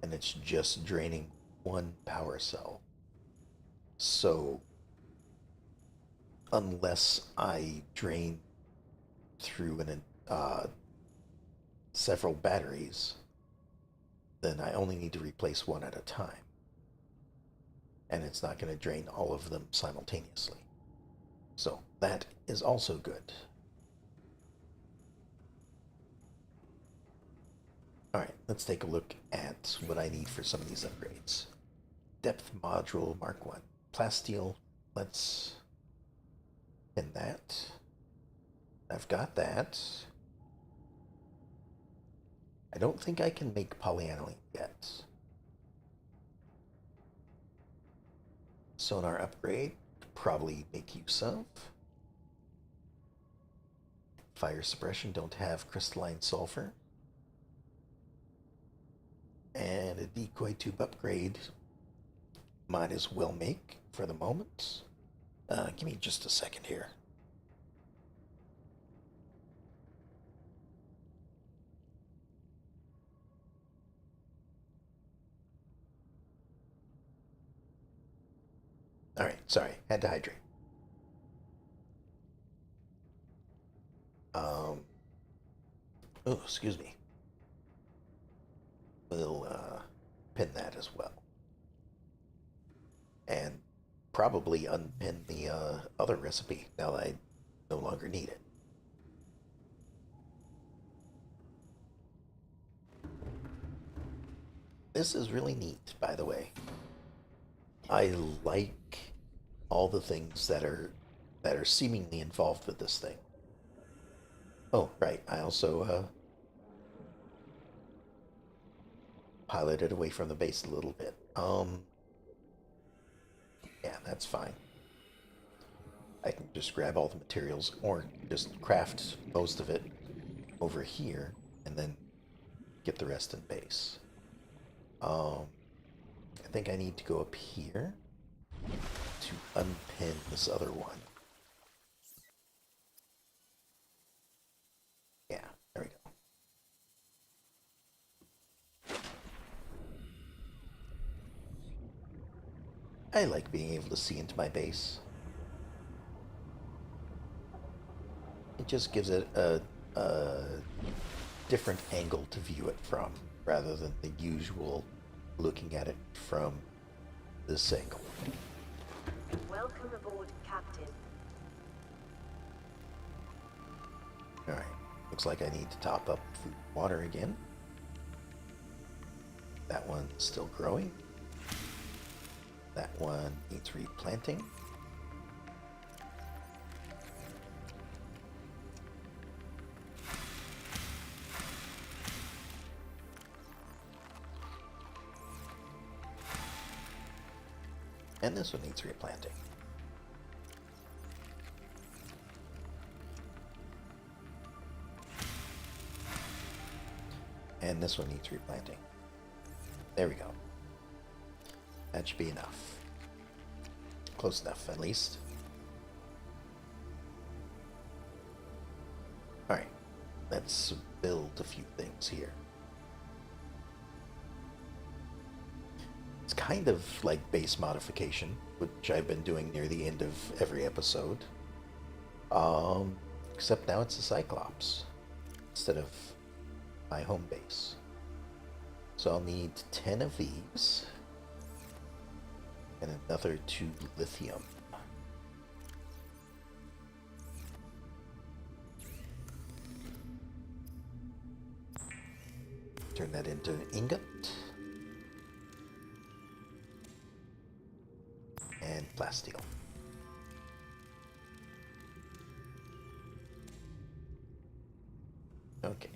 And it's just draining 1 power cell. So, unless I drain through several batteries, then I only need to replace one at a time. And it's not going to drain all of them simultaneously. So that is also good. Alright, let's take a look at what I need for some of these upgrades. Depth module Mark 1. Plasteel, let's pin that. I've got that. I don't think I can make polyaniline yet. Sonar upgrade, probably make use of. Fire suppression, don't have crystalline sulfur. And a decoy tube upgrade, might as well make for the moment. Give me just a second here. Alright, sorry, had to hydrate. Oh, excuse me. We'll pin that as well. And probably unpin the other recipe now that I no longer need it. This is really neat, by the way. I like all the things that are seemingly involved with this thing. Oh, right. I also piloted away from the base a little bit. Yeah, that's fine. I can just grab all the materials or just craft most of it over here and then get the rest in base. I think I need to go up here to unpin this other one. Yeah, there we go. I like being able to see into my base. It just gives it a different angle to view it from, rather than the usual looking at it from this angle. Welcome aboard, Captain. Alright, looks like I need to top up food and water again. That one's still growing. That one needs replanting. And this one needs replanting. And this one needs replanting. There we go. That should be enough. Close enough, at least. Alright, let's build a few things here. It's kind of like base modification, which I've been doing near the end of every episode. Except now it's a Cyclops instead of my home base. So I'll need 10 of these and another 2 lithium. Turn that into an ingot. And plasteel. Okay,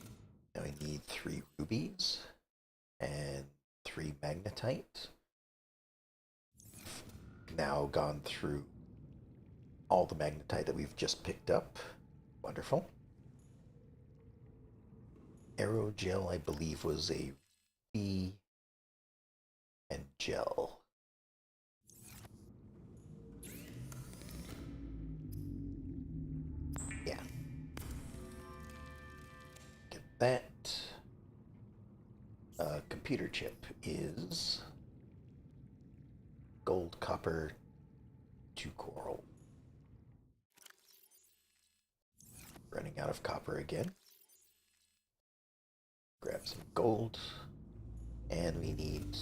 now I need 3 rubies and 3 magnetite. Now gone through all the magnetite that we've just picked up. Wonderful. Aerogel, I believe, was a ruby and gel. Yeah. Get that. Computer chip is gold, copper, 2 coral. Running out of copper again. Grab some gold. And we need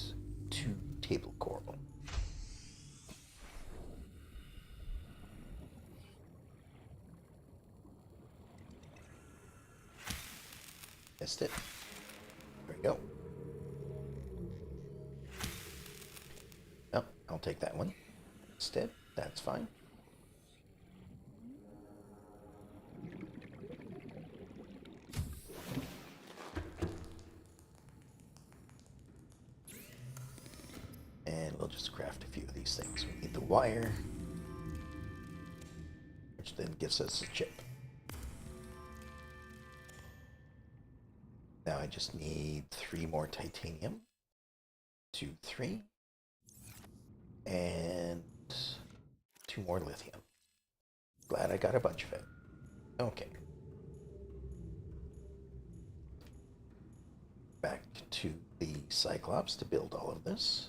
2 table coral. Missed it. There we go. Oh, I'll take that one instead. That's fine. And we'll just craft a few of these things. We need the wire, which then gives us a chip. Now I just need 3 more titanium. 2, 3. And 2 more lithium. Glad I got a bunch of it. Okay. Back to the Cyclops to build all of this.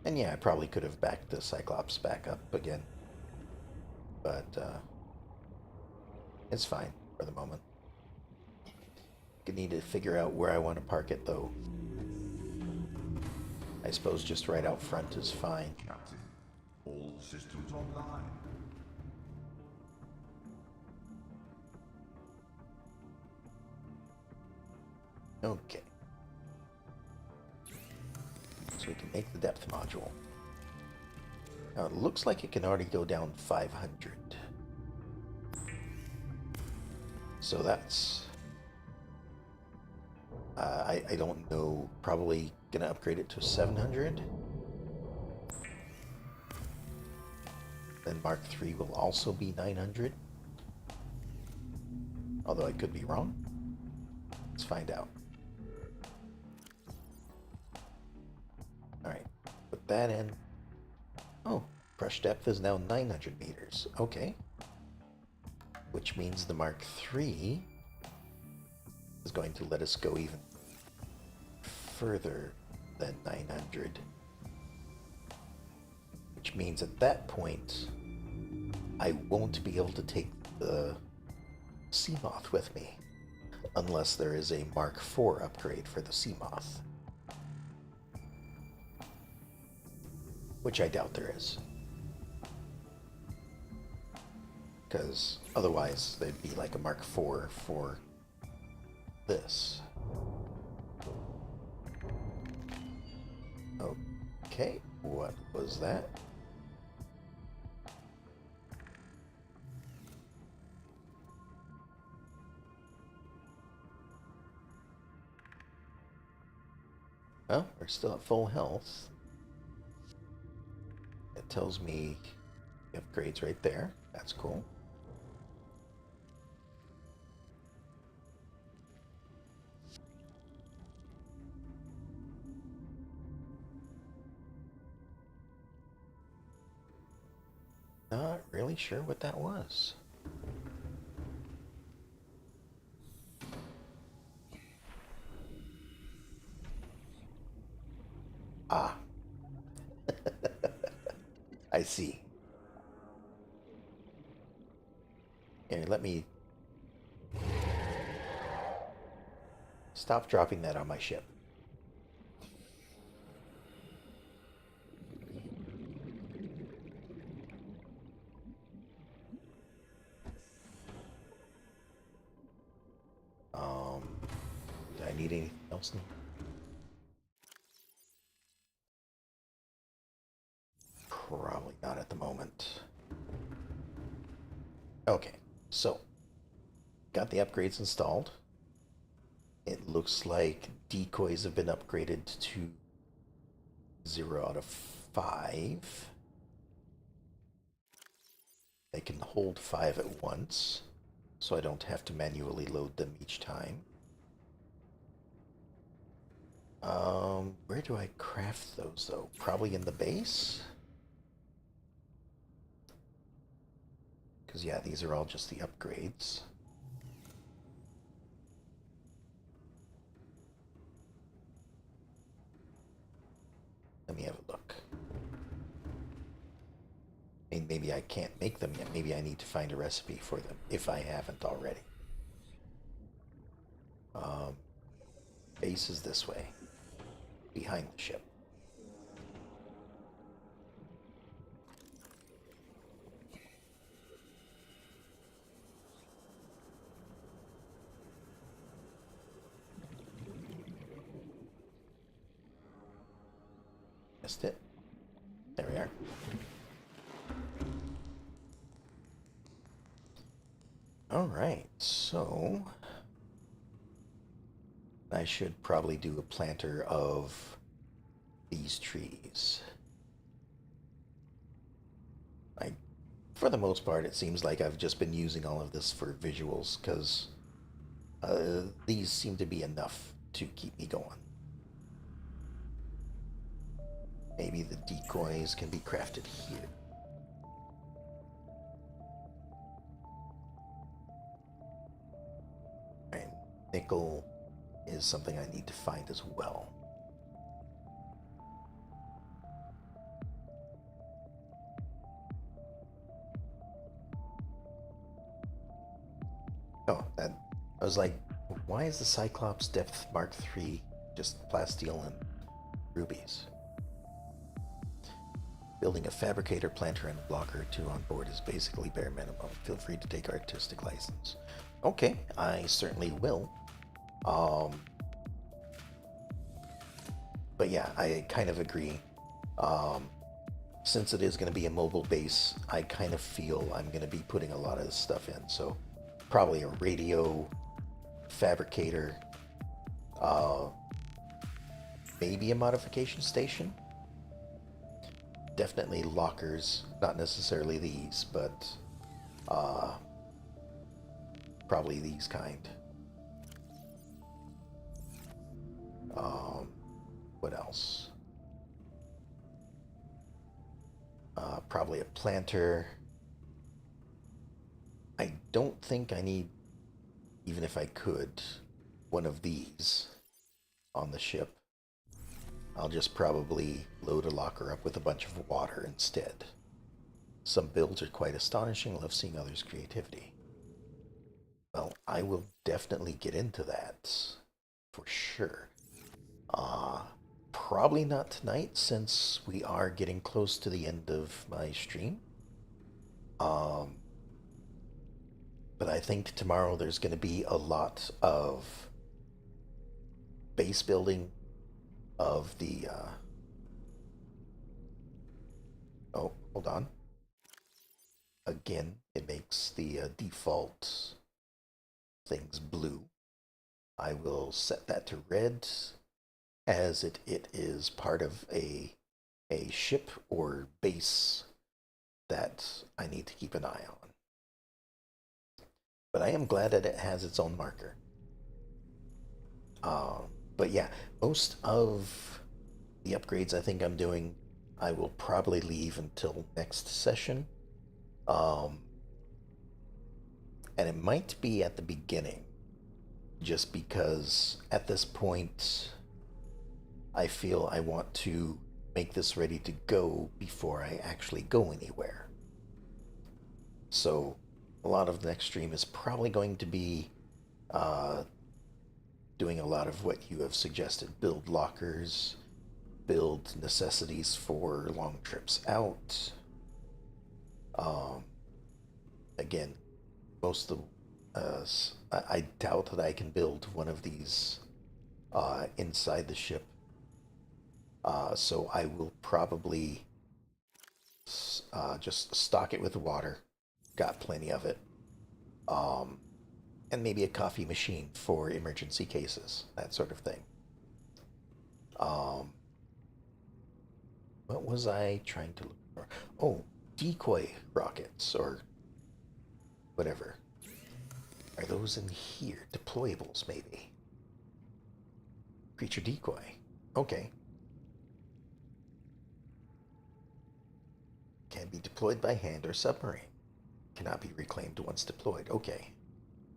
And yeah, I probably could have backed the Cyclops back up again. But it's fine for the moment. I need to figure out where I want to park it, though. I suppose just right out front is fine. Captain, all systems online. Okay. So we can make the depth module. Now it looks like it can already go down 500. So that's... I don't know, probably gonna upgrade it to 700. Then Mark III will also be 900. Although I could be wrong. Let's find out. Alright, put that in. Oh, brush depth is now 900 meters. Okay. Which means the Mark III is going to let us go even further than 900. Which means at that point, I won't be able to take the Seamoth with me. Unless there is a Mark IV upgrade for the Seamoth. Which I doubt there is. Because otherwise they'd be like a Mark IV for this. Okay, what was that? Well, we're still at full health. It tells me upgrades right there. That's cool. Not really sure what that was. Ah. I see. Here, let me stop dropping that on my ship. Do I need anything else? Probably not at the moment. Okay, so got the upgrades installed. It looks like decoys have been upgraded to 0 out of 5. They can hold 5 at once, so I don't have to manually load them each time. Where do I craft those, though? Probably in the base? Because, yeah, these are all just the upgrades. Let me have a look. mean, maybe I can't make them yet. Maybe I need to find a recipe for them if I haven't already. Um, Base is this way, behind the ship. Missed it. There we are. All right, so I should probably do a planter of these trees. For the most part, it seems like I've just been using all of this for visuals because these seem to be enough to keep me going. Maybe the decoys can be crafted here. And nickel is something I need to find as well. Oh, I was like, why is the Cyclops Depth Mark III just plasteel and rubies? Building a fabricator, planter, and blocker 2 on board is basically bare minimum. Feel free to take artistic license. Okay, I certainly will. But yeah, I kind of agree. Since it is going to be a mobile base, I kind of feel I'm going to be putting a lot of this stuff in. So probably a radio, fabricator, maybe a modification station. Definitely lockers, not necessarily these, but probably these kind. What else? Probably a planter. I don't think I need, even if I could, one of these on the ship. I'll just probably load a locker up with a bunch of water instead. Some builds are quite astonishing. Love seeing others' creativity. Well, I will definitely get into that for sure. Probably not tonight since we are getting close to the end of my stream. But I think tomorrow there's going to be a lot of base building of the oh, hold on. Again, it makes the default things blue. I will set that to red as it is part of a ship or base that I need to keep an eye on. But I am glad that it has its own marker. But yeah, most of the upgrades I think I'm doing, I will probably leave until next session. And it might be at the beginning, just because at this point, I feel I want to make this ready to go before I actually go anywhere. So a lot of the next stream is probably going to be doing a lot of what you have suggested. Build lockers, build necessities for long trips out. Again, most of I doubt that I can build one of these inside the ship. So I will probably just stock it with water. Got plenty of it. And maybe a coffee machine for emergency cases, that sort of thing. What was I trying to look for? Oh, decoy rockets or whatever. Are those in here? Deployables, maybe. Creature decoy. Okay. Can be deployed by hand or submarine. Cannot be reclaimed once deployed. Okay.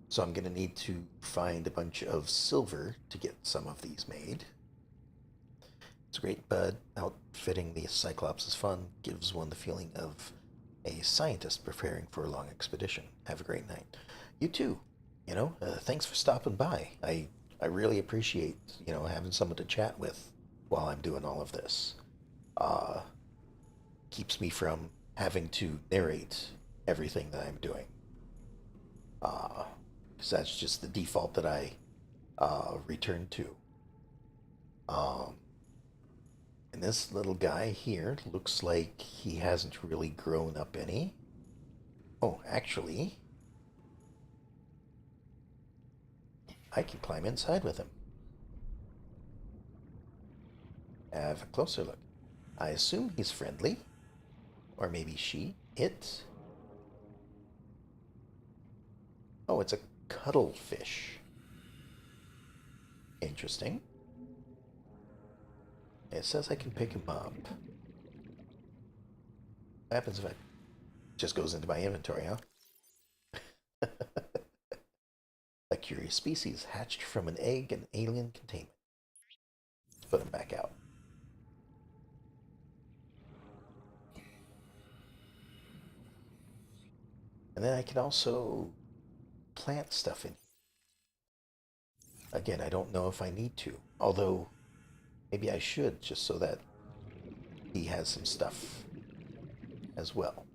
So I'm going to need to find a bunch of silver to get some of these made. It's great, but outfitting the Cyclops is fun. Gives one the feeling of a scientist preparing for a long expedition. Have a great night. You too. Thanks for stopping by. I really appreciate, having someone to chat with while I'm doing all of this. Uh, Keeps me from having to narrate everything that I'm doing. Because that's just the default that I return to. Um, and this little guy here looks like he hasn't really grown up any. Oh, actually, I can climb inside with him. Have a closer look. I assume he's friendly. Or maybe she. It. Oh, it's a cuttlefish. Interesting. It says I can pick him up. What happens if I... Just goes into my inventory, huh? A curious species hatched from an egg in alien containment. Let's put him back out. And then I can also plant stuff in. Again, I don't know if I need to. Although, maybe I should, just so that he has some stuff as well.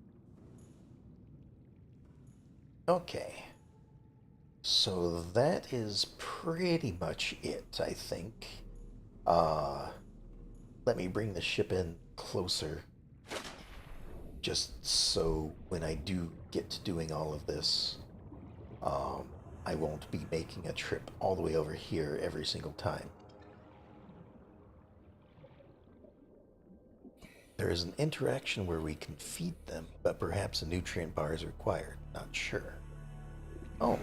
Okay. So that is pretty much it, I think. Let me bring the ship in closer. Just so when I do get to doing all of this, I won't be making a trip all the way over here every single time. There is an interaction where we can feed them, but perhaps a nutrient bar is required. Not sure. Oh,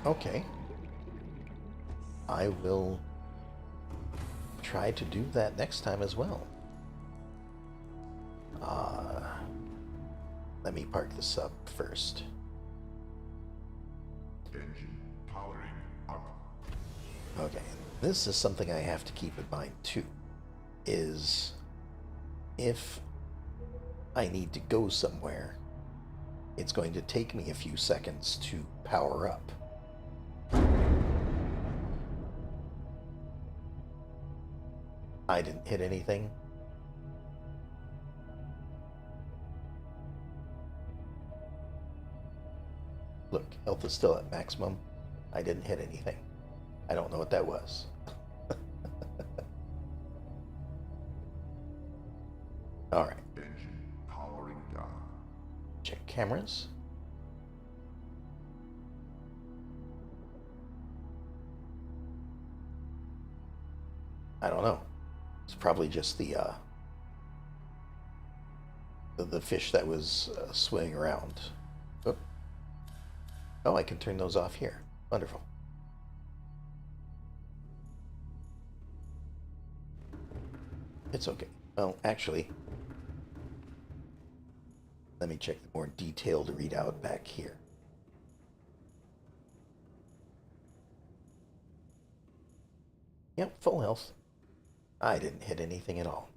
okay. I will try to do that next time as well. Let me park the sub first. Engine powering up. Okay, this is something I have to keep in mind too, is if I need to go somewhere, it's going to take me a few seconds to power up. I didn't hit anything. Look, health is still at maximum. I didn't hit anything. I don't know what that was. Alright. Engine powering down. Check cameras. I don't know. It's probably just the fish that was swimming around. Oh, I can turn those off here. Wonderful. It's okay. Well, actually, let me check the more detailed readout back here. Yep, full health. I didn't hit anything at all.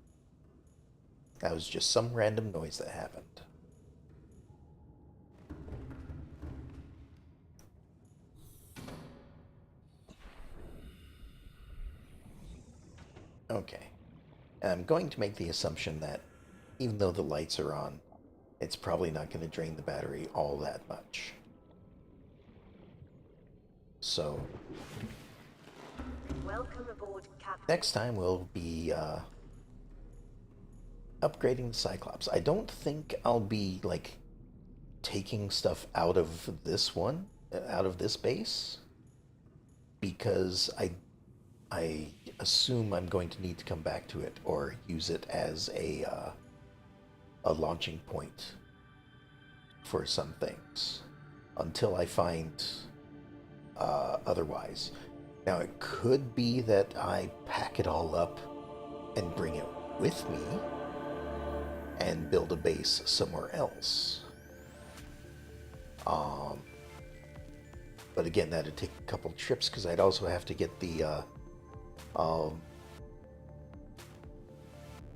That was just some random noise that happened. Okay. And I'm going to make the assumption that even though the lights are on, it's probably not going to drain the battery all that much. So, Welcome aboard, Captain. next time we'll be upgrading the Cyclops. I don't think I'll be, like, taking stuff out of this one, out of this base, because I assume I'm going to need to come back to it or use it as a launching point for some things until I find otherwise. Now, it could be that I pack it all up and bring it with me and build a base somewhere else. But again, that'd take a couple trips because I'd also have to get the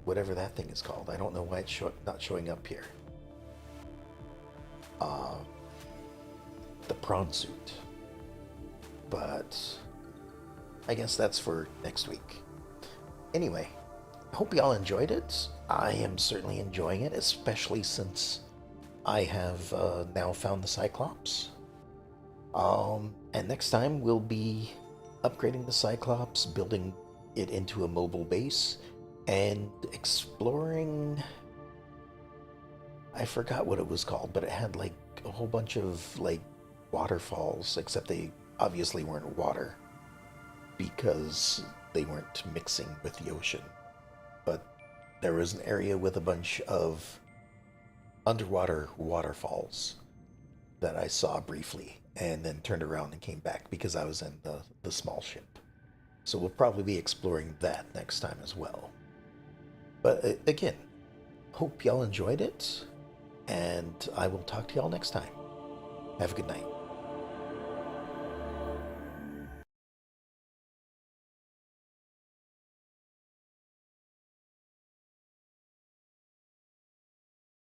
whatever that thing is called. I don't know why it's not showing up here. uh, the prawn suit. But I guess that's for next week. Anyway, I hope y'all enjoyed it. I am certainly enjoying it, especially since I have now found the Cyclops. And next time we'll be upgrading the Cyclops, building it into a mobile base, and exploring. I forgot what it was called, but it had like a whole bunch of like waterfalls, except they obviously weren't water because they weren't mixing with the ocean. But there was an area with a bunch of underwater waterfalls that I saw briefly and then turned around and came back because I was in the small ship. So we'll probably be exploring that next time as well. But again, hope y'all enjoyed it, and I will talk to y'all next time. Have a good night.